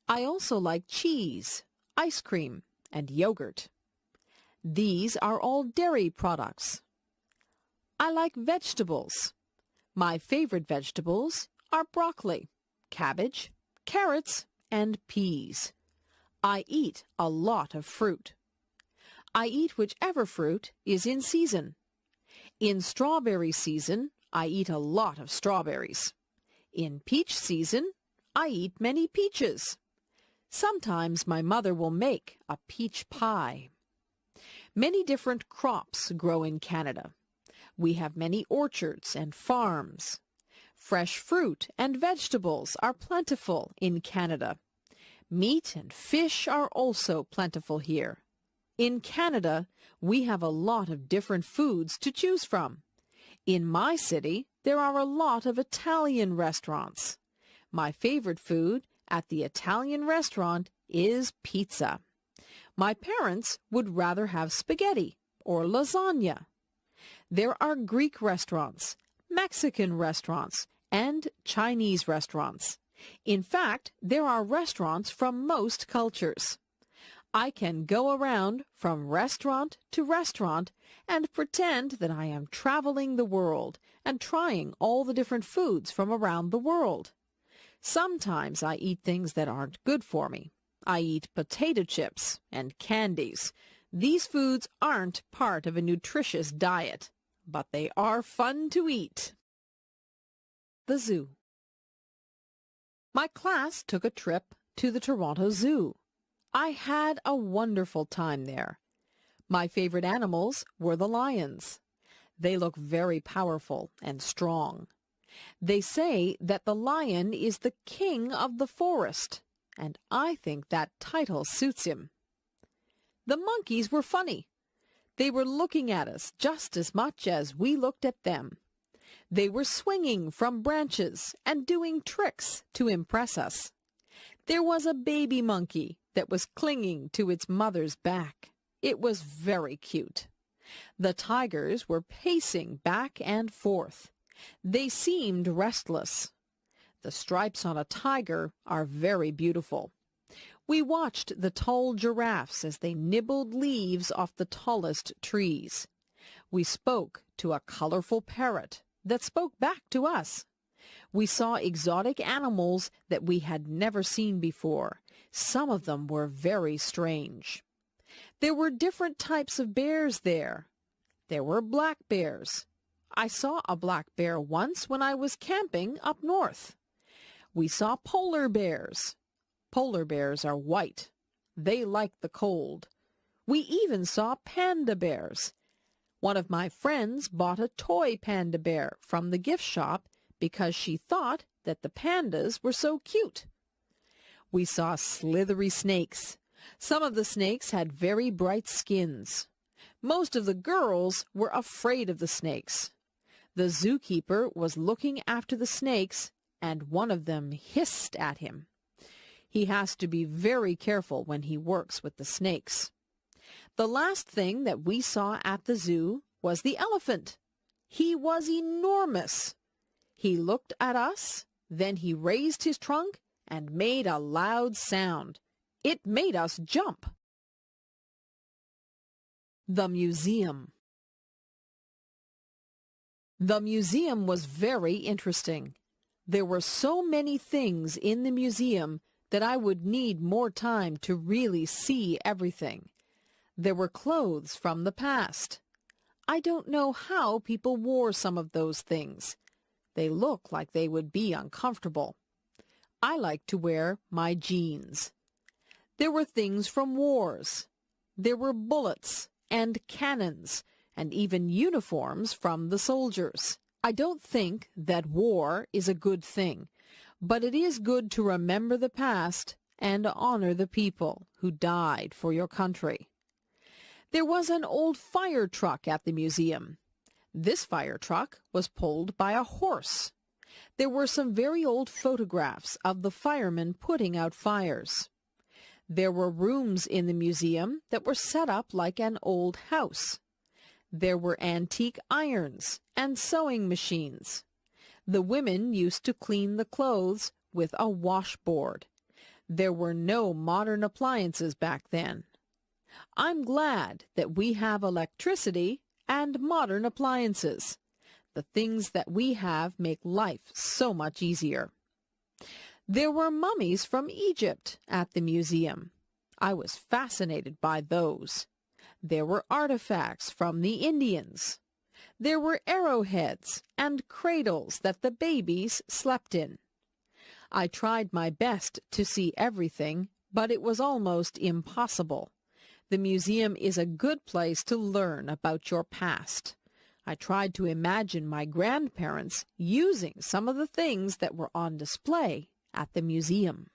Speaker 7: I also like cheese, ice cream, and yogurt. These are all dairy products. I like vegetables. My favorite vegetables are broccoli, cabbage, carrots, and peas. I eat a lot of fruit. I eat whichever fruit is in season. In strawberry season, I eat a lot of strawberries. In peach season, I eat many peaches. Sometimes my mother will make a peach pie. Many different crops grow in Canada. We have many orchards and farms. Fresh fruit and vegetables are plentiful in Canada. Meat and fish are also plentiful here. In Canada, we have a lot of different foods to choose from. In my city, there are a lot of Italian restaurants. My favorite food at the Italian restaurant is pizza. My parents would rather have spaghetti or lasagna. There are Greek restaurants, Mexican restaurants, and Chinese restaurants. In fact, there are restaurants from most cultures. I can go around from restaurant to restaurant and pretend that I am traveling the world and trying all the different foods from around the world. Sometimes I eat things that aren't good for me. I eat potato chips and candies. These foods aren't part of a nutritious diet, but they are fun to eat. The zoo. My class took a trip to the Toronto Zoo. I had a wonderful time there. My favorite animals were the lions. They look very powerful and strong. They say that the lion is the king of the forest, and I think that title suits him. The monkeys were funny. They were looking at us just as much as we looked at them. They were swinging from branches and doing tricks to impress us. There was a baby monkey that was clinging to its mother's back. It was very cute. The tigers were pacing back and forth. They seemed restless. The stripes on a tiger are very beautiful. We watched the tall giraffes as they nibbled leaves off the tallest trees. We spoke to a colorful parrot that spoke back to us. We saw exotic animals that we had never seen before. Some of them were very strange. There were different types of bears there. There were black bears. I saw a black bear once when I was camping up north. We saw polar bears. Polar bears are white. They like the cold. We even saw panda bears. One of my friends bought a toy panda bear from the gift shop because she thought that the pandas were so cute. We saw slithery snakes. Some of the snakes had very bright skins. Most of the girls were afraid of the snakes. The zookeeper was looking after the snakes, and one of them hissed at him. He has to be very careful when he works with the snakes. The last thing that we saw at the zoo was the elephant. He was enormous. He looked at us, then he raised his trunk and made a loud sound. It made us jump. The museum. The museum was very interesting. There were so many things in the museum that I would need more time to really see everything. There were clothes from the past. I don't know how people wore some of those things. They look like they would be uncomfortable. I like to wear my jeans. There were things from wars. There were bullets and cannons and even uniforms from the soldiers. I don't think that war is a good thing, but it is good to remember the past and honor the people who died for your country. There was an old fire truck at the museum. This fire truck was pulled by a horse. There were some very old photographs of the firemen putting out fires. There were rooms in the museum that were set up like an old house. There were antique irons and sewing machines. The women used to clean the clothes with a washboard. There were no modern appliances back then. I'm glad that we have electricity and modern appliances. The things that we have make life so much easier. There were mummies from Egypt at the museum. I was fascinated by those. There were artifacts from the Indians. There were arrowheads and cradles that the babies slept in. I tried my best to see everything, but it was almost impossible. The museum is a good place to learn about your past. I tried to imagine my grandparents using some of the things that were on display at the museum.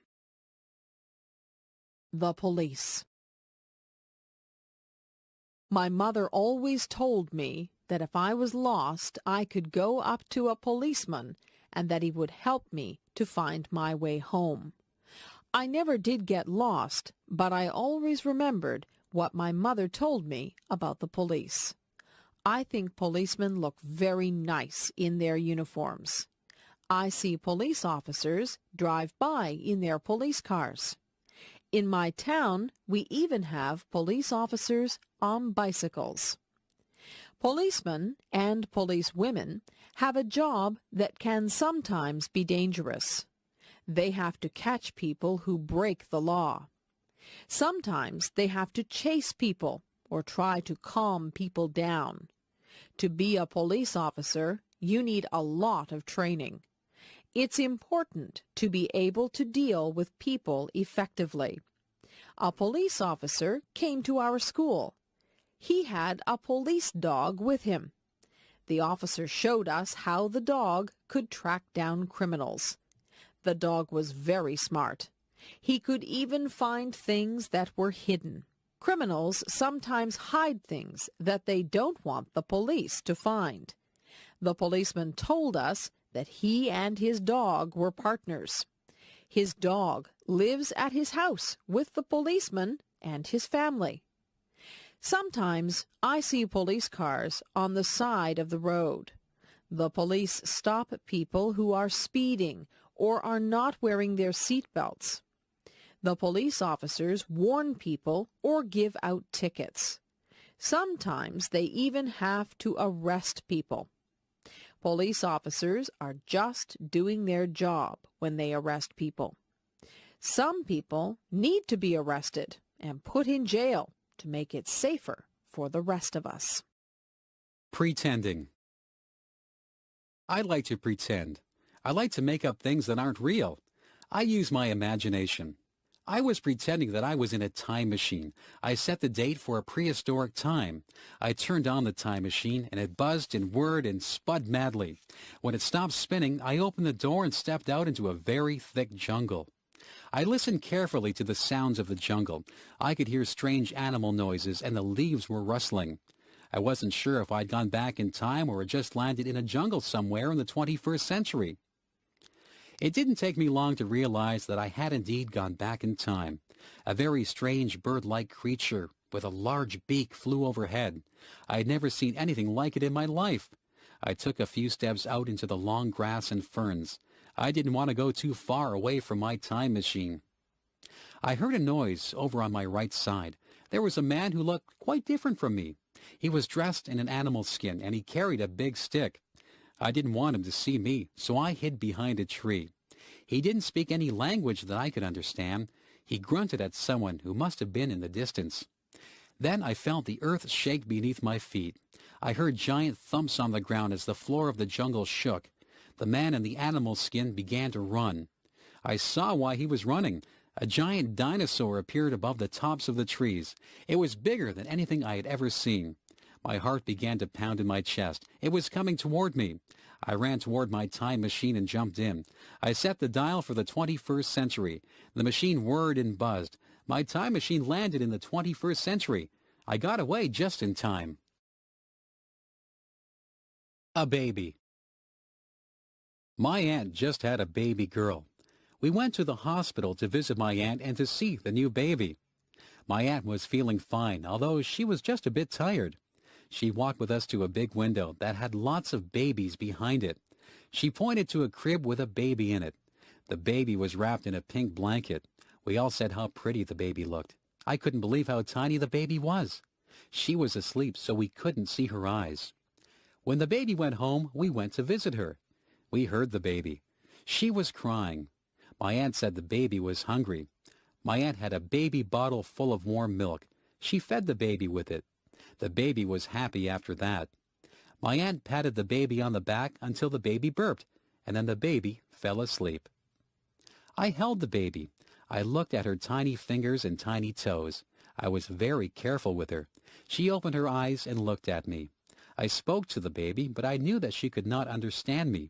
Speaker 7: The police. My mother always told me that if I was lost, I could go up to a policeman and that he would help me to find my way home. I never did get lost, but I always remembered what my mother told me about the police. I think policemen look very nice in their uniforms. I see police officers drive by in their police cars. In my town, we even have police officers on bicycles. Policemen and policewomen have a job that can sometimes be dangerous. They have to catch people who break the law. Sometimes they have to chase people or try to calm people down. To be a police officer, you need a lot of training. It's important to be able to deal with people effectively. A police officer came to our school. He had a police dog with him. The officer showed us how the dog could track down criminals. The dog was very smart. He could even find things that were hidden. Criminals sometimes hide things that they don't want the police to find. The policeman told us that he and his dog were partners. His dog lives at his house with the policeman and his family. Sometimes I see police cars on the side of the road. The police stop people who are speeding or are not wearing their seat belts. The police officers warn people or give out tickets. Sometimes they even have to arrest people. Police officers are just doing their job when they arrest people. Some people need to be arrested and put in jail to make it safer for the rest of us.
Speaker 8: Pretending. I like to pretend. I like to make up things that aren't real. I use my imagination. I was pretending that I was in a time machine. I set the date for a prehistoric time. I turned on the time machine, and it buzzed and whirred and spun madly. When it stopped spinning, I opened the door and stepped out into a very thick jungle. I listened carefully to the sounds of the jungle. I could hear strange animal noises, and the leaves were rustling. I wasn't sure if I'd gone back in time or had just landed in a jungle somewhere in the 21st century. It didn't take me long to realize that I had indeed gone back in time. A very strange bird-like creature with a large beak flew overhead. I had never seen anything like it in my life. I took a few steps out into the long grass and ferns. I didn't want to go too far away from my time machine. I heard a noise over on my right side. There was a man who looked quite different from me. He was dressed in an animal skin, and he carried a big stick. I didn't want him to see me, so I hid behind a tree. He didn't speak any language that I could understand. He grunted at someone who must have been in the distance. Then I felt the earth shake beneath my feet. I heard giant thumps on the ground as the floor of the jungle shook. The man in the animal skin began to run. I saw why he was running. A giant dinosaur appeared above the tops of the trees. It was bigger than anything I had ever seen. My heart began to pound in my chest. It was coming toward me. I ran toward my time machine and jumped in. I set the dial for the 21st century. The machine whirred and buzzed. My time machine landed in the 21st century. I got away just in time. A baby. My aunt just had a baby girl. We went to the hospital to visit my aunt and to see the new baby. My aunt was feeling fine, although she was just a bit tired. She walked with us to a big window that had lots of babies behind it. She pointed to a crib with a baby in it. The baby was wrapped in a pink blanket. We all said how pretty the baby looked. I couldn't believe how tiny the baby was. She was asleep, so we couldn't see her eyes. When the baby went home, we went to visit her. We heard the baby. She was crying. My aunt said the baby was hungry. My aunt had a baby bottle full of warm milk. She fed the baby with it. The baby was happy after that. My aunt patted the baby on the back until the baby burped, and then the baby fell asleep. I held the baby. I looked at her tiny fingers and tiny toes. I was very careful with her. She opened her eyes and looked at me. I spoke to the baby, but I knew that she could not understand me.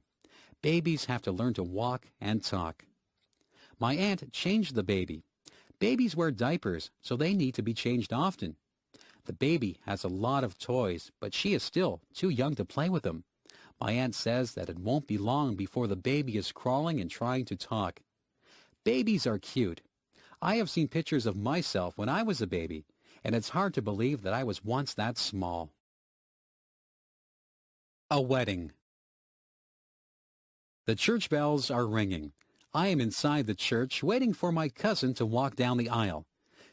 Speaker 8: Babies have to learn to walk and talk. My aunt changed the baby. Babies wear diapers, so they need to be changed often. The baby has a lot of toys, but she is still too young to play with them. My aunt says that it won't be long before the baby is crawling and trying to talk. Babies are cute. I have seen pictures of myself when I was a baby, and it's hard to believe that I was once that small. A wedding. The church bells are ringing. I am inside the church waiting for my cousin to walk down the aisle.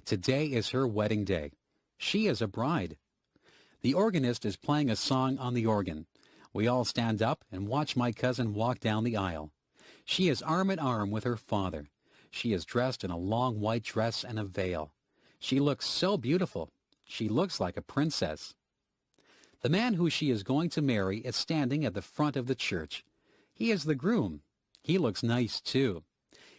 Speaker 8: Today is her wedding day. She is a bride. The organist is playing a song on the organ. We all stand up and watch my cousin walk down the aisle. She is arm in arm with her father. She is dressed in a long white dress and a veil. She looks so beautiful. She looks like a princess. The man who she is going to marry is standing at the front of the church. He is the groom. He looks nice, too.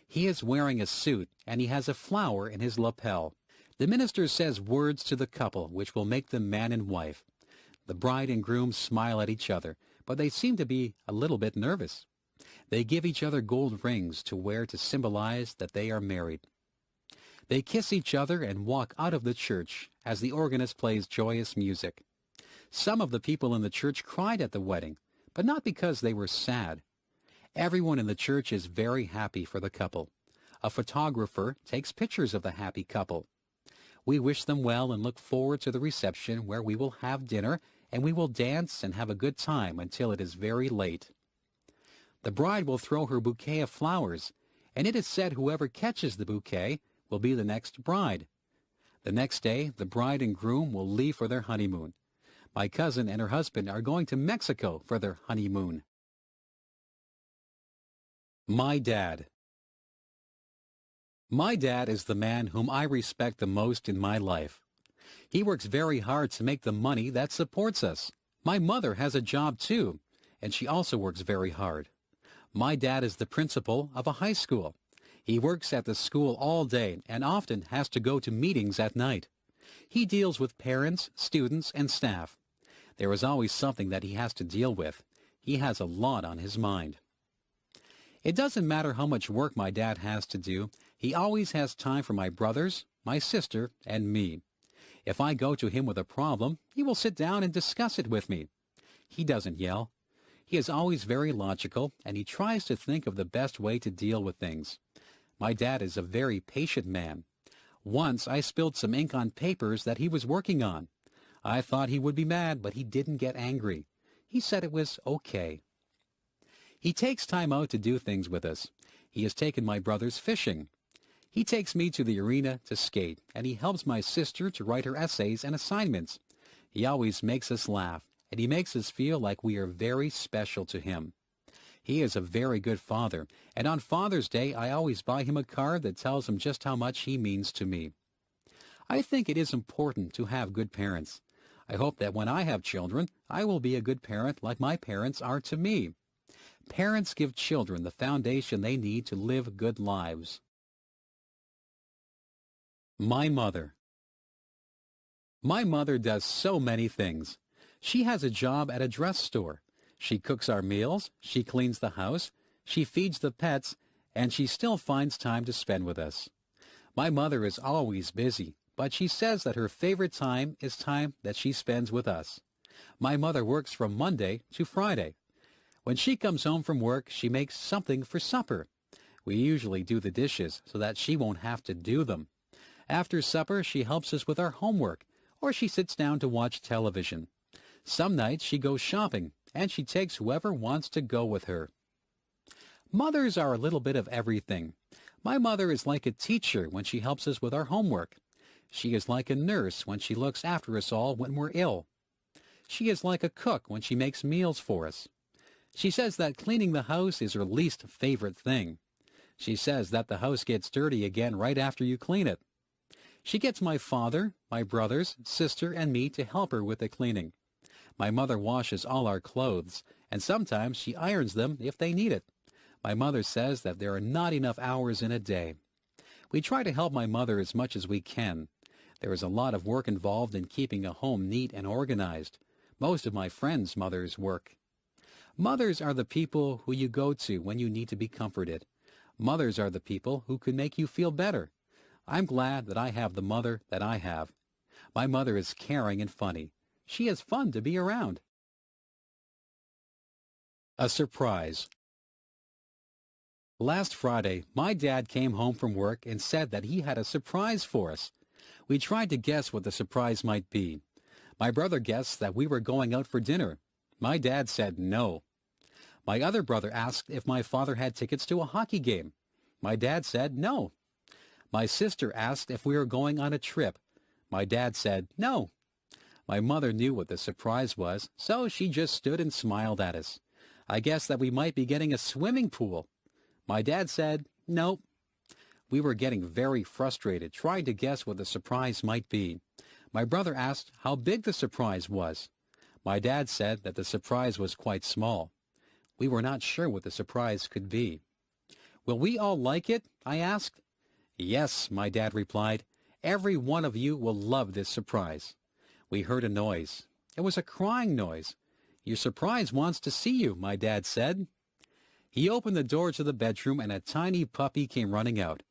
Speaker 8: He is wearing a suit, and he has a flower in his lapel. The minister says words to the couple which will make them man and wife. The bride and groom smile at each other, but they seem to be a little bit nervous. They give each other gold rings to wear to symbolize that they are married. They kiss each other and walk out of the church as the organist plays joyous music. Some of the people in the church cried at the wedding, but not because they were sad. Everyone in the church is very happy for the couple. A photographer takes pictures of the happy couple. We wish them well and look forward to the reception where we will have dinner and we will dance and have a good time until it is very late. The bride will throw her bouquet of flowers, and it is said whoever catches the bouquet will be the next bride. The next day, the bride and groom will leave for their honeymoon. My cousin and her husband are going to Mexico for their honeymoon. My dad. My dad is the man whom I respect the most in my life. He works very hard to make the money that supports us. My mother has a job too, and she also works very hard. My dad is the principal of a high school. He works at the school all day and often has to go to meetings at night. He deals with parents, students, and staff. There is always something that he has to deal with. He has a lot on his mind. It doesn't matter how much work my dad has to do. He always has time for my brothers, my sister, and me. If I go to him with a problem, he will sit down and discuss it with me. He doesn't yell. He is always very logical, and he tries to think of the best way to deal with things. My dad is a very patient man. Once I spilled some ink on papers that he was working on. I thought he would be mad, but he didn't get angry. He said it was okay. He takes time out to do things with us. He has taken my brothers fishing. He takes me to the arena to skate, and he helps my sister to write her essays and assignments. He always makes us laugh, and he makes us feel like we are very special to him. He is a very good father, and on Father's Day I always buy him a card that tells him just how much he means to me. I think it is important to have good parents. I hope that when I have children, I will be a good parent like my parents are to me. Parents give children the foundation they need to live good lives. My mother. My mother does so many things. She has a job at a dress store. She cooks our meals, she cleans the house, she feeds the pets, and she still finds time to spend with us. My mother is always busy, but she says that her favorite time is time that she spends with us. My mother works from Monday to Friday. When she comes home from work, she makes something for supper. We usually do the dishes so that she won't have to do them. After supper, she helps us with our homework, or she sits down to watch television. Some nights she goes shopping, and she takes whoever wants to go with her. Mothers are a little bit of everything. My mother is like a teacher when she helps us with our homework. She is like a nurse when she looks after us all when we're ill. She is like a cook when she makes meals for us. She says that cleaning the house is her least favorite thing. She says that the house gets dirty again right after you clean it. She gets my father, my brothers, sister, and me to help her with the cleaning. My mother washes all our clothes, and sometimes she irons them if they need it. My mother says that there are not enough hours in a day. We try to help my mother as much as we can. There is a lot of work involved in keeping a home neat and organized. Most of my friends' mothers work. Mothers are the people who you go to when you need to be comforted. Mothers are the people who can make you feel better. I'm glad that I have the mother that I have. My mother is caring and funny. She is fun to be around. A surprise. Last Friday, my dad came home from work and said that he had a surprise for us. We tried to guess what the surprise might be. My brother guessed that we were going out for dinner. My dad said no. My other brother asked if my father had tickets to a hockey game. My dad said no. My sister asked if we were going on a trip. My dad said no. My mother knew what the surprise was, so she just stood and smiled at us. I guessed that we might be getting a swimming pool. My dad said nope. We were getting very frustrated, trying to guess what the surprise might be. My brother asked how big the surprise was. My dad said that the surprise was quite small. We were not sure what the surprise could be. Will we all like it? I asked. Yes, my dad replied. Every one of you will love this surprise. We heard a noise. It was a crying noise. Your surprise wants to see you, my dad said. He opened the door to the bedroom and a tiny puppy came running out.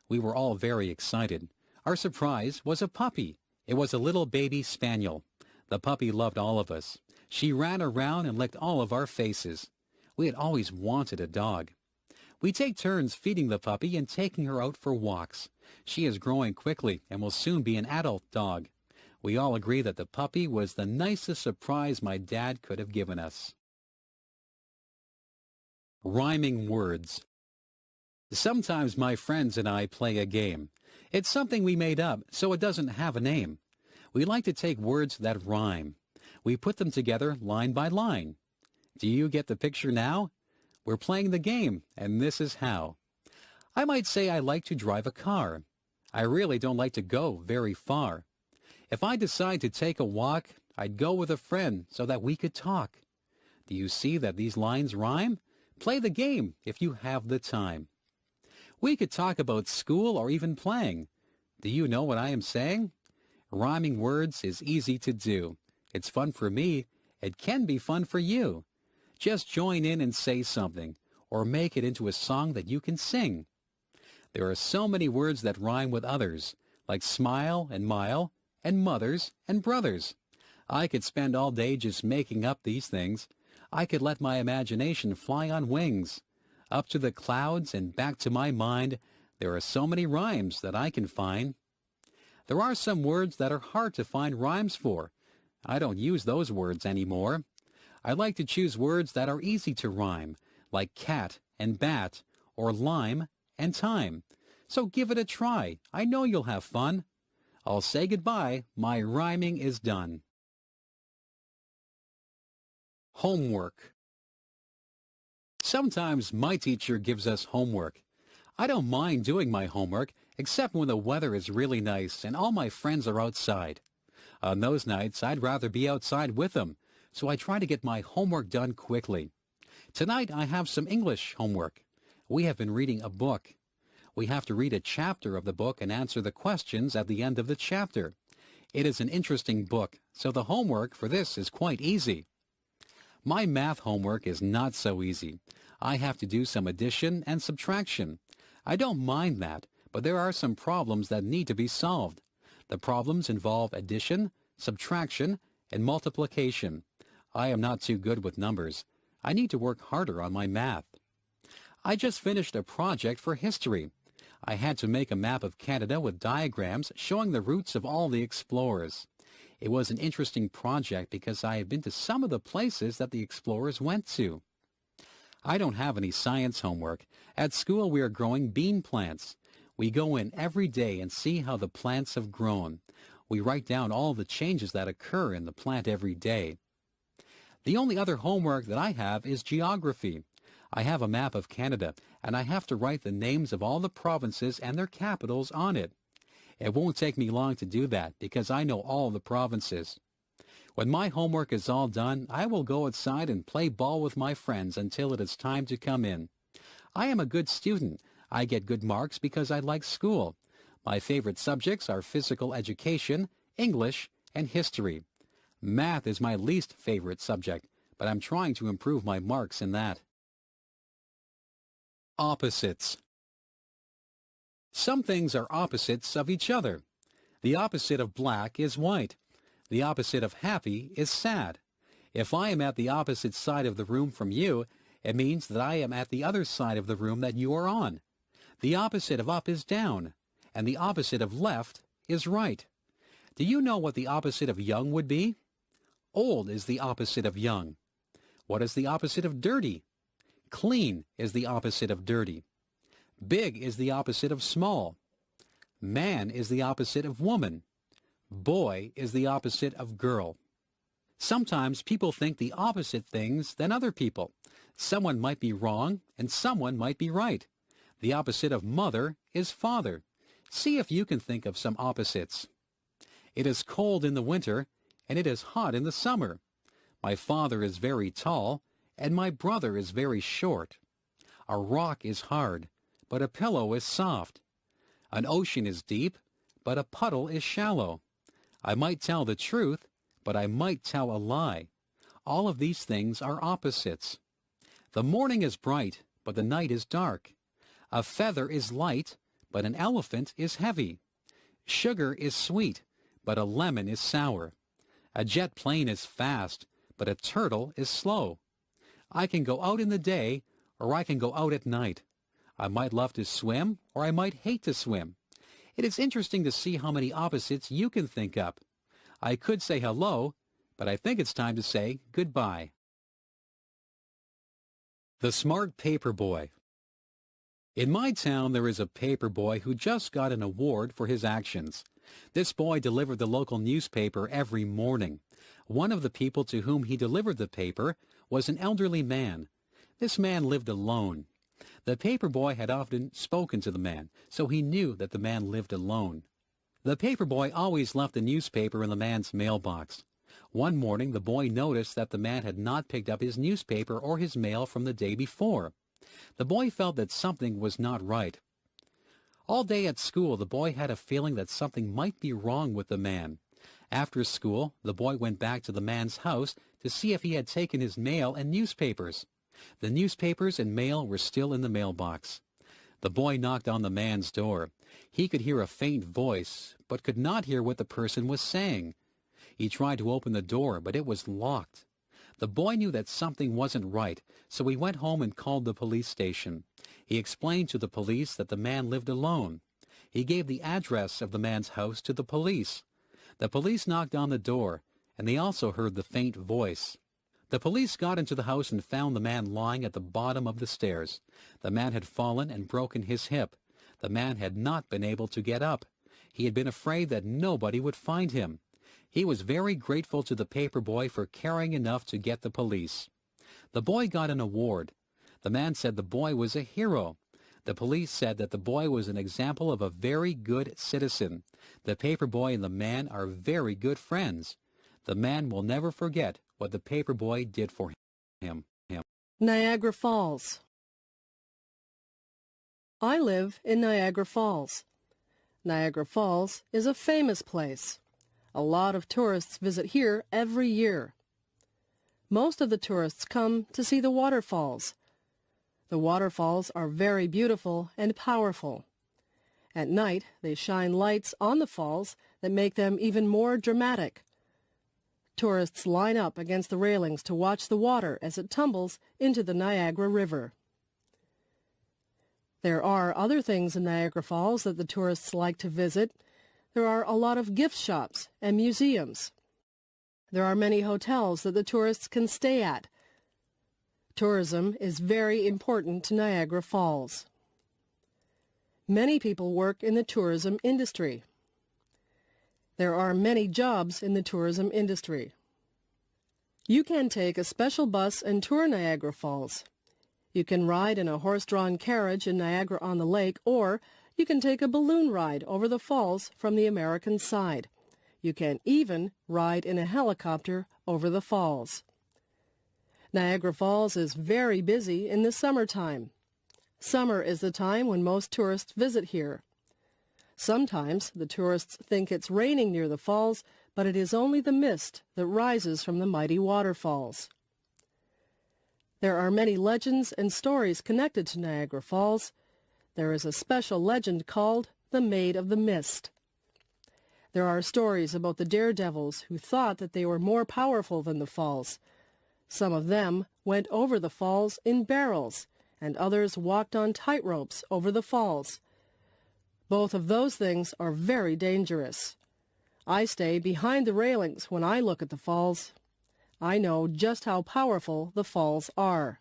Speaker 8: We were all very excited. Our surprise was a puppy. It was a little baby spaniel. The puppy loved all of us. She ran around and licked all of our faces. We had always wanted a dog. We take turns feeding the puppy and taking her out for walks. She is growing quickly and will soon be an adult dog. We all agree that the puppy was the nicest surprise my dad could have given us. Rhyming words. Sometimes my friends and I play a game. It's something we made up, so it doesn't have a name. We like to take words that rhyme. We put them together line by line. Do you get the picture now? We're playing the game, and this is how. I might say I like to drive a car. I really don't like to go very far. If I decide to take a walk, I'd go with a friend so that we could talk. Do you see that these lines rhyme? Play the game if you have the time. We could talk about school or even playing. Do you know what I am saying? Rhyming words is easy to do. It's fun for me. It can be fun for you. Just join in and say something, or make it into a song that you can sing. There are so many words that rhyme with others, like smile and mile, and mothers and brothers. I could spend all day just making up these things. I could let my imagination fly on wings. Up to the clouds and back to my mind, there are so many rhymes that I can find. There are some words that are hard to find rhymes for. I don't use those words anymore. I like to choose words that are easy to rhyme, like cat and bat, or lime and time. So give it a try. I know you'll have fun. I'll say goodbye. My rhyming is done. Homework. Sometimes my teacher gives us homework. I don't mind doing my homework, except when the weather is really nice and all my friends are outside. On those nights, I'd rather be outside with them, so I try to get my homework done quickly. Tonight, I have some English homework. We have been reading a book. We have to read a chapter of the book and answer the questions at the end of the chapter. It is an interesting book, so the homework for this is quite easy. My math homework is not so easy. I have to do some addition and subtraction. I don't mind that, but there are some problems that need to be solved. The problems involve addition, subtraction, and multiplication. I am not too good with numbers. I need to work harder on my math. I just finished a project for history. I had to make a map of Canada with diagrams showing the routes of all the explorers. It was an interesting project because I had been to some of the places that the explorers went to. I don't have any science homework. At school we are growing bean plants. We go in every day and see how the plants have grown. We write down all the changes that occur in the plant every day. The only other homework that I have is geography. I have a map of Canada, and I have to write the names of all the provinces and their capitals on it. It won't take me long to do that because I know all the provinces. When my homework is all done, I will go outside and play ball with my friends until it is time to come in. I am a good student. I get good marks because I like school. My favorite subjects are physical education, English, and history. Math is my least favorite subject, but I'm trying to improve my marks in that. Opposites. Some things are opposites of each other. The opposite of black is white. The opposite of happy is sad. If I am at the opposite side of the room from you, it means that I am at the other side of the room that you are on. The opposite of up is down, and the opposite of left is right. Do you know what the opposite of young would be? Old is the opposite of young. What is the opposite of dirty? Clean is the opposite of dirty. Big is the opposite of small. Man is the opposite of woman. Boy is the opposite of girl. Sometimes people think the opposite things than other people. Someone might be wrong and someone might be right. The opposite of mother is father. See if you can think of some opposites. It is cold in the winter, and it is hot in the summer. My father is very tall, and my brother is very short. A rock is hard, but a pillow is soft. An ocean is deep, but a puddle is shallow. I might tell the truth, but I might tell a lie. All of these things are opposites. The morning is bright, but the night is dark. A feather is light, but an elephant is heavy. Sugar is sweet, but a lemon is sour. A jet plane is fast, but a turtle is slow. I can go out in the day, or I can go out at night. I might love to swim, or I might hate to swim. It is interesting to see how many opposites you can think up. I could say hello, but I think it's time to say goodbye. The Smart Paper Boy. In my town, there is a paper boy who just got an award for his actions. This boy delivered the local newspaper every morning. One of the people to whom he delivered the paper was an elderly man. This man lived alone. The paper boy had often spoken to the man, so he knew that the man lived alone. The paper boy always left the newspaper in the man's mailbox. One morning, the boy noticed that the man had not picked up his newspaper or his mail from the day before. The boy felt that something was not right. All day at school, the boy had a feeling that something might be wrong with the man. After school, the boy went back to the man's house to see if he had taken his mail and newspapers. The newspapers and mail were still in the mailbox. The boy knocked on the man's door. He could hear a faint voice, but could not hear what the person was saying. He tried to open the door, but it was locked. The boy knew that something wasn't right, so he went home and called the police station. He explained to the police that the man lived alone. He gave the address of the man's house to the police. The police knocked on the door, and they also heard the faint voice. The police got into the house and found the man lying at the bottom of the stairs. The man had fallen and broken his hip. The man had not been able to get up. He had been afraid that nobody would find him. He was very grateful to the paper boy for caring enough to get the police. The boy got an award. The man said the boy was a hero. The police said that the boy was an example of a very good citizen. The paper boy and the man are very good friends. The man will never forget what the paper boy did for him.
Speaker 9: Niagara Falls. I live in Niagara Falls. Niagara Falls is a famous place. A lot of tourists visit here every year. Most of the tourists come to see the waterfalls. The waterfalls are very beautiful and powerful. At night, they shine lights on the falls that make them even more dramatic. Tourists line up against the railings to watch the water as it tumbles into the Niagara River. There are other things in Niagara Falls that the tourists like to visit. There are a lot of gift shops and museums. There are many hotels that the tourists can stay at. Tourism is very important to Niagara Falls. Many people work in the tourism industry. There are many jobs in the tourism industry. You can take a special bus and tour Niagara Falls. You can ride in a horse-drawn carriage in Niagara-on-the-Lake, or you can take a balloon ride over the falls from the American side. You can even ride in a helicopter over the falls. Niagara Falls is very busy in the summertime. Summer is the time when most tourists visit here. Sometimes the tourists think it's raining near the falls, but it is only the mist that rises from the mighty waterfalls. There are many legends and stories connected to Niagara Falls. There is a special legend called the Maid of the Mist. There are stories about the daredevils who thought that they were more powerful than the falls. Some of them went over the falls in barrels, and others walked on tightropes over the falls. Both of those things are very dangerous. I stay behind the railings when I look at the falls. I know just how powerful the falls are.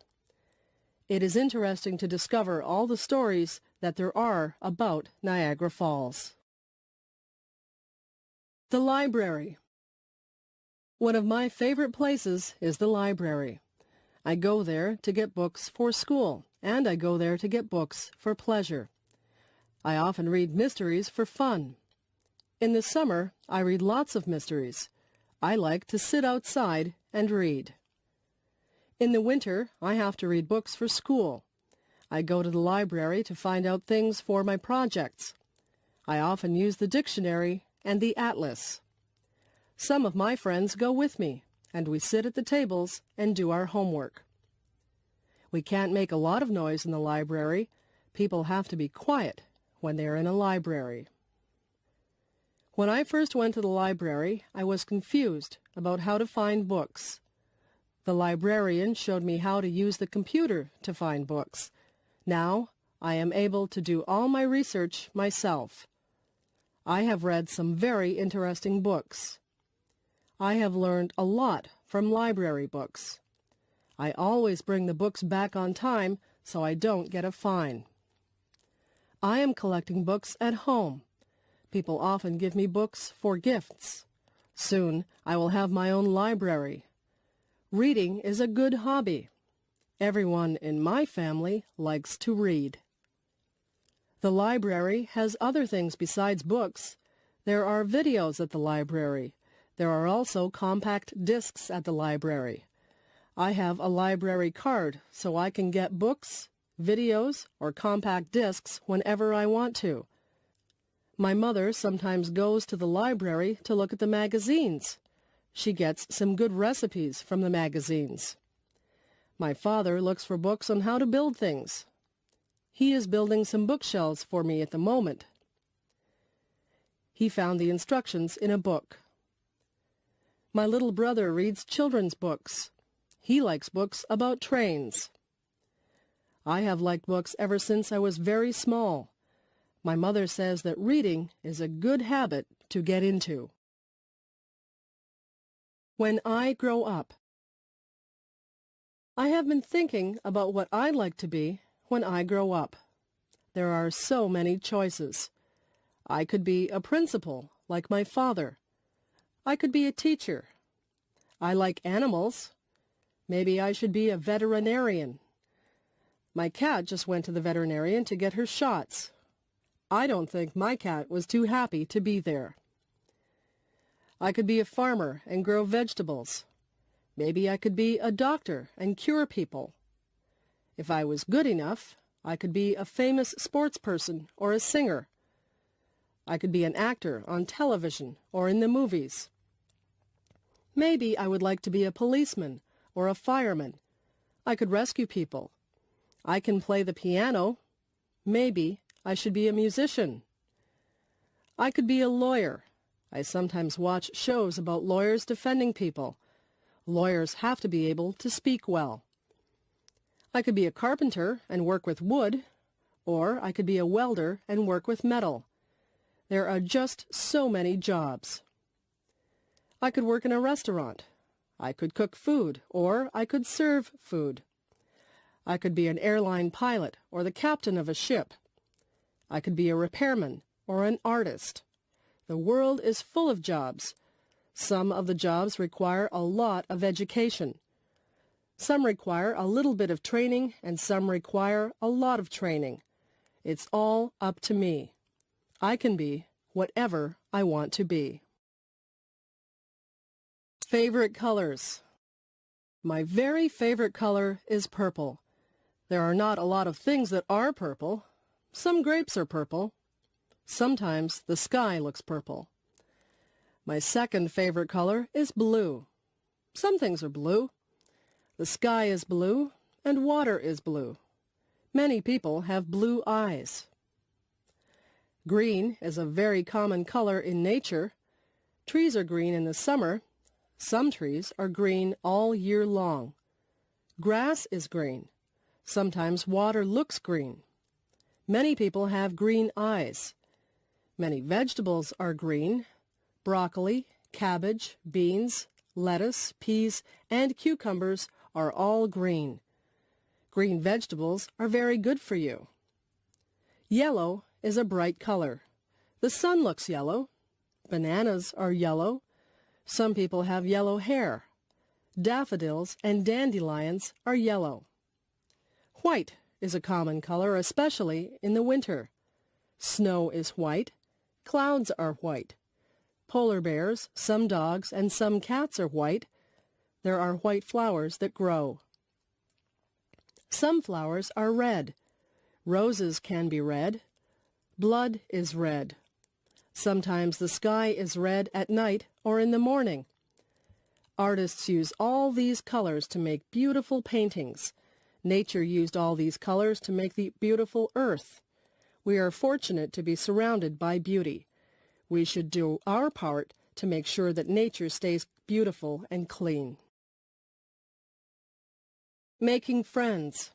Speaker 9: It is interesting to discover all the stories that there are about Niagara Falls. The library. One of my favorite places is the library. I go there to get books for school and I go there to get books for pleasure. I often read mysteries for fun. In the summer, I read lots of mysteries. I like to sit outside and read. In the winter, I have to read books for school. I go to the library to find out things for my projects. I often use the dictionary and the atlas. Some of my friends go with me, and we sit at the tables and do our homework. We can't make a lot of noise in the library. People have to be quiet when they're in a library. When I first went to the library, I was confused about how to find books. The librarian showed me how to use the computer to find books. Now, I am able to do all my research myself. I have read some very interesting books. I have learned a lot from library books. I always bring the books back on time so I don't get a fine. I am collecting books at home. People often give me books for gifts. Soon I will have my own library. Reading is a good hobby. Everyone in my family likes to read. The library has other things besides books. There are videos at the library. There are also compact discs at the library. I have a library card so I can get books, videos, or compact discs whenever I want to. My mother sometimes goes to the library to look at the magazines. She gets some good recipes from the magazines. My father looks for books on how to build things. He is building some bookshelves for me at the moment. He found the instructions in a book. My little brother reads children's books. He likes books about trains. I have liked books ever since I was very small. My mother says that reading is a good habit to get into. When I grow up. I have been thinking about what I'd like to be when I grow up. There are so many choices. I could be a principal, like my father. I could be a teacher. I like animals. Maybe I should be a veterinarian. My cat just went to the veterinarian to get her shots. I don't think my cat was too happy to be there. I could be a farmer and grow vegetables. Maybe I could be a doctor and cure people. If I was good enough, I could be a famous sports person or a singer. I could be an actor on television or in the movies. Maybe I would like to be a policeman or a fireman. I could rescue people. I can play the piano. Maybe I should be a musician. I could be a lawyer. I sometimes watch shows about lawyers defending people. Lawyers have to be able to speak well. I could be a carpenter and work with wood, or I could be a welder and work with metal. There are just so many jobs. I could work in a restaurant. I could cook food, or I could serve food. I could be an airline pilot or the captain of a ship. I could be a repairman or an artist. The world is full of jobs. Some of the jobs require a lot of education. Some require a little bit of training, and some require a lot of training. It's all up to me. I can be whatever I want to be. Favorite colors. My very favorite color is purple. There are not a lot of things that are purple. Some grapes are purple. Sometimes the sky looks purple. My second favorite color is blue. Some things are blue. The sky is blue, and water is blue. Many people have blue eyes. Green is a very common color in nature. Trees are green in the summer. Some trees are green all year long. Grass is green. Sometimes water looks green. Many people have green eyes. Many vegetables are green. Broccoli, cabbage, beans, lettuce, peas, and cucumbers are all green. Green vegetables are very good for you. Yellow is a bright color. The sun looks yellow. Bananas are yellow. Some people have yellow hair. Daffodils and dandelions are yellow. White is a common color, especially in the winter. Snow is white. Clouds are white. Polar bears, some dogs, and some cats are white. There are white flowers that grow. Some flowers are red. Roses can be red. Blood is red. Sometimes the sky is red at night or in the morning. Artists use all these colors to make beautiful paintings. Nature used all these colors to make the beautiful earth. We are fortunate to be surrounded by beauty. We should do our part to make sure that nature stays beautiful and clean. Making friends.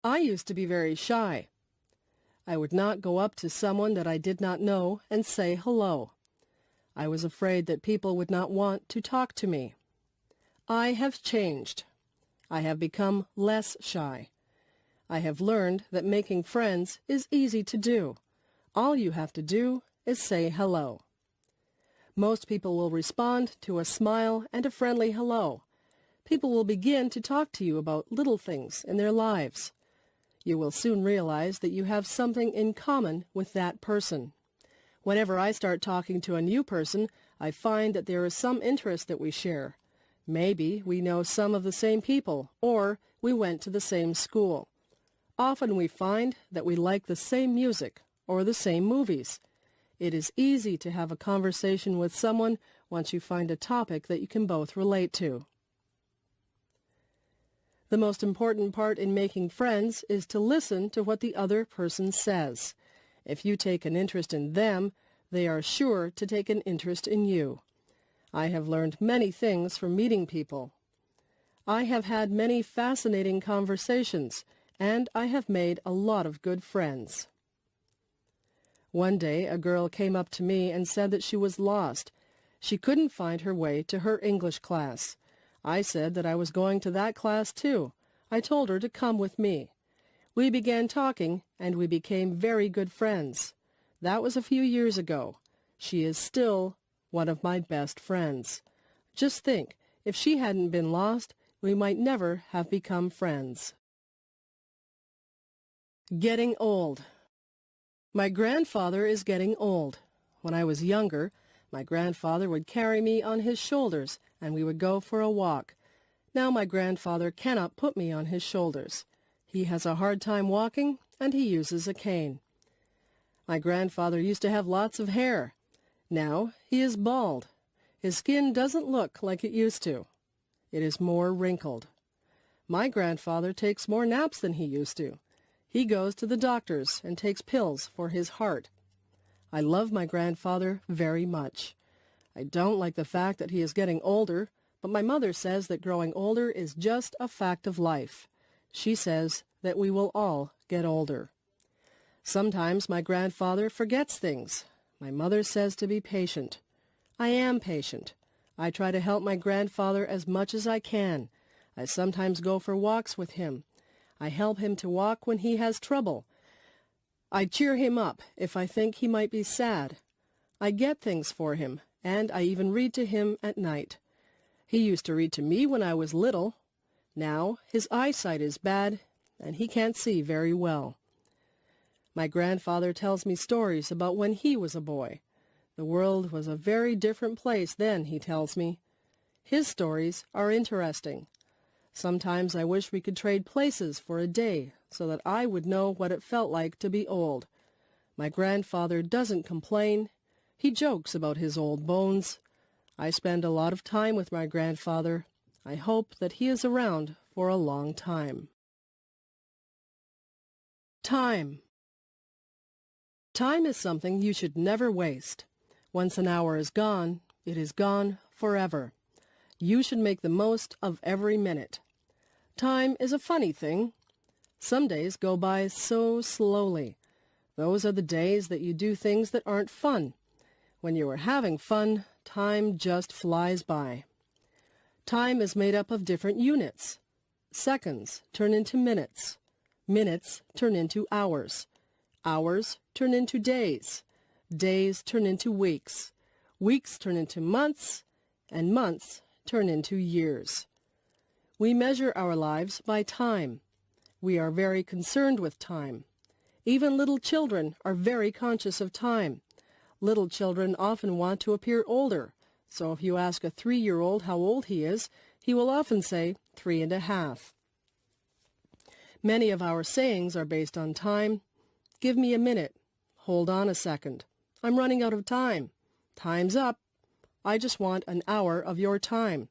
Speaker 9: I used to be very shy. I would not go up to someone that I did not know and say hello. I was afraid that people would not want to talk to me. I have changed. I have become less shy. I have learned that making friends is easy to do. All you have to do is say hello. Most people will respond to a smile and a friendly hello. People will begin to talk to you about little things in their lives. You will soon realize that you have something in common with that person. Whenever I start talking to a new person, I find that there is some interest that we share. Maybe we know some of the same people, or we went to the same school. Often we find that we like the same music or the same movies. It is easy to have a conversation with someone once you find a topic that you can both relate to. The most important part in making friends is to listen to what the other person says. If you take an interest in them, they are sure to take an interest in you. I have learned many things from meeting people. I have had many fascinating conversations, and I have made a lot of good friends. One day, a girl came up to me and said that she was lost. She couldn't find her way to her English class. I said that I was going to that class too. I told her to come with me. We began talking, and we became very good friends. That was a few years ago. She is still one of my best friends. Just think, if she hadn't been lost, we might never have become friends. Getting old. My grandfather is getting old. When I was younger, my grandfather would carry me on his shoulders, and we would go for a walk. Now my grandfather cannot put me on his shoulders. He has a hard time walking, and he uses a cane. My grandfather used to have lots of hair. Now he is bald. His skin doesn't look like it used to. It is more wrinkled. My grandfather takes more naps than he used to. He goes to the doctors and takes pills for his heart. I love my grandfather very much. I don't like the fact that he is getting older, but my mother says that growing older is just a fact of life. She says that we will all get older. Sometimes my grandfather forgets things. My mother says to be patient. I am patient. I try to help my grandfather as much as I can. I sometimes go for walks with him. I help him to walk when he has trouble. I cheer him up if I think he might be sad. I get things for him, and I even read to him at night. He used to read to me when I was little. Now his eyesight is bad, and he can't see very well. My grandfather tells me stories about when he was a boy. The world was a very different place then, he tells me. His stories are interesting. Sometimes I wish we could trade places for a day so that I would know what it felt like to be old. My grandfather doesn't complain. He jokes about his old bones. I spend a lot of time with my grandfather. I hope that he is around for a long time. Time. Time is something you should never waste. Once an hour is gone, it is gone forever. You should make the most of every minute. Time is a funny thing. Some days go by so slowly. Those are the days that you do things that aren't fun. When you are having fun, time just flies by. Time is made up of different units. Seconds turn into minutes. Minutes turn into hours. Hours turn into days. Days turn into weeks. Weeks turn into months, and months turn into years. We measure our lives by time. We are very concerned with time. Even little children are very conscious of time. Little children often want to appear older, so if you ask a 3-year-old how old he is, he will often say 3.5. Many of our sayings are based on time. Give me a minute. Hold on a second. I'm running out of time. Time's up. I just want an hour of your time.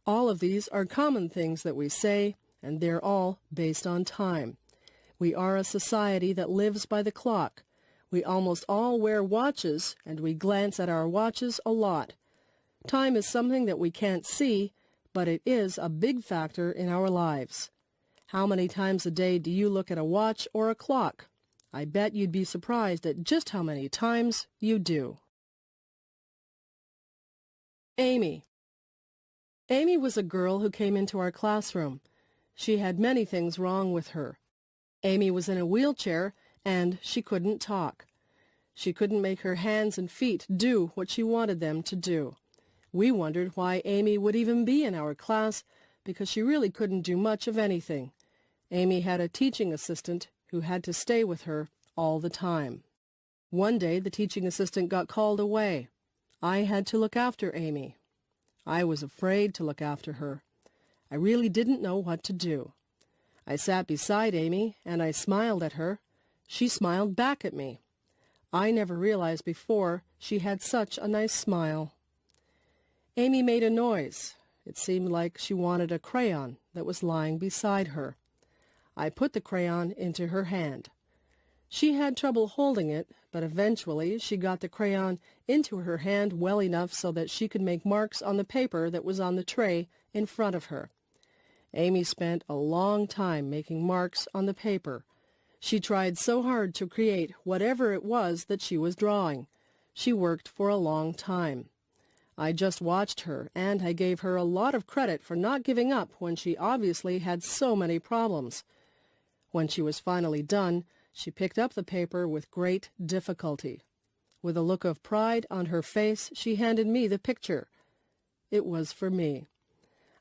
Speaker 9: All of these are common things that we say, and they're all based on time. We are a society that lives by the clock. We almost all wear watches, and we glance at our watches a lot. Time is something that we can't see, but it is a big factor in our lives. How many times a day do you look at a watch or a clock? I bet you'd be surprised at just how many times you do. Amy. Amy was a girl who came into our classroom. She had many things wrong with her. Amy was in a wheelchair, and she couldn't talk. She couldn't make her hands and feet do what she wanted them to do. We wondered why Amy would even be in our class, because she really couldn't do much of anything. Amy had a teaching assistant who had to stay with her all the time. One day the teaching assistant got called away. I had to look after Amy. I was afraid to look after her. I really didn't know what to do. I sat beside Amy, and I smiled at her. She smiled back at me. I never realized before she had such a nice smile. Amy made a noise. It seemed like she wanted a crayon that was lying beside her. I put the crayon into her hand. She had trouble holding it, but eventually she got the crayon into her hand well enough so that she could make marks on the paper that was on the tray in front of her. Amy spent a long time making marks on the paper. She tried so hard to create whatever it was that she was drawing. She worked for a long time. I just watched her, and I gave her a lot of credit for not giving up when she obviously had so many problems. When she was finally done, she picked up the paper with great difficulty. With a look of pride on her face, she handed me the picture. It was for me.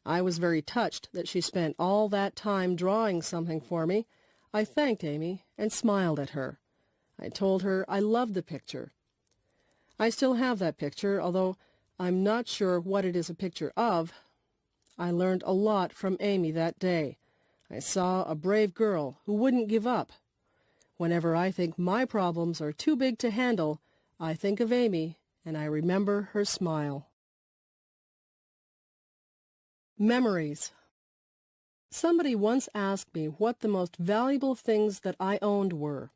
Speaker 9: I was very touched that she spent all that time drawing something for me. I thanked Amy and smiled at her. I told her I loved the picture. I still have that picture, although I'm not sure what it is a picture of. I learned a lot from Amy that day. I saw a brave girl who wouldn't give up. Whenever I think my problems are too big to handle, I think of Amy and I remember her smile. Memories. Somebody once asked me what the most valuable things that I owned were.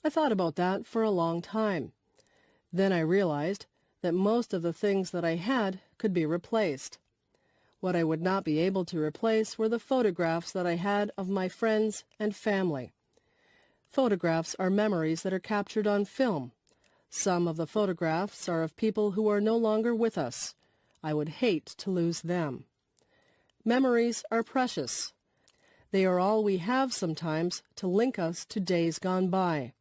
Speaker 9: I thought about that for a long time. Then I realized that most of the things that I had could be replaced. What I would not be able to replace were the photographs that I had of my friends and family. Photographs are memories that are captured on film. Some of the photographs are of people who are no longer with us. I would hate to lose them. Memories are precious. They are all we have sometimes to link us to days gone by.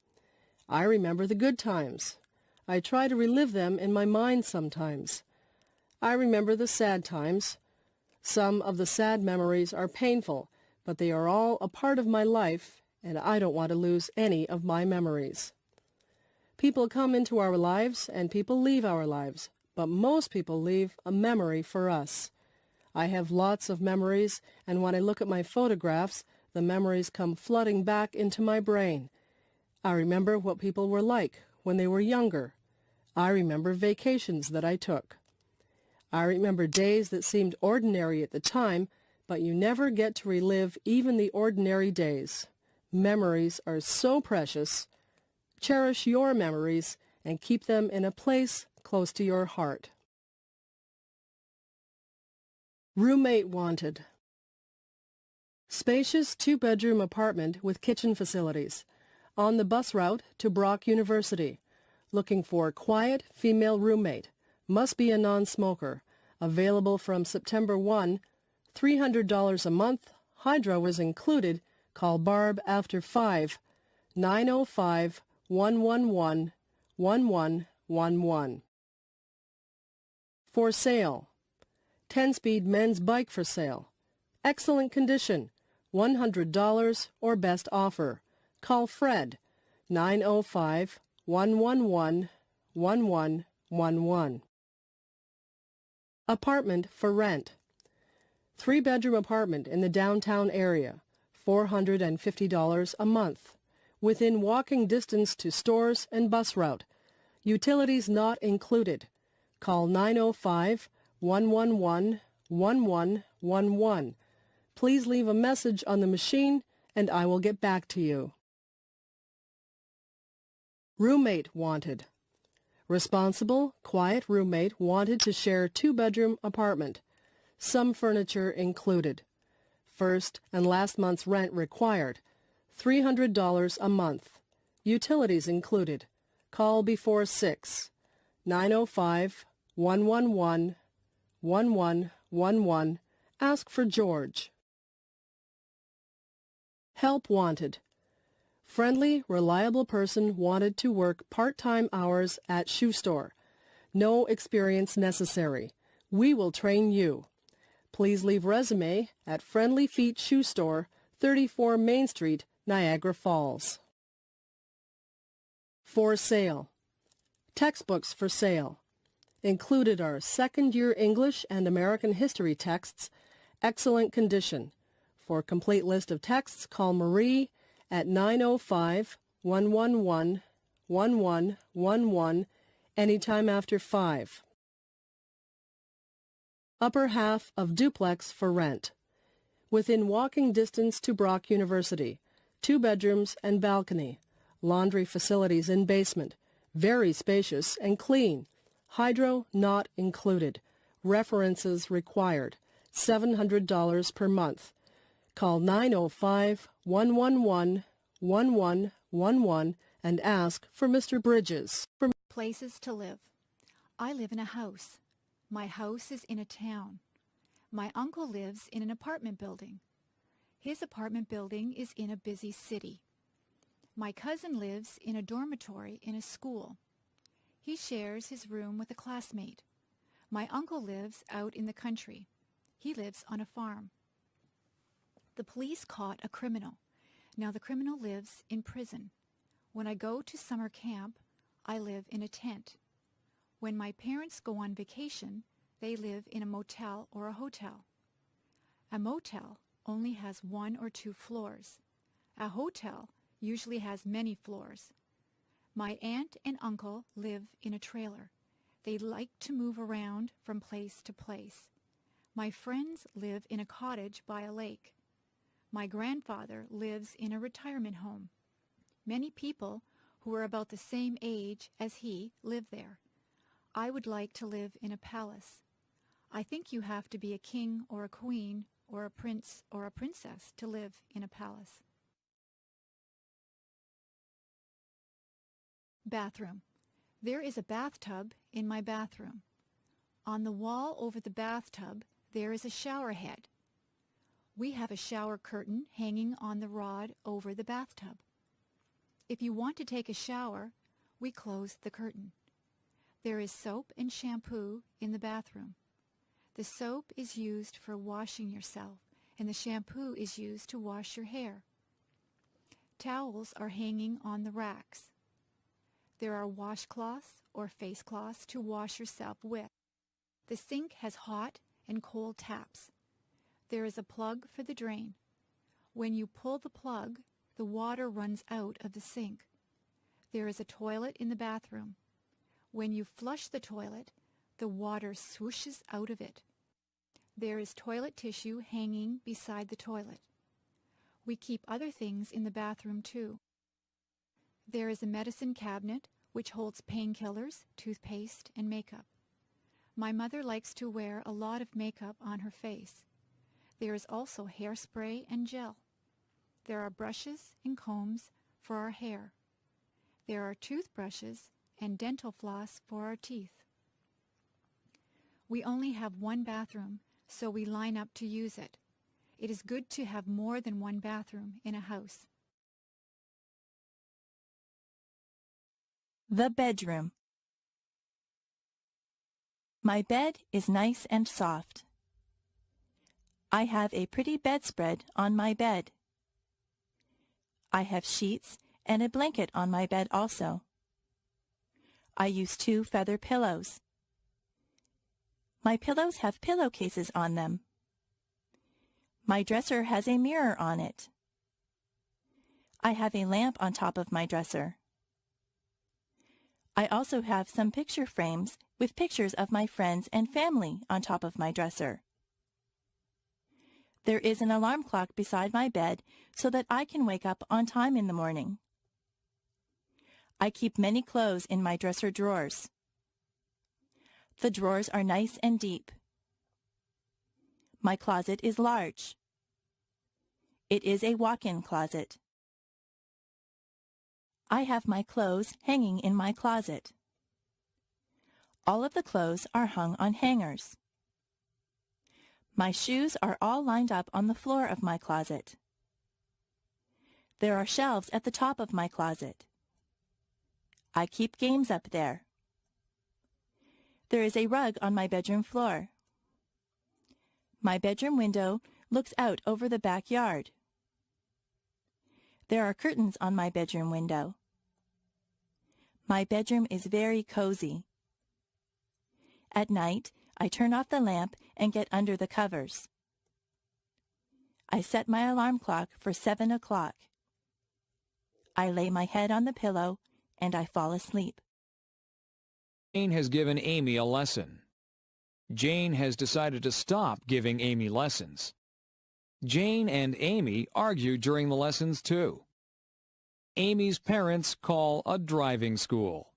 Speaker 9: I remember the good times. I try to relive them in my mind sometimes. I remember the sad times. Some of the sad memories are painful, but they are all a part of my life, and I don't want to lose any of my memories. People come into our lives and people leave our lives, but most people leave a memory for us. I have lots of memories, and when I look at my photographs, the memories come flooding back into my brain. I remember what people were like when they were younger. I remember vacations that I took. I remember days that seemed ordinary at the time, but you never get to relive even the ordinary days. Memories are so precious. Cherish your memories and keep them in a place close to your heart. Roommate wanted. Spacious 2-bedroom apartment with kitchen facilities. On the bus route to Brock University. Looking for quiet female roommate. Must be a non-smoker. Available from September 1. $300 a month. Hydro is included. Call Barb after 5. 905-111-1111. For sale. 10-speed men's bike for sale. Excellent condition. $100 or best offer. Call Fred, 905-111-1111. Apartment for rent. 3-bedroom apartment in the downtown area, $450 a month. Within walking distance to stores and bus route. Utilities not included. Call 905-111-1111. Please leave a message on the machine and I will get back to you. Roommate wanted. Responsible, quiet roommate wanted to share 2-bedroom apartment. Some furniture included. First and last month's rent required. $300 a month. Utilities included. Call before 6. 905-111-1111. Ask for George. Help wanted. Friendly, reliable person wanted to work part-time hours at shoe store. No experience necessary. We will train you. Please leave resume at Friendly Feet Shoe Store, 34 Main Street, Niagara Falls. For sale. Textbooks for sale. Included are second-year English and American history texts, excellent condition. For a complete list of texts, call Marie at 905-111-1111 anytime after 5. Upper half of duplex for rent. Within walking distance to Brock University. 2 bedrooms and balcony. Laundry facilities in basement. Very spacious and clean. Hydro not included. References required. $700 per month. Call 905-111-1111 and ask for Mr. Bridges.
Speaker 2: Places to live. I live in a house. My house is in a town. My uncle lives in an apartment building. His apartment building is in a busy city. My cousin lives in a dormitory in a school. He shares his room with a classmate. My uncle lives out in the country. He lives on a farm. The police caught a criminal. Now the criminal lives in prison. When I go to summer camp, I live in a tent. When my parents go on vacation, they live in a motel or a hotel. A motel only has 1 or 2 floors. A hotel usually has many floors. My aunt and uncle live in a trailer. They like to move around from place to place. My friends live in a cottage by a lake. My grandfather lives in a retirement home. Many people who are about the same age as he live there. I would like to live in a palace. I think you have to be a king or a queen or a prince or a princess to live in a palace. Bathroom. There is a bathtub in my bathroom. On the wall over the bathtub, there is a shower head. We have a shower curtain hanging on the rod over the bathtub. If you want to take a shower, we close the curtain. There is soap and shampoo in the bathroom. The soap is used for washing yourself, and the shampoo is used to wash your hair. Towels are hanging on the racks. There are washcloths or face cloths to wash yourself with. The sink has hot and cold taps. There is a plug for the drain. When you pull the plug, the water runs out of the sink. There is a toilet in the bathroom. When you flush the toilet, the water swooshes out of it. There is toilet tissue hanging beside the toilet. We keep other things in the bathroom too. There is a medicine cabinet which holds painkillers, toothpaste, and makeup. My mother likes to wear a lot of makeup on her face. There is also hairspray and gel. There are brushes and combs for our hair. There are toothbrushes and dental floss for our teeth. We only have one bathroom, so we line up to use it. It is good to have more than one bathroom in a house.
Speaker 3: The bedroom. My bed is nice and soft. I have a pretty bedspread on my bed. I have sheets and a blanket on my bed also. I use 2 feather pillows. My pillows have pillowcases on them. My dresser has a mirror on it. I have a lamp on top of my dresser. I also have some picture frames with pictures of my friends and family on top of my dresser. There is an alarm clock beside my bed so that I can wake up on time in the morning. I keep many clothes in my dresser drawers. The drawers are nice and deep. My closet is large. It is a walk-in closet. I have my clothes hanging in my closet. All of the clothes are hung on hangers. My shoes are all lined up on the floor of my closet. There are shelves at the top of my closet. I keep games up there. There is a rug on my bedroom floor. My bedroom window looks out over the backyard. There are curtains on my bedroom window. My bedroom is very cozy. At night, I turn off the lamp and get under the covers. I set my alarm clock for 7 o'clock. I lay my head on the pillow and I fall asleep.
Speaker 1: Jane has given Amy a lesson. Jane has decided to stop giving Amy lessons. Jane and Amy argue during the lessons too. Amy's parents call a driving school.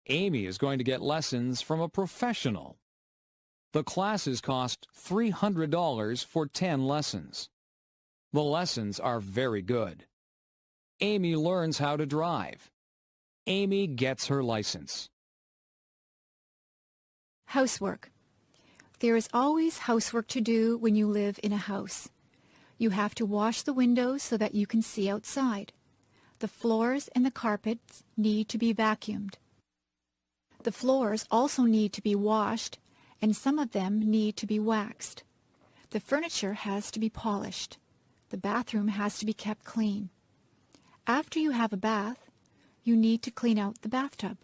Speaker 1: Amy is going to get lessons from a professional. The classes cost $300 for 10 lessons. The lessons are very good. Amy learns how to drive. Amy gets her license.
Speaker 2: Housework. There is always housework to do when you live in a house. You have to wash the windows so that you can see outside. The floors and the carpets need to be vacuumed. The floors also need to be washed, and some of them need to be waxed. The furniture has to be polished. The bathroom has to be kept clean. After you have a bath, you need to clean out the bathtub.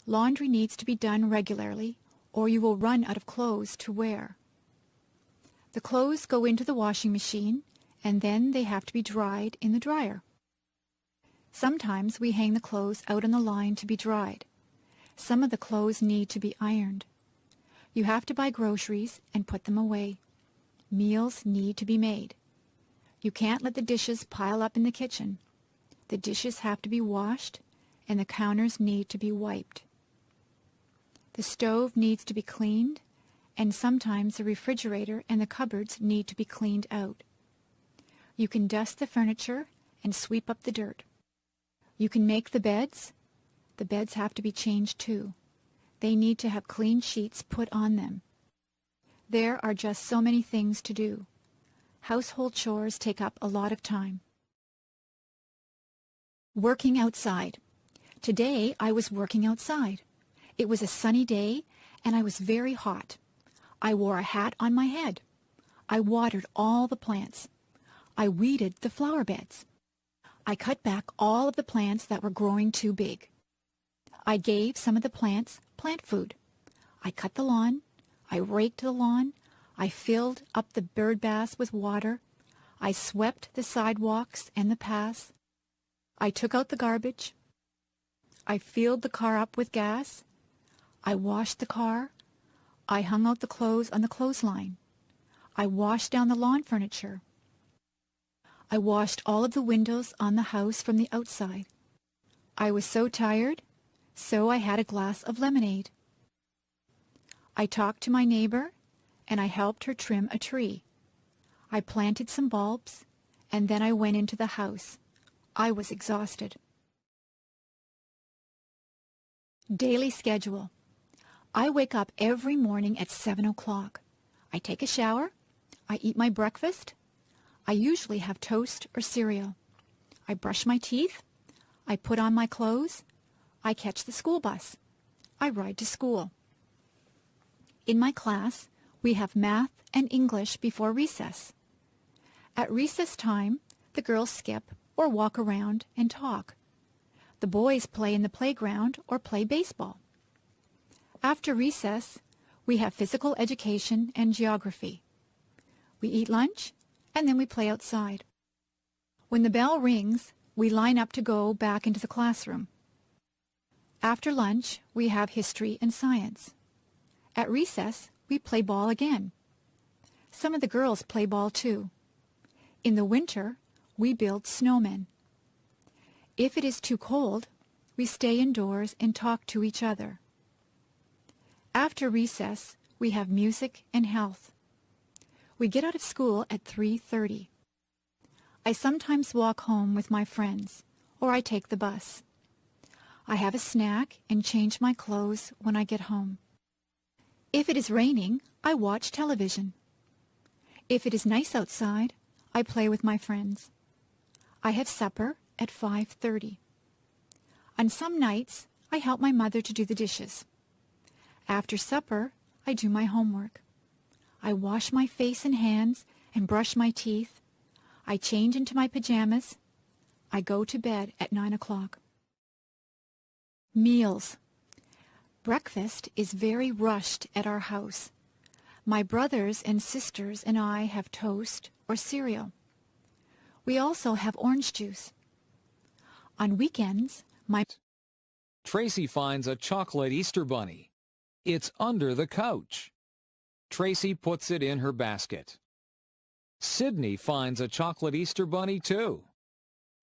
Speaker 2: Laundry needs to be done regularly, or you will run out of clothes to wear. The clothes go into the washing machine, and then they have to be dried in the dryer. Sometimes we hang the clothes out on the line to be dried. Some of the clothes need to be ironed. You have to buy groceries and put them away. Meals need to be made. You can't let the dishes pile up in the kitchen. The dishes have to be washed, and the counters need to be wiped. The stove needs to be cleaned, and sometimes the refrigerator and the cupboards need to be cleaned out. You can dust the furniture and sweep up the dirt. You can make the beds. The beds have to be changed too. They need to have clean sheets put on them. There are just so many things to do. Household chores take up a lot of time. Working outside. Today I was working outside. It was a sunny day and I was very hot. I wore a hat on my head. I watered all the plants. I weeded the flower beds. I cut back all of the plants that were growing too big. I gave some of the plants plant food. I cut the lawn. I raked the lawn. I filled up the bird baths with water. I swept the sidewalks and the paths. I took out the garbage. I filled the car up with gas. I washed the car. I hung out the clothes on the clothesline. I washed down the lawn furniture. I washed all of the windows on the house from the outside. I was so tired, so I had a glass of lemonade. I talked to my neighbor, and I helped her trim a tree. I planted some bulbs, and then I went into the house. I was exhausted. Daily schedule. I wake up every morning at 7 o'clock. I take a shower. I eat my breakfast. I usually have toast or cereal. I brush my teeth. I put on my clothes. I catch the school bus. I ride to school. In my class, We have math and English before recess. At recess time, the girls skip or walk around and talk. The boys play in the playground or play baseball. After recess, we have physical education and geography. We eat lunch, and then we play outside. When the bell rings, we line up to go back into the classroom. After lunch, we have history and science. At recess, we play ball again. Some of the girls play ball too. In the winter, we build snowmen. If it is too cold, we stay indoors and talk to each other. After recess, we have music and health. We get out of school at 3:30. I sometimes walk home with my friends, or I take the bus. I have a snack and change my clothes when I get home. If it is raining, I watch television. If it is nice outside, I play with my friends. I have supper at 5:30. On some nights, I help my mother to do the dishes. After supper, I do my homework. I wash my face and hands and brush my teeth. I change into my pajamas. I go to bed at 9 o'clock. Meals. Breakfast is very rushed at our house. My brothers and sisters and I have toast or cereal. We also have orange juice. On weekends,
Speaker 1: Tracy finds a chocolate Easter bunny. It's under the couch. Tracy puts it in her basket. Sydney finds a chocolate Easter bunny too.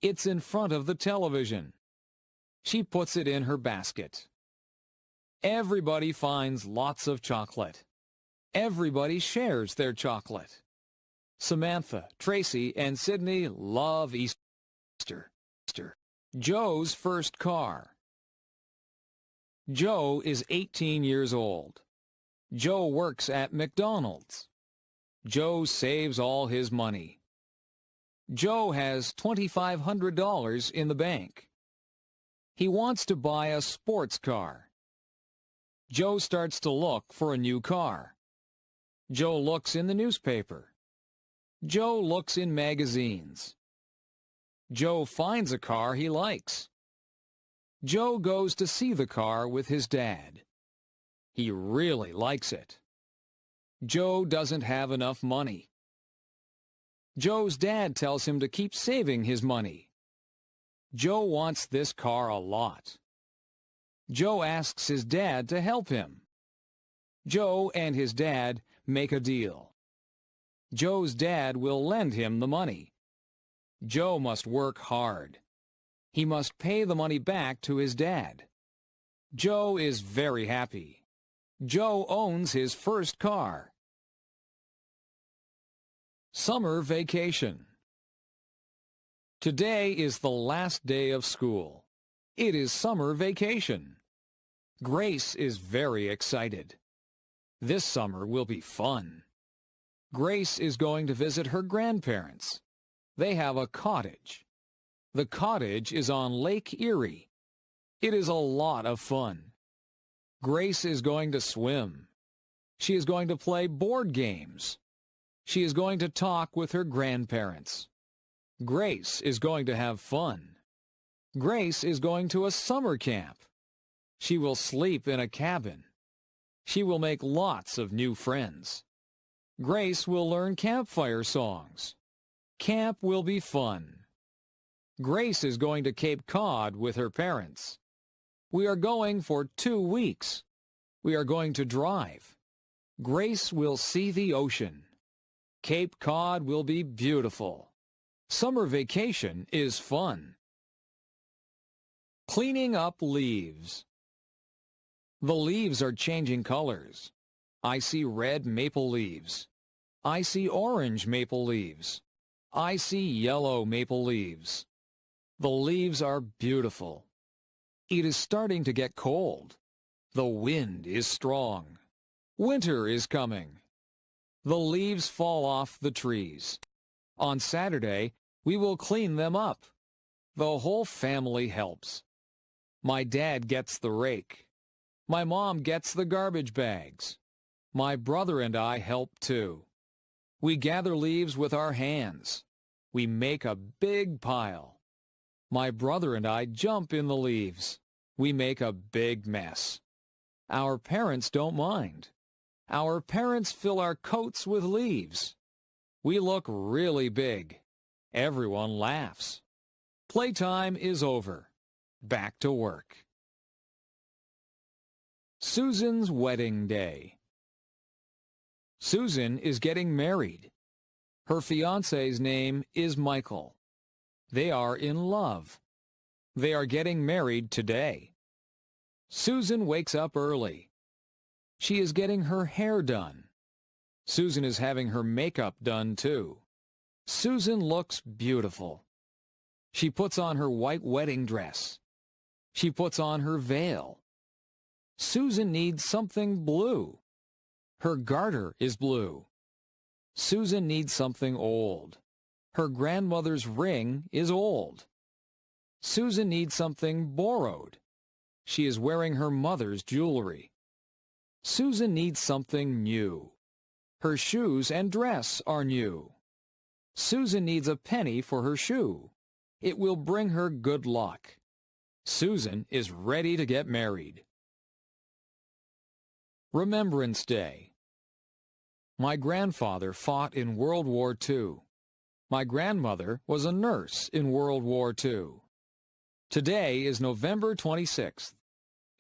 Speaker 1: It's in front of the television. She puts it in her basket. Everybody finds lots of chocolate. Everybody shares their chocolate. Samantha, Tracy, and Sydney love Easter. Joe's first car. Joe is 18 years old. Joe works at McDonald's. Joe saves all his money. Joe has $2,500 in the bank. He wants to buy a sports car. Joe starts to look for a new car. Joe looks in the newspaper. Joe looks in magazines. Joe finds a car he likes. Joe goes to see the car with his dad. He really likes it. Joe doesn't have enough money. Joe's dad tells him to keep saving his money. Joe wants this car a lot. Joe asks his dad to help him. Joe and his dad make a deal. Joe's dad will lend him the money. Joe must work hard. He must pay the money back to his dad. Joe is very happy. Joe owns his first car. Summer vacation. Today is the last day of school. It is summer vacation. Grace is very excited. This summer will be fun. Grace is going to visit her grandparents. They have a cottage. The cottage is on Lake Erie. It is a lot of fun. Grace is going to swim. She is going to play board games. She is going to talk with her grandparents. Grace is going to have fun. Grace is going to a summer camp. She will sleep in a cabin. She will make lots of new friends. Grace will learn campfire songs. Camp will be fun. Grace is going to Cape Cod with her parents. We are going for 2 weeks. We are going to drive. Grace will see the ocean. Cape Cod will be beautiful. Summer vacation is fun. Cleaning up leaves. The leaves are changing colors. I see red maple leaves. I see orange maple leaves. I see yellow maple leaves. The leaves are beautiful. It is starting to get cold. The wind is strong. Winter is coming. The leaves fall off the trees. On Saturday, we will clean them up. The whole family helps. My dad gets the rake. My mom gets the garbage bags. My brother and I help too. We gather leaves with our hands. We make a big pile. My brother and I jump in the leaves. We make a big mess. Our parents don't mind. Our parents fill our coats with leaves. We look really big. Everyone laughs. Playtime is over. Back to work. Susan's wedding day. Susan is getting married. Her fiancé's name is Michael. They are in love. They are getting married today. Susan wakes up early. She is getting her hair done. Susan is having her makeup done too. Susan looks beautiful. She puts on her white wedding dress. She puts on her veil. Susan needs something blue. Her garter is blue. Susan needs something old. Her grandmother's ring is old. Susan needs something borrowed. She is wearing her mother's jewelry. Susan needs something new. Her shoes and dress are new. Susan needs a penny for her shoe. It will bring her good luck. Susan is ready to get married. Remembrance Day. My grandfather fought in World War II. My grandmother was a nurse in World War II. Today is November 26th.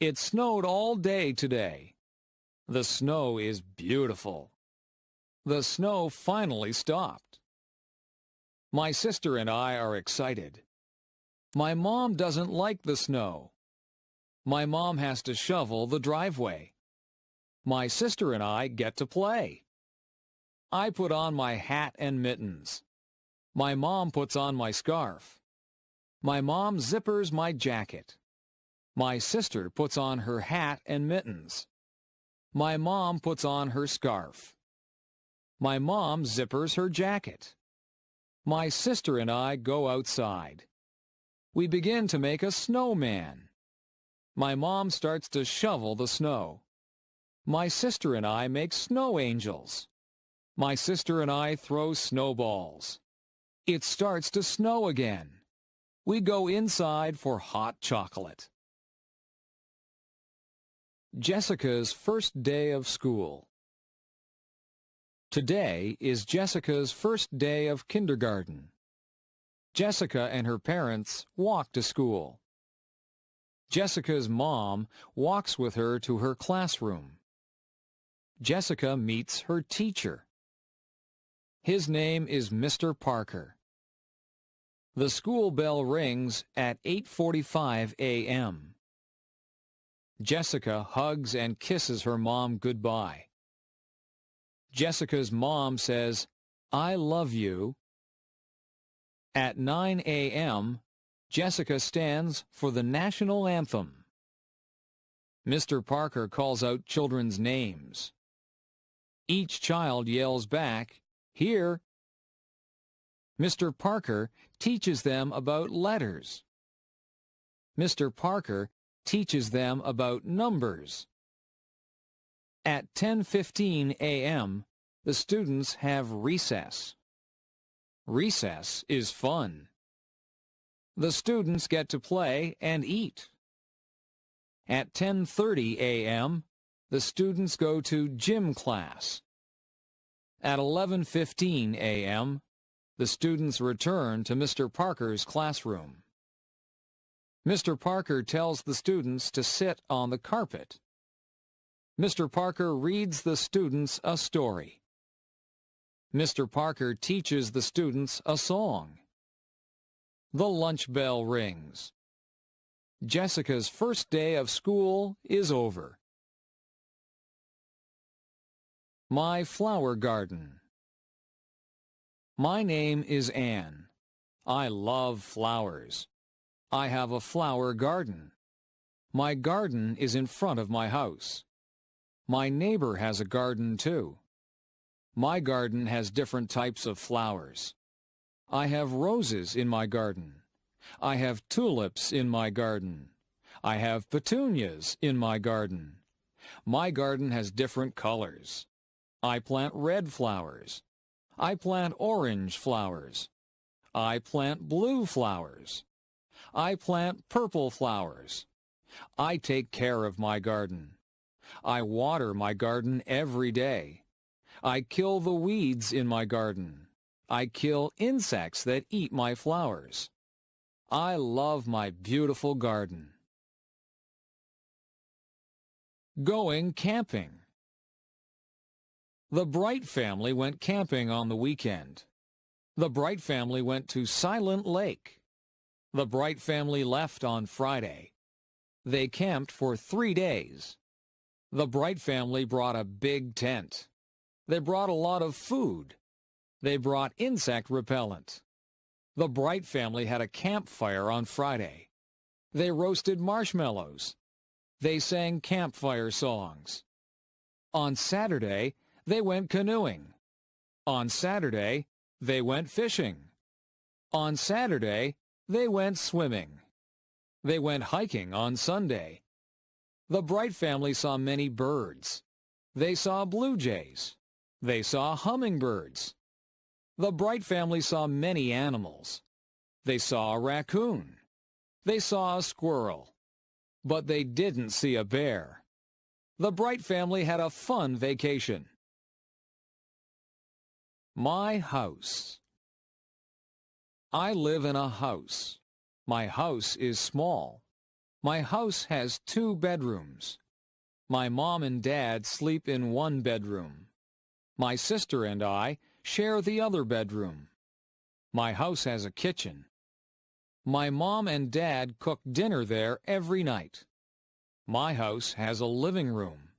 Speaker 1: It snowed all day today. The snow is beautiful. The snow finally stopped. My sister and I are excited. My mom doesn't like the snow. My mom has to shovel the driveway. My sister and I get to play. I put on my hat and mittens. My mom puts on my scarf. My mom zippers my jacket. My sister puts on her hat and mittens. My mom puts on her scarf. My mom zippers her jacket. My sister and I go outside. We begin to make a snowman. My mom starts to shovel the snow. My sister and I make snow angels. My sister and I throw snowballs. It starts to snow again. We go inside for hot chocolate. Jessica's first day of school. Today is Jessica's first day of kindergarten. Jessica and her parents walk to school. Jessica's mom walks with her to her classroom. Jessica meets her teacher. His name is Mr. Parker. The school bell rings at 8:45 a.m. Jessica hugs and kisses her mom goodbye. Jessica's mom says, "I love you." At 9 a.m., Jessica stands for the national anthem. Mr. Parker calls out children's names. Each child yells back, "Here." Mr. Parker teaches them about letters. Mr. Parker teaches them about numbers. At 10:15 a.m., the students have recess. Recess is fun. The students get to play and eat. At 10:30 a.m., the students go to gym class. At 11:15 a.m., the students return to Mr. Parker's classroom. Mr. Parker tells the students to sit on the carpet. Mr. Parker reads the students a story. Mr. Parker teaches the students a song. The lunch bell rings. Jessica's first day of school is over. My flower garden. My name is Anne. I love flowers. I have a flower garden. My garden is in front of my house. My neighbor has a garden too. My garden has different types of flowers. I have roses in my garden. I have tulips in my garden. I have petunias in my garden. My garden has different colors. I plant red flowers. I plant orange flowers. I plant blue flowers. I plant purple flowers. I take care of my garden. I water my garden every day. I kill the weeds in my garden. I kill insects that eat my flowers. I love my beautiful garden. Going camping. The Bright family went camping on the weekend. The Bright family went to Silent Lake. The Bright family left on Friday. They camped for 3 days. The Bright family brought a big tent. They brought a lot of food. They brought insect repellent. The Bright family had a campfire on Friday. They roasted marshmallows. They sang campfire songs. On Saturday, they went canoeing. On Saturday, they went fishing. On Saturday, they went swimming. They went hiking on Sunday. The Bright family saw many birds. They saw blue jays. They saw hummingbirds. The Bright family saw many animals. They saw a raccoon. They saw a squirrel. But they didn't see a bear. The Bright family had a fun vacation. My house. I live in a house. My house is small. My house has 2 bedrooms. My mom and dad sleep in 1 bedroom. My sister and I share the other bedroom. My house has a kitchen. My mom and dad cook dinner there every night. My house has a living room.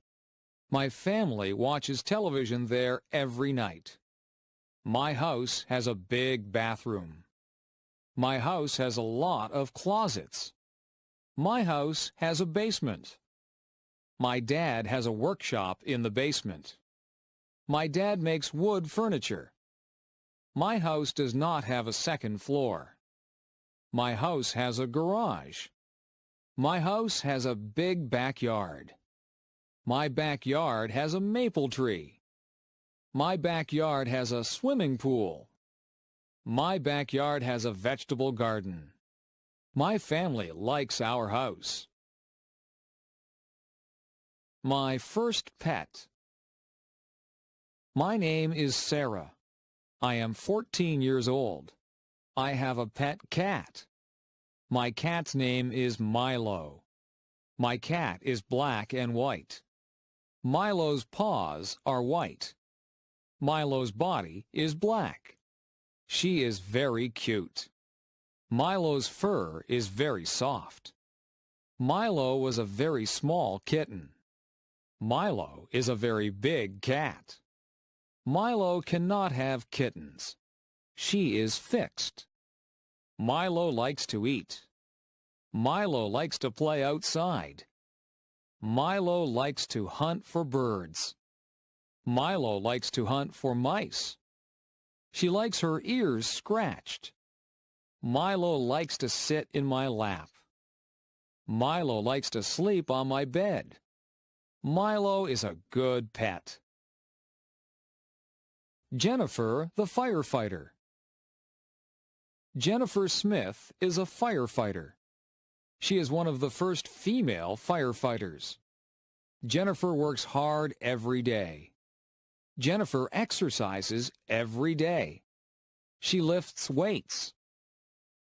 Speaker 1: My family watches television there every night. My house has a big bathroom. My house has a lot of closets. My house has a basement. My dad has a workshop in the basement. My dad makes wood furniture. My house does not have a second floor. My house has a garage. My house has a big backyard. My backyard has a maple tree. My backyard has a swimming pool. My backyard has a vegetable garden. My family likes our house. My first pet. My name is Sarah. I am 14 years old. I have a pet cat. My cat's name is Milo. My cat is black and white. Milo's paws are white. Milo's body is black. She is very cute. Milo's fur is very soft. Milo was a very small kitten. Milo is a very big cat. Milo cannot have kittens. She is fixed. Milo likes to eat. Milo likes to play outside. Milo likes to hunt for birds. Milo likes to hunt for mice. She likes her ears scratched. Milo likes to sit in my lap. Milo likes to sleep on my bed. Milo is a good pet. Jennifer, the firefighter. Jennifer Smith is a firefighter. She is one of the first female firefighters. Jennifer works hard every day. Jennifer exercises every day. She lifts weights.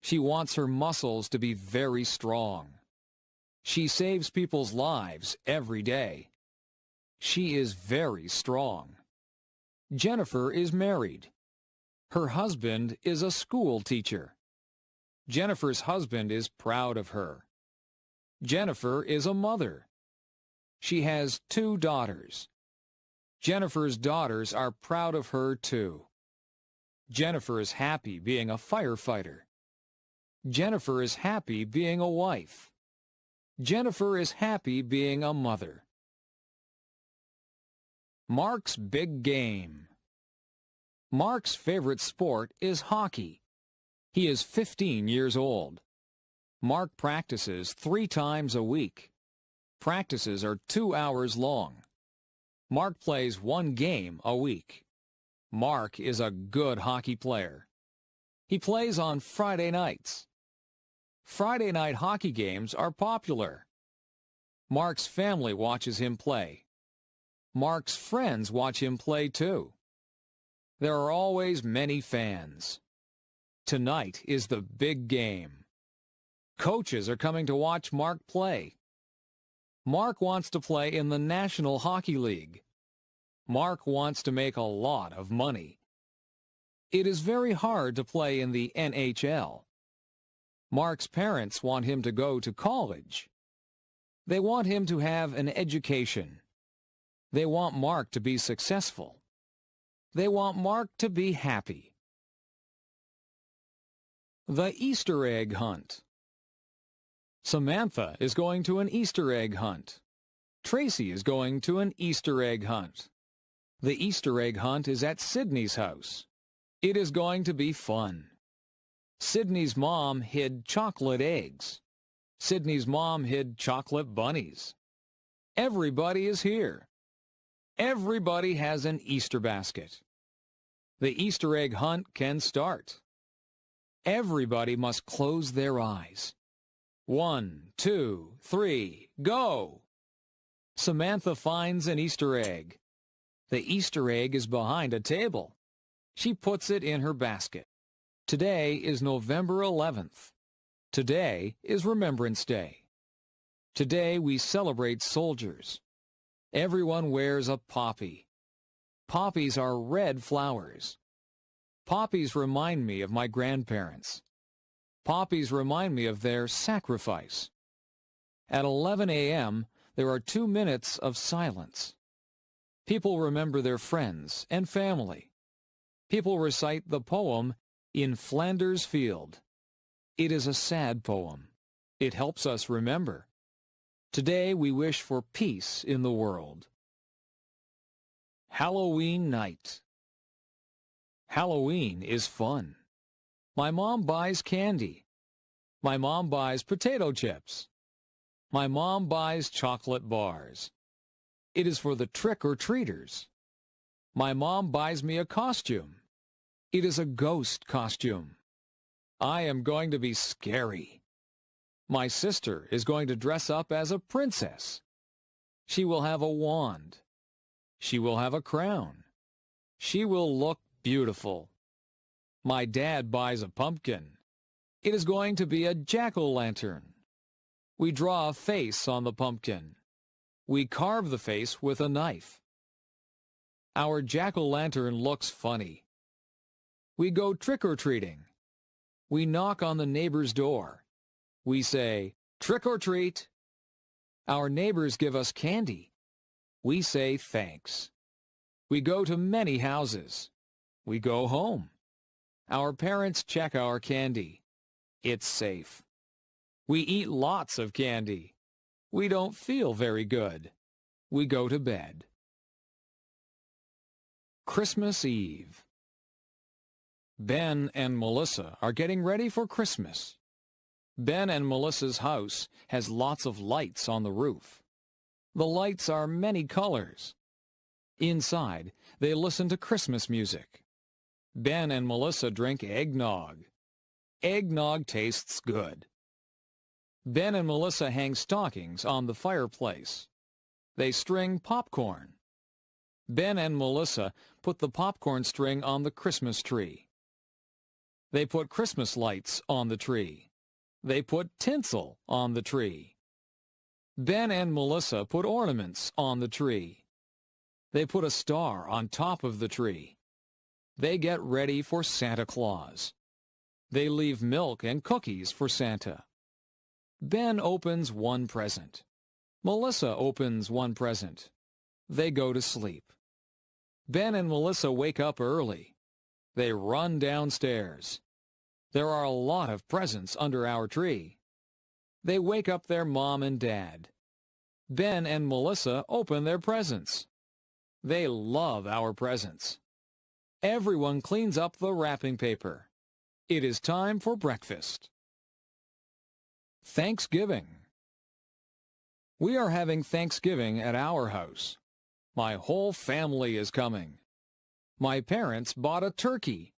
Speaker 1: She wants her muscles to be very strong. She saves people's lives every day. She is very strong. Jennifer is married. Her husband is a school teacher. Jennifer's husband is proud of her. Jennifer is a mother. She has 2 daughters. Jennifer's daughters are proud of her too. Jennifer is happy being a firefighter. Jennifer is happy being a wife. Jennifer is happy being a mother. Mark's big game. Mark's favorite sport is hockey. He is 15 years old. Mark practices 3 times a week. Practices are 2 hours long. Mark plays 1 game a week. Mark is a good hockey player. He plays on Friday nights. Friday night hockey games are popular. Mark's family watches him play. Mark's friends watch him play too. There are always many fans. Tonight is the big game. Coaches are coming to watch Mark play. Mark wants to play in the National Hockey League. Mark wants to make a lot of money. It is very hard to play in the NHL. Mark's parents want him to go to college. They want him to have an education. They want Mark to be successful. They want Mark to be happy. The Easter Egg Hunt. Samantha is going to an Easter egg hunt. Tracy is going to an Easter egg hunt. The Easter egg hunt is at Sydney's house. It is going to be fun. Sydney's mom hid chocolate eggs. Sydney's mom hid chocolate bunnies. Everybody is here. Everybody has an Easter basket. The Easter egg hunt can start. Everybody must close their eyes. 1, 2, 3, go! Samantha finds an Easter egg. The Easter egg is behind a table. She puts it in her basket. Today is November 11th. Today is Remembrance Day. Today we celebrate soldiers. Everyone wears a poppy. Poppies are red flowers. Poppies remind me of my grandparents. Poppies remind me of their sacrifice. At 11 a.m., there are 2 minutes of silence. People remember their friends and family. People recite the poem, In Flanders Field. It is a sad poem. It helps us remember. Today we wish for peace in the world. Halloween night. Halloween is fun. My mom buys candy. My mom buys potato chips. My mom buys chocolate bars. It is for the trick-or-treaters. My mom buys me a costume. It is a ghost costume. I am going to be scary. My sister is going to dress up as a princess. She will have a wand. She will have a crown. She will look beautiful. My dad buys a pumpkin. It is going to be a jack-o'-lantern. We draw a face on the pumpkin. We carve the face with a knife. Our jack-o'-lantern looks funny. We go trick-or-treating. We knock on the neighbor's door. We say, "Trick or treat." Our neighbors give us candy. We say thanks. We go to many houses. We go home. Our parents check our candy. It's safe. We eat lots of candy. We don't feel very good. We go to bed. Christmas Eve. Ben and Melissa are getting ready for Christmas. Ben and Melissa's house has lots of lights on the roof. The lights are many colors. Inside, they listen to Christmas music. Ben and Melissa drink eggnog. Eggnog tastes good. Ben and Melissa hang stockings on the fireplace. They string popcorn. Ben and Melissa put the popcorn string on the Christmas tree. They put Christmas lights on the tree. They put tinsel on the tree. Ben and Melissa put ornaments on the tree. They put a star on top of the tree. They get ready for Santa Claus. They leave milk and cookies for Santa. Ben opens one present. Melissa opens one present. They go to sleep. Ben and Melissa wake up early. They run downstairs. There are a lot of presents under our tree. They wake up their mom and dad. Ben and Melissa open their presents. They love our presents. Everyone cleans up the wrapping paper. It is time for breakfast. Thanksgiving. We are having Thanksgiving at our house. My whole family is coming. My parents bought a turkey.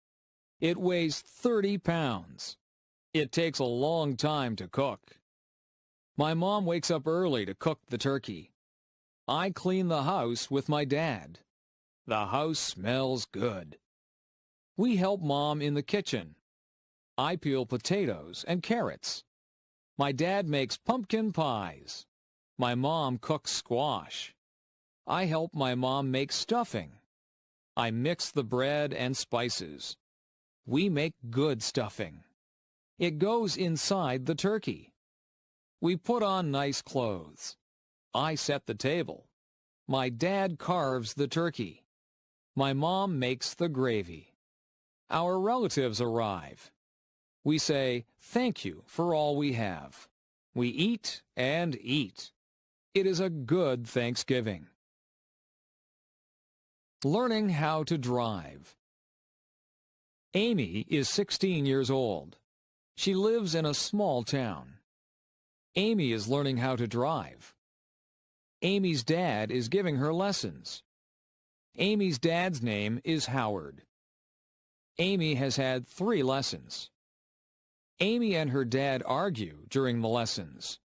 Speaker 1: It weighs 30 pounds. It takes a long time to cook. My mom wakes up early to cook the turkey. I clean the house with my dad. The house smells good. We help Mom in the kitchen. I peel potatoes and carrots. My dad makes pumpkin pies. My mom cooks squash. I help my mom make stuffing. I mix the bread and spices. We make good stuffing. It goes inside the turkey. We put on nice clothes. I set the table. My dad carves the turkey. My mom makes the gravy. Our relatives arrive. We say thank you for all we have. We eat and eat. It is a good Thanksgiving. Learning how to drive. Amy is 16 years old. She lives in a small town. Amy is learning how to drive. Amy's dad is giving her lessons. Amy's dad's name is Howard. Amy has had 3 lessons. Amy and her dad argue during the lessons.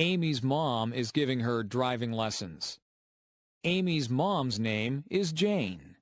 Speaker 1: Amy's mom is giving her driving lessons. Amy's mom's name is Jane.